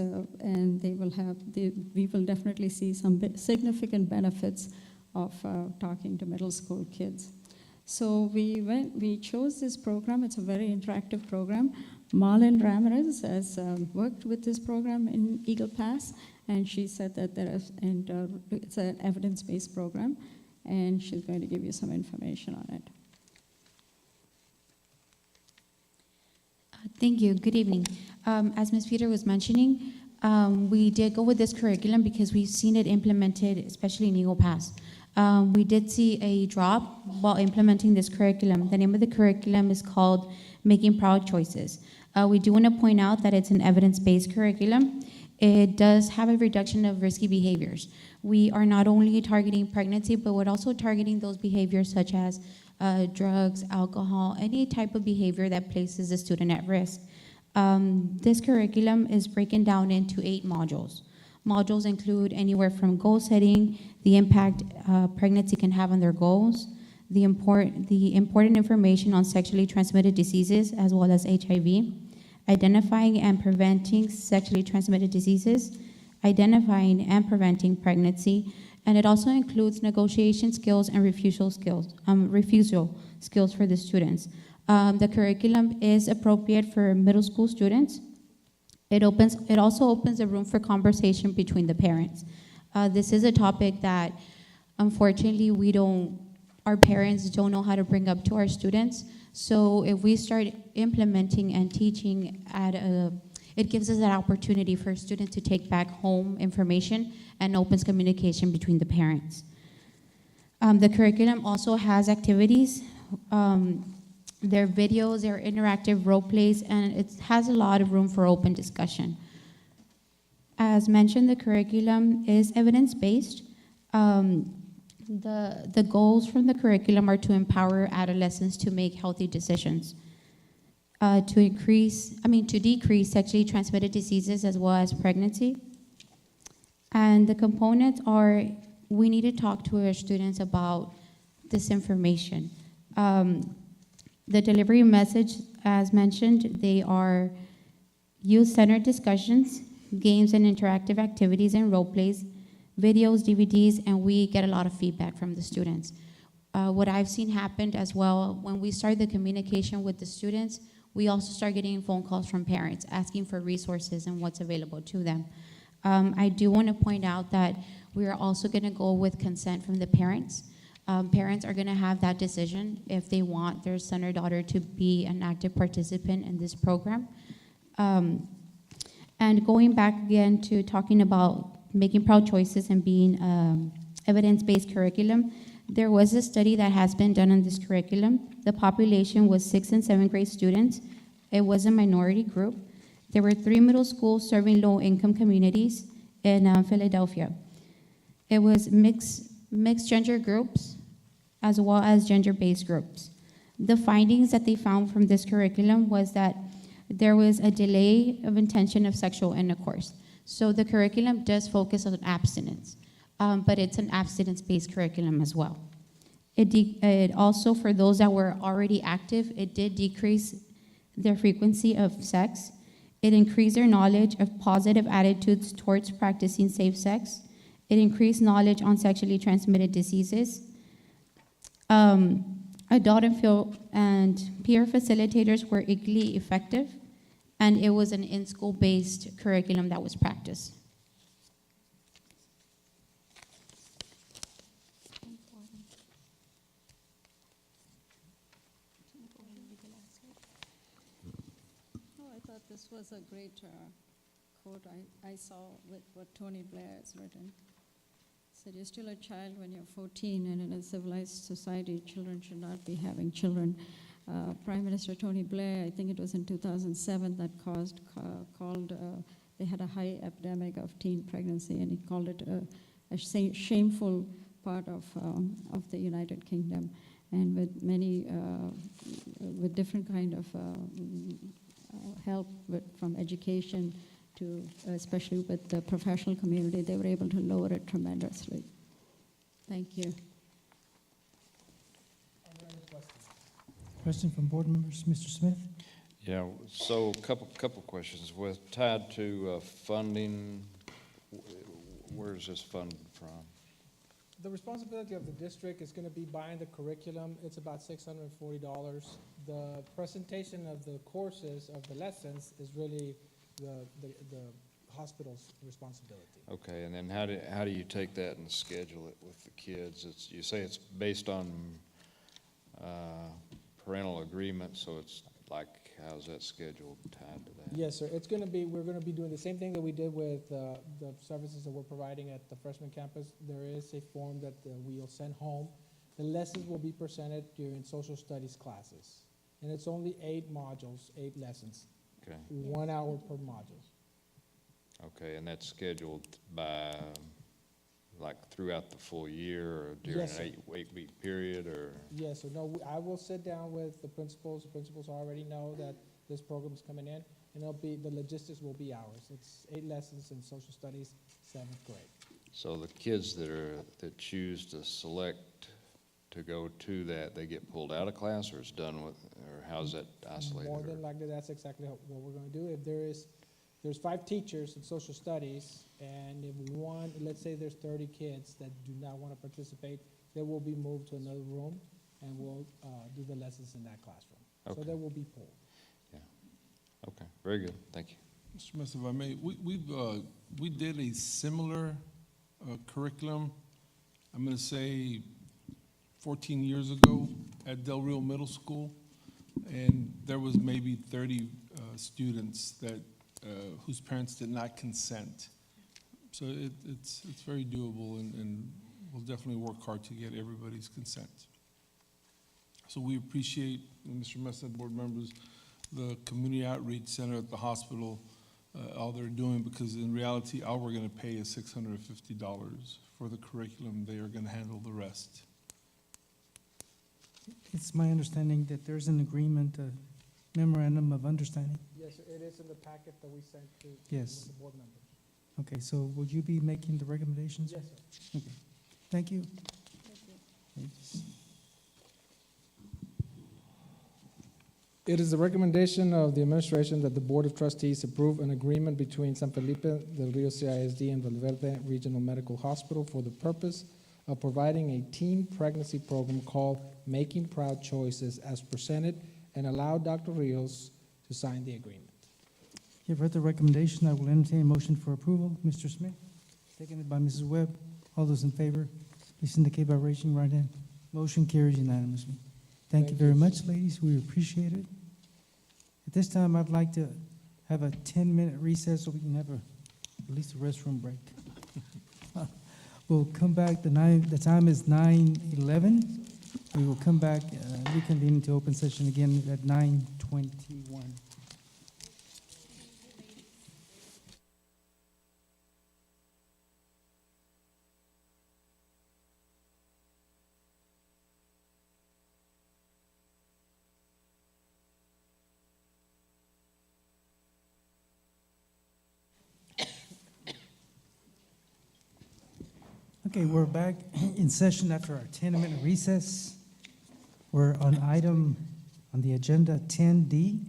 we will definitely see some significant benefits of talking to middle school kids. So we chose this program. It's a very interactive program. Marlon Ramirez has worked with this program in Eagle Pass, and she said that it's an evidence-based program, and she's going to give you some information on it. Thank you. Good evening. As Ms. Peter was mentioning, we did go with this curriculum because we've seen it implemented, especially in Eagle Pass. We did see a drop while implementing this curriculum. The name of the curriculum is called Making Proud Choices. We do want to point out that it's an evidence-based curriculum. It does have a reduction of risky behaviors. We are not only targeting pregnancy, but we're also targeting those behaviors such as drugs, alcohol, any type of behavior that places the student at risk. This curriculum is broken down into 8 modules. Modules include anywhere from goal setting, the impact pregnancy can have on their goals, the important information on sexually transmitted diseases as well as HIV, identifying and preventing sexually transmitted diseases, identifying and preventing pregnancy, and it also includes negotiation skills and refusal skills for the students. The curriculum is appropriate for middle school students. It also opens the room for conversation between the parents. This is a topic that, unfortunately, our parents don't know how to bring up to our students. So if we start implementing and teaching it gives us that opportunity for students to take back home information and opens communication between the parents. The curriculum also has activities. There are videos, there are interactive role plays, and it has a lot of room for open discussion. As mentioned, the curriculum is evidence-based. The goals from the curriculum are to empower adolescents to make healthy decisions, to decrease sexually transmitted diseases as well as pregnancy. And the components are, we need to talk to our students about this information. The delivery message, as mentioned, they are youth-centered discussions, games and interactive activities and role plays, videos, DVDs, and we get a lot of feedback from the students. What I've seen happen as well, when we start the communication with the students, we also start getting phone calls from parents asking for resources and what's available to them. I do want to point out that we are also going to go with consent from the parents. Parents are going to have that decision if they want their son or daughter to be an active participant in this program. And going back again to talking about making proud choices and being evidence-based curriculum, There was a study that has been done on this curriculum. The population was 6th and 7th grade students. It was a minority group. There were 3 middle schools serving low-income communities in Philadelphia. It was mixed gender groups as well as gender-based groups. The findings that they found from this curriculum was that there was a delay of intention of sexual intercourse. So the curriculum does focus on abstinence, but it's an abstinence-based curriculum as well. It also, for those that were already active, it did decrease their frequency of sex. It increased their knowledge of positive attitudes towards practicing safe sex. It increased knowledge on sexually transmitted diseases. Adult and peer facilitators were equally effective, and it was an in-school-based curriculum that was practiced. Oh, I thought this was a great quote I saw with what Tony Blair has written. Said, you're still a child when you're 14, and in a civilized society, children should not be having children. Prime Minister Tony Blair, I think it was in 2007, that they had a high epidemic of teen pregnancy, and he called it a shameful part of the United Kingdom, and with many, with different kind of help from education to, especially with the professional community, they were able to lower it tremendously. Thank you. Question from board members, Mr. Smith? Yeah, so couple questions. With tied to funding, where is this funded from? The responsibility of the district is going to be buying the curriculum. It's about $640. The presentation of the courses, of the lessons, is really the hospital's responsibility. Okay, and then how do you take that and schedule it with the kids? You say it's based on parental agreement, so it's like, how's that schedule tied to that? Yes, sir. It's going to be, we're going to be doing the same thing that we did with the services that we're providing at the freshman campus. There is a form that we'll send home. The lessons will be presented during social studies classes. And it's only 8 modules, 8 lessons. Okay. 1 hour per module. Okay, and that's scheduled by, like, throughout the full year, or during Yes, sir. an 8-week period, or? Yes, so no, I will sit down with the principals. The principals already know that this program is coming in, and it'll be, the logistics will be ours. It's 8 lessons in social studies, 7th grade. So the kids that choose to select to go to that, they get pulled out of class, or it's done with, or how's that isolated? More than likely, that's exactly what we're going to do. If there's 5 teachers in social studies, and if one, let's say there's 30 kids that do not want to participate, they will be moved to another room, and we'll do the lessons in that classroom. Okay. So they will be pulled. Yeah. Okay, very good, thank you. Mr. Smith, if I may, we did a similar curriculum, I'm going to say 14 years ago at Del Rio Middle School, and there was maybe 30 students that whose parents did not consent. So it's very doable, and we'll definitely work hard to get everybody's consent. So we appreciate, Mr. Mesa, board members, the community outreach center at the hospital, all they're doing, because in reality, all we're going to pay is $650 for the curriculum. They are going to handle the rest. It's my understanding that there's an agreement, a memorandum of understanding. Yes, sir, it is in the packet that we sent to Yes. the board members. Okay, so would you be making the recommendations? Yes, sir. Okay, thank you. It is the recommendation of the administration that the Board of Trustees approve an agreement between San Felipe, Del Rio CISD, and Valverde Regional Medical Hospital for the purpose of providing a teen pregnancy program called Making Proud Choices as presented, and allow Dr. Rios to sign the agreement. You've heard the recommendation. I will entertain a motion for approval. Mr. Smith, seconded by Mrs. Webb. All those in favor, please indicate by raising your right hand. Motion carries unanimously. Thank you very much, ladies. We appreciate it. At this time, I'd like to have a 10-minute recess so we can have at least a restroom break. We'll come back, the time is 9:11. We will come back, reconvene into open session again at 9:21. Okay, we're back in session after our 10-minute recess. We're on the agenda 10D,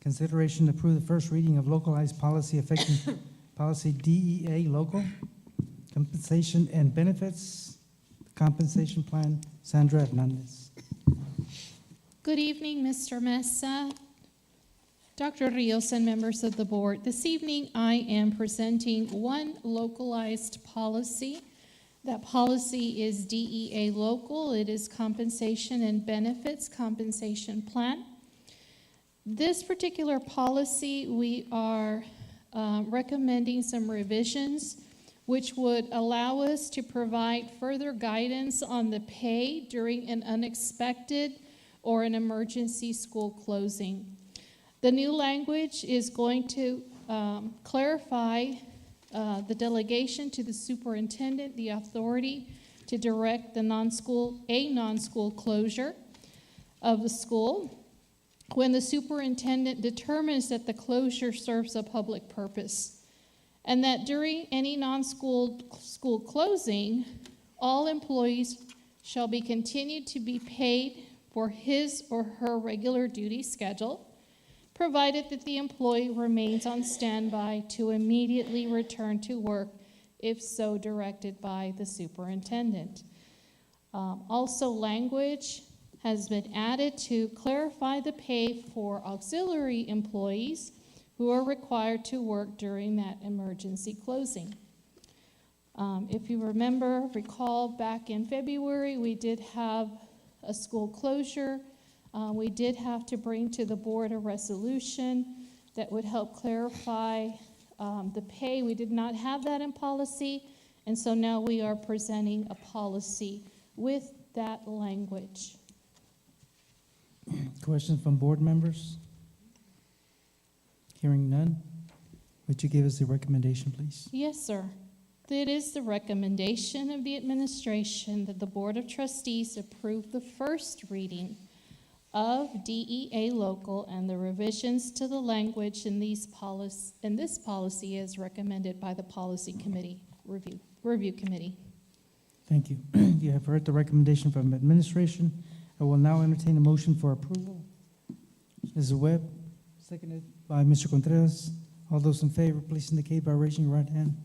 consideration to approve the first reading of localized policy affecting policy DEA local, compensation and benefits, compensation plan. Sandra Hernandez. Good evening, Mr. Mesa, Dr. Rios, and members of the board. This evening, I am presenting one localized policy. That policy is DEA local. It is compensation and benefits compensation plan. This particular policy, we are recommending some revisions which would allow us to provide further guidance on the pay during an unexpected or an emergency school closing. The new language is going to clarify the delegation to the superintendent, the authority to direct the non-school closure of the school when the superintendent determines that the closure serves a public purpose, and that during any non-school closing, all employees shall be continued to be paid for his or her regular duty schedule, provided that the employee remains on standby to immediately return to work if so directed by the superintendent. Also, language has been added to clarify the pay for auxiliary employees who are required to work during that emergency closing. If you recall back in February, we did have a school closure. We did have to bring to the board a resolution that would help clarify the pay. We did not have that in policy, and so now we are presenting a policy with that language. Questions from board members? Hearing none, would you give us the recommendation, please? Yes, sir. It is the recommendation of the administration that the Board of Trustees approve the first reading of DEA local and the revisions to the language in this policy as recommended by the Policy Committee Review Committee. Thank you. You have heard the recommendation from administration. I will now entertain a motion for approval. Mrs. Webb, seconded by Mr. Contreras. All those in favor, please indicate by raising your right hand.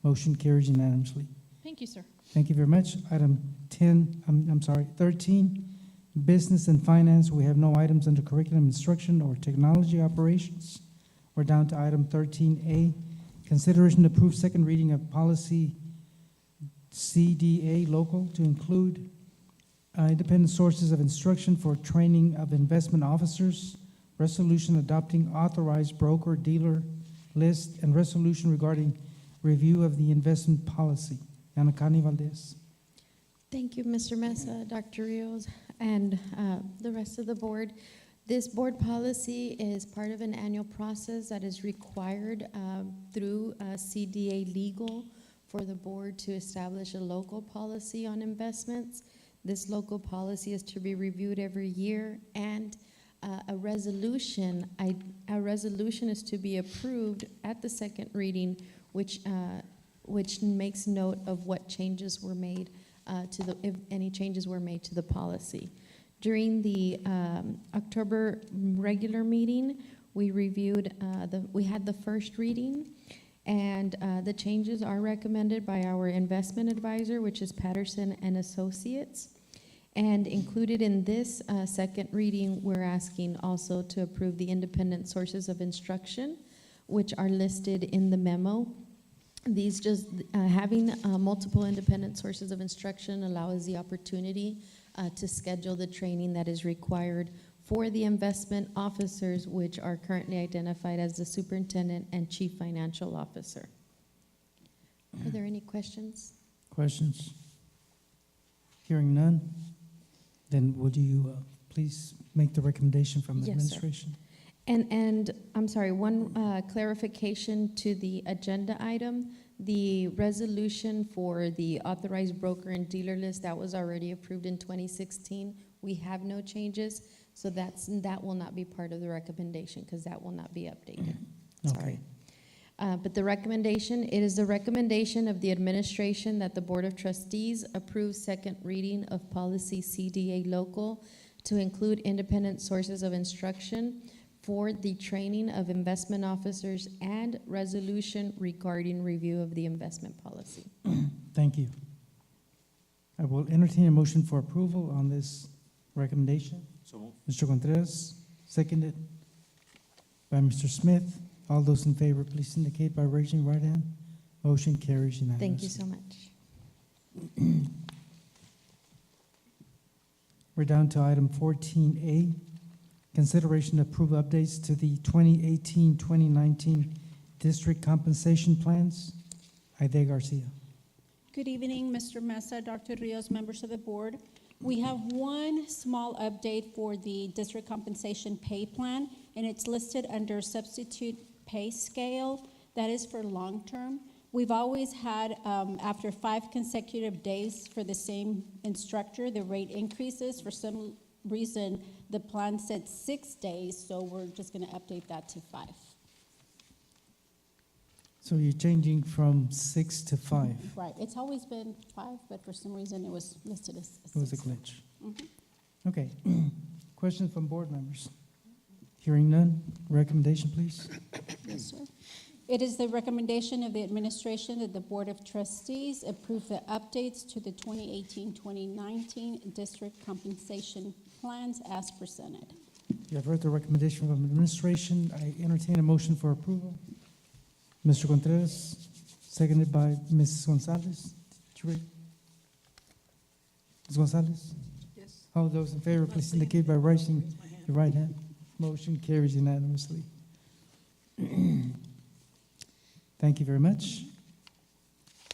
Motion carries unanimously. Thank you, sir. Thank you very much. Item 13, Business and Finance. We have no items under Curriculum Instruction or Technology Operations. We're down to item 13A, consideration to approve second reading of policy CDA local to include independent sources of instruction for training of investment officers, resolution adopting authorized broker-dealer list, and resolution regarding review of the investment policy. Yanakani Valdez. Thank you, Mr. Mesa, Dr. Rios, and the rest of the board. This board policy is part of an annual process that is required through CDA legal for the board to establish a local policy on investments. This local policy is to be reviewed every year, and a resolution is to be approved at the second reading, which makes note of what changes were made if any changes were made to the policy. During the October regular meeting, we had the first reading, and the changes are recommended by our investment advisor, which is Patterson and Associates. And included in this second reading, we're asking also to approve the independent sources of instruction, which are listed in the memo. These having multiple independent sources of instruction allows the opportunity to schedule the training that is required for the investment officers, which are currently identified as the superintendent and chief financial officer. Are there any questions? Questions? Hearing none, then would you please make the recommendation from Yes, sir. administration? And I'm sorry, one clarification to the agenda item. The resolution for the authorized broker and dealer list, that was already approved in 2016. We have no changes, so that will not be part of the recommendation because that will not be updated. Sorry. But the recommendation, it is the recommendation of the administration that the Board of Trustees approve second reading of policy CDA local to include independent sources of instruction for the training of investment officers and resolution regarding review of the investment policy. Thank you. I will entertain a motion for approval on this recommendation. So moved. Mr. Contreras, seconded by Mr. Smith. All those in favor, please indicate by raising your right hand. Motion carries unanimously. Thank you so much. We're down to item 14A, consideration to approve updates to the 2018-2019 district compensation plans. Aide Garcia. Good evening, Mr. Mesa, Dr. Rios, members of the board. We have one small update for the district compensation pay plan, and it's listed under substitute pay scale. That is for long-term. We've always had, after 5 consecutive days for the same instructor, the rate increases. For some reason, the plan said 6 days, so we're just going to update that to 5. So you're changing from 6 to 5. Right. It's always been 5, but for some reason it was listed as 6. It was a glitch. Mhm. Okay. Questions from board members? Hearing none, recommendation, please. Yes, sir. It is the recommendation of the administration that the Board of Trustees approve the updates to the 2018-2019 district compensation plans as presented. You have heard the recommendation from administration. I entertain a motion for approval. Mr. Contreras, seconded by Ms. Gonzalez. Did you read? Ms. Gonzalez? Yes. All those in favor, please indicate by raising your right hand. Motion carries unanimously. Thank you very much.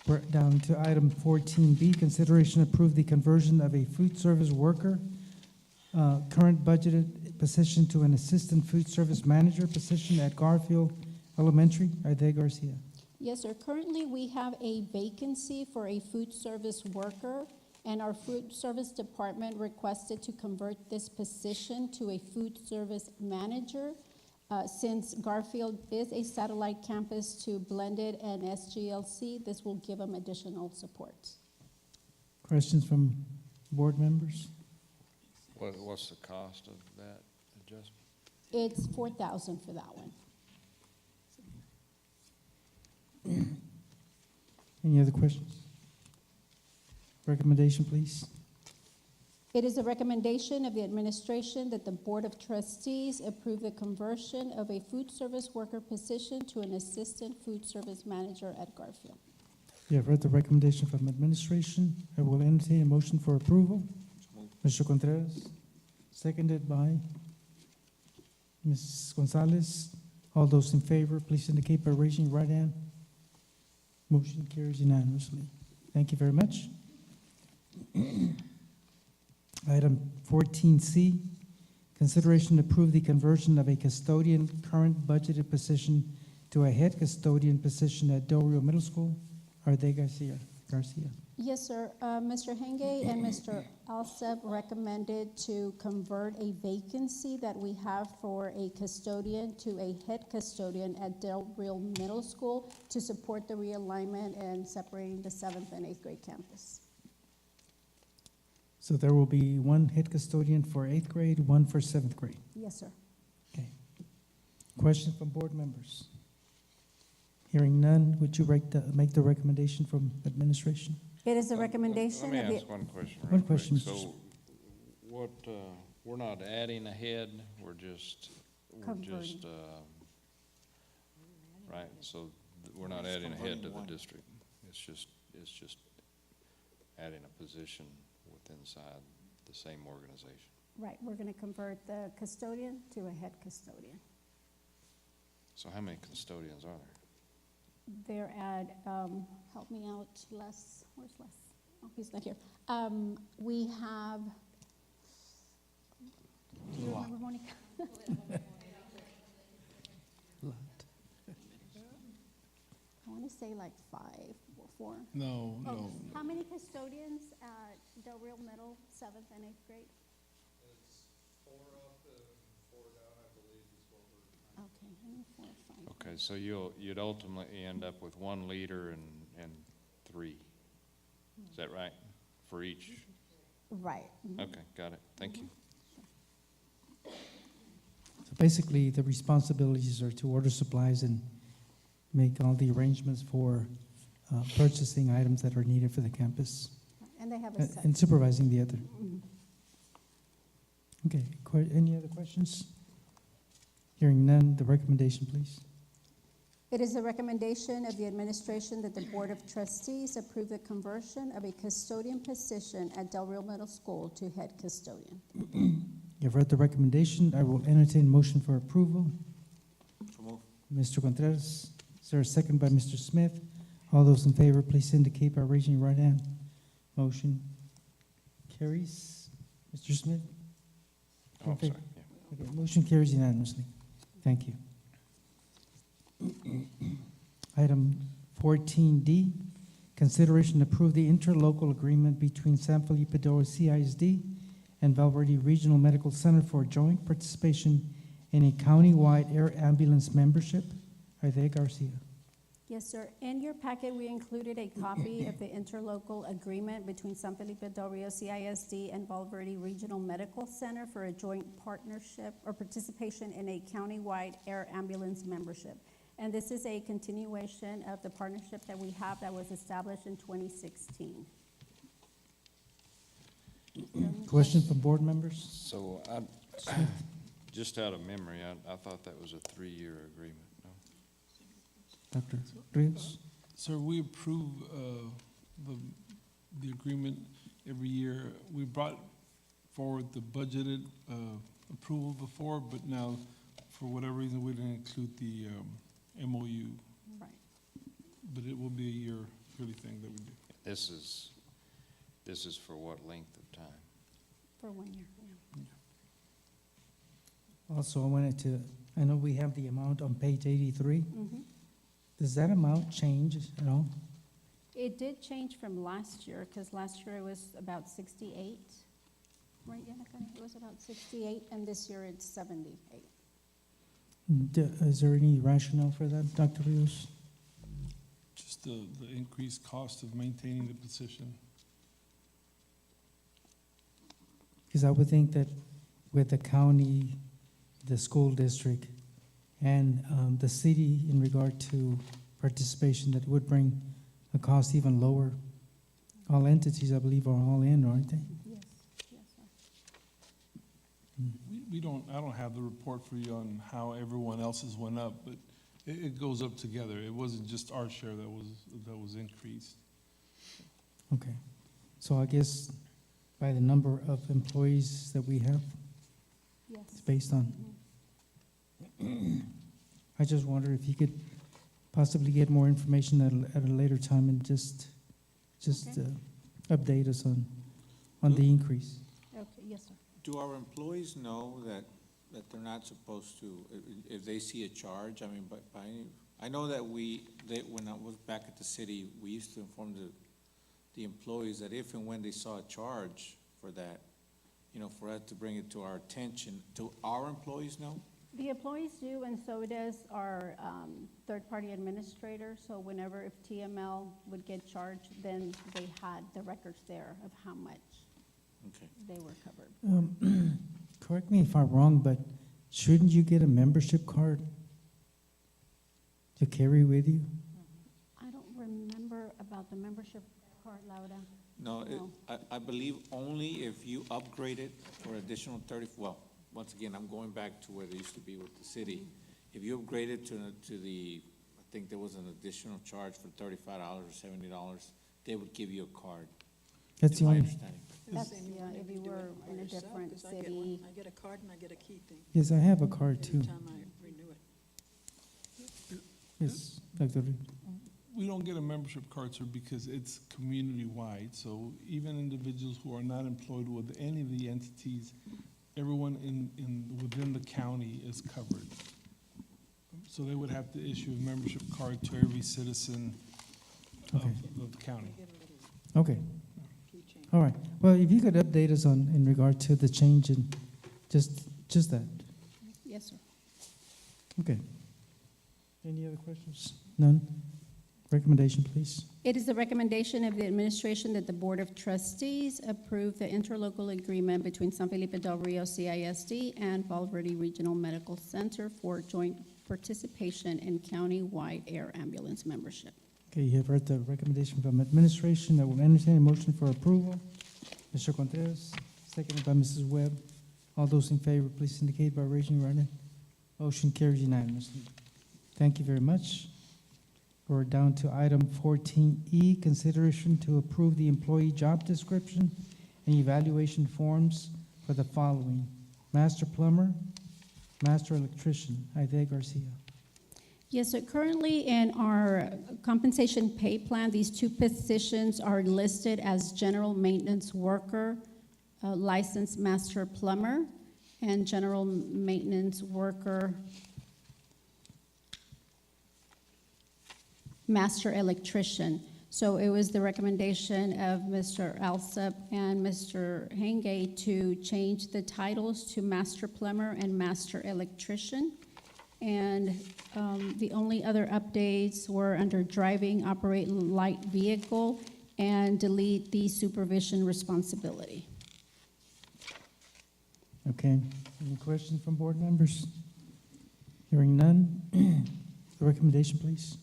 We're down to item 14B, consideration to approve the conversion of a food service worker, current budgeted position to an assistant food service manager position at Garfield Elementary. Aide Garcia. Yes, sir. Currently, we have a vacancy for a food service worker, and our food service department requested to convert this position to a food service manager. Since Garfield is a satellite campus to Blended and SGLC, this will give them additional support. Questions from board members? What's the cost of that adjustment? It's $4,000 for that one. Any other questions? Recommendation, please. It is a recommendation of the administration that the Board of Trustees approve the conversion of a food service worker position to an assistant food service manager at Garfield. You have heard the recommendation from administration. I will entertain a motion for approval. Mr. Contreras, seconded by Ms. Gonzalez. All those in favor, please indicate by raising your right hand. Motion carries unanimously. Thank you very much. Item 14C, consideration to approve the conversion of a custodian current budgeted position to a head custodian position at Del Rio Middle School. Aide Garcia. Yes, sir. Mr. Henge and Mr. Alsep recommended to convert a vacancy that we have for a custodian to a head custodian at Del Rio Middle School to support the realignment and separating the 7th and 8th grade campus. So there will be one head custodian for 8th grade, one for 7th grade. Yes, sir. Okay. Questions from board members? Hearing none, would you make the recommendation from administration? It is a recommendation Let of me the... ask one question. One real quick. question, Mr. So, what, we're not adding a head, we're just, Converting. right, so we're not adding a head to the district. It's just adding a position within inside the same organization. Right, we're going to convert the custodian to a head custodian. So how many custodians are there? They're at, help me out, Les, where's Les? Oh, he's not here. We have, do you remember, Monica? I want to say like 5 or 4. No, Oh, no. how many custodians at Del Rio Middle, 7th and 8th grade? It's 4 up and 4 down, I believe, is what we're. Okay, I know 4 or 5. Okay, so you'd ultimately end up with 1 leader and 3. Is that right? For each? Right. Okay, got it. Thank you. So basically, the responsibilities are to order supplies and make all the arrangements for purchasing items that are needed for the campus And they have a set. and supervising the other. Mhm. Okay, any other questions? Hearing none, the recommendation, please. It is a recommendation of the administration that the Board of Trustees approve the conversion of a custodian position at Del Rio Middle School to head custodian. You've read the recommendation. I will entertain motion for approval. So move. Mr. Contreras, is there a second by Mr. Smith? All those in favor, please indicate by raising your right hand. Motion carries. Mr. Smith? Oh, I'm sorry. Yeah. Okay, motion carries unanimously. Thank you. Item 14D, consideration to approve the interlocal agreement between San Felipe Del Rio CISD and Valverde Regional Medical Center for joint participation in a county-wide air ambulance membership. Aide Garcia. Yes, sir. In your packet, we included a copy of the interlocal agreement between San Felipe Del Rio CISD and Valverde Regional Medical Center for a joint partnership or participation in a county-wide air ambulance membership. And this is a continuation of the partnership that we have that was established in 2016. Questions from board members? So just out of memory, I thought that was a 3-year agreement, no? Dr. Rios? Sir, we approve the agreement every year. We brought forward the budgeted approval before, but now, for whatever reason, we didn't include the MOU. Right. But it will be a yearly thing that we do. This is for what length of time? For 1 year, yeah. Also, I know we have the amount on page 83. Mhm. Does that amount change at all? It did change from last year, because last year it was about 68. Right, Yannicka? It was about 68, and this year it's 78. Is there any rationale for that, Dr. Rios? Just the increased cost of maintaining the position. Because I would think that with the county, the school district, and the city in regard to participation, that would bring the cost even lower. All entities, I believe, are all in, aren't they? Yes, yes, sir. I don't have the report for you on how everyone else's went up, but it goes up together. It wasn't just our share that was increased. Okay. So I guess by the number of employees that we have, Yes. it's based on. I just wonder if you could possibly get more information at a later time and just Okay. update us on the increase. Okay, yes, sir. Do our employees know that they're not supposed to, if they see a charge, I mean, I know that when I was back at the city, we used to inform the employees that if and when they saw a charge for that, for us to bring it to our attention. Do our employees know? The employees do, and so does our third-party administrator. So whenever if TML would get charged, then they had the records there of how much Okay. they were covered. Correct me if I'm wrong, but shouldn't you get a membership card to carry with you? I don't remember about the membership card, Laura. No, I believe only if you upgrade it for additional once again, I'm going back to where they used to be with the city. If you upgrade it to the, I think there was an additional charge for $35 or $70, they would give you a card. That's is the my only. understanding. That's, yeah, if you were in a different city. I get a card and I get a key thing. Yes, I have a card too. Every time I renew it. Yes, Dr. Reed. We don't get a membership card, sir, because it's community-wide. So even individuals who are not employed with any of the entities, everyone within the county is covered. So they would have to issue a membership card to every citizen of the county. Okay. All right. Well, if you could update us in regard to the change in just that. Yes, sir. Okay. Any other questions? None? Recommendation, please. It is the recommendation of the administration that the Board of Trustees approve the interlocal agreement between San Felipe Del Rio CISD and Valverde Regional Medical Center for joint participation in county-wide air ambulance membership. Okay, you have heard the recommendation from administration. I will entertain a motion for approval. Mr. Contreras, seconded by Mrs. Webb. All those in favor, please indicate by raising your right hand. Motion carries unanimously. Thank you very much. We're down to item 14E, consideration to approve the employee job description and evaluation forms for the following: master plumber, master electrician. Aide Garcia. Yes, so currently in our compensation pay plan, these two positions are listed as general maintenance worker, licensed master plumber, and general maintenance worker, master electrician. So it was the recommendation of Mr. Alsop and Mr. Henge to change the titles to master plumber and master electrician. And the only other updates were under driving, operate light vehicle, and delete the supervision responsibility. Okay. Any questions from board members? Hearing none. The recommendation, please.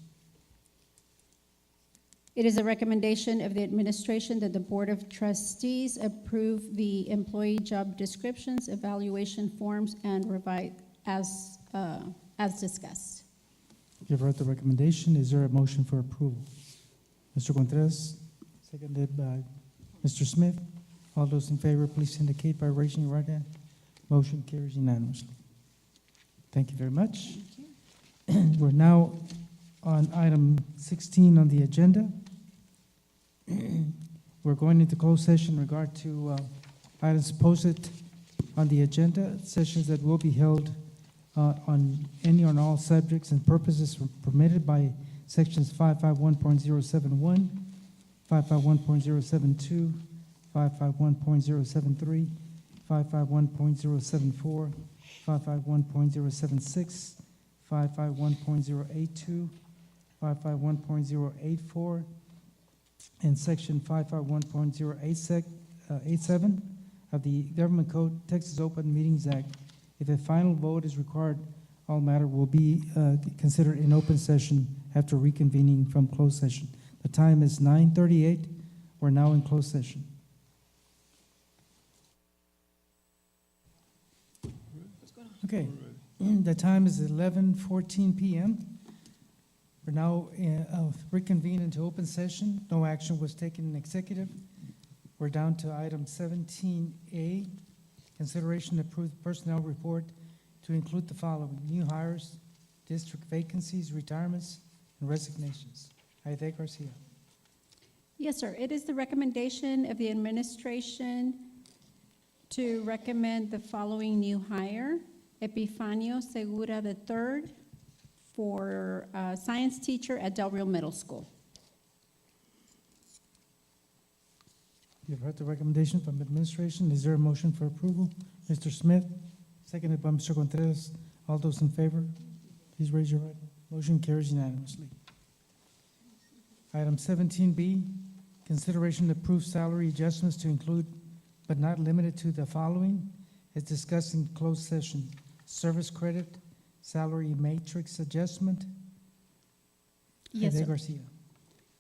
It is a recommendation of the administration that the Board of Trustees approve the employee job descriptions, evaluation forms, and revise as discussed. You've heard the recommendation. Is there a motion for approval? Mr. Contreras, seconded by Mr. Smith. All those in favor, please indicate by raising your right hand. Motion carries unanimously. Thank you very much. We're now on item 16 on the agenda. We're going into closed session in regard to items posted on the agenda, sessions that will be held on any or on all subjects and purposes permitted by sections 551.071, 551.072, 551.073, 551.074, 551.076, 551.082, 551.084, and section 551.087 of the Government Code, Texas Open Meetings Act. If a final vote is required, all matter will be considered in open session after reconvening from closed session. The time is 9:38. We're now in closed session. Okay, the time is 11:14 p.m. We're now reconvened into open session. No action was taken in executive. We're down to item 17A, consideration to approve personnel report to include the following: new hires, district vacancies, retirements, and resignations. Aide Garcia. Yes, sir. It is the recommendation of the administration to recommend the following new hire: Epifanio Segura III for science teacher at Del Rio Middle School. You've heard the recommendation from administration. Is there a motion for approval? Mr. Smith, seconded by Mr. Contreras. All those in favor, please raise your right hand. Motion carries unanimously. Item 17B, consideration to approve salary adjustments to include, but not limited to, the following, as discussed in closed session: service credit, salary matrix adjustment. Yes, Aide sir. Garcia.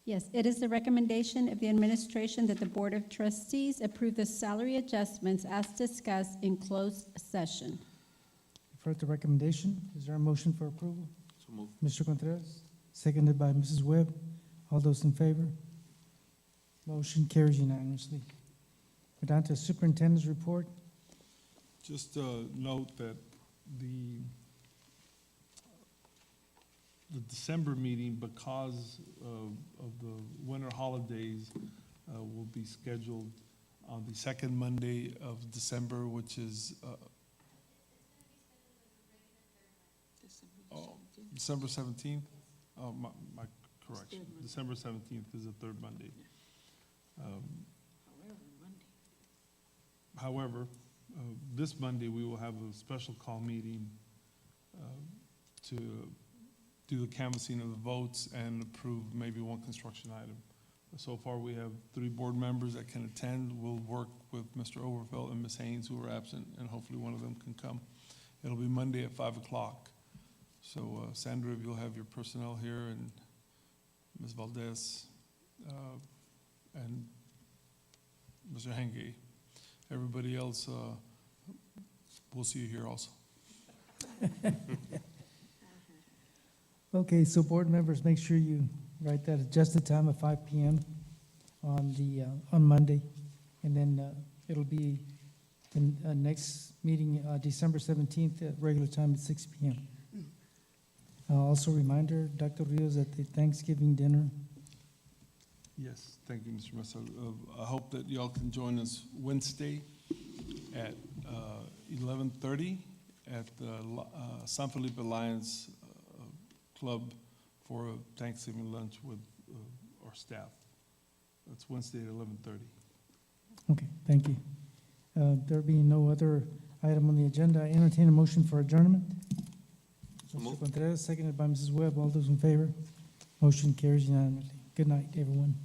Yes, it is the recommendation of the administration that the Board of Trustees approve the salary adjustments as discussed in closed session. You've heard the recommendation. Is there a motion for approval? So moved. Mr. Contreras, seconded by Mrs. Webb. All those in favor? Motion carries unanimously. We're down to superintendent's report. Just note that the the December meeting, because of the winter holidays, will be scheduled on the second Monday of December, which is, December 17th? Oh, my correction. December 17th is the third Monday. However, this Monday, we will have a special call meeting to do the canvassing of the votes and approve maybe one construction item. So far, we have 3 board members that can attend. We'll work with Mr. Overfeld and Ms. Haynes, who are absent, and hopefully one of them can come. It'll be Monday at 5 o'clock. So Sandra, if you'll have your personnel here, and Ms. Valdez, and Mr. Henge. Everybody else, we'll see you here also. Okay, so board members, make sure you write that adjusted time of 5 p.m. on Monday. And then it'll be the next meeting, December 17th, at regular time at 6 p.m. Also reminder, Dr. Rios, at the Thanksgiving dinner. Yes, thank you, Mr. Mesa. I hope that y'all can join us Wednesday at 11:30 at the San Felipe Lions Club for a Thanksgiving lunch with our staff. That's Wednesday at 11:30. Okay, thank you. There being no other item on the agenda, I entertain a motion for adjournment. Mr. Contreras, seconded by Mrs. Webb. All those in favor? Motion carries unanimously. Good night, everyone.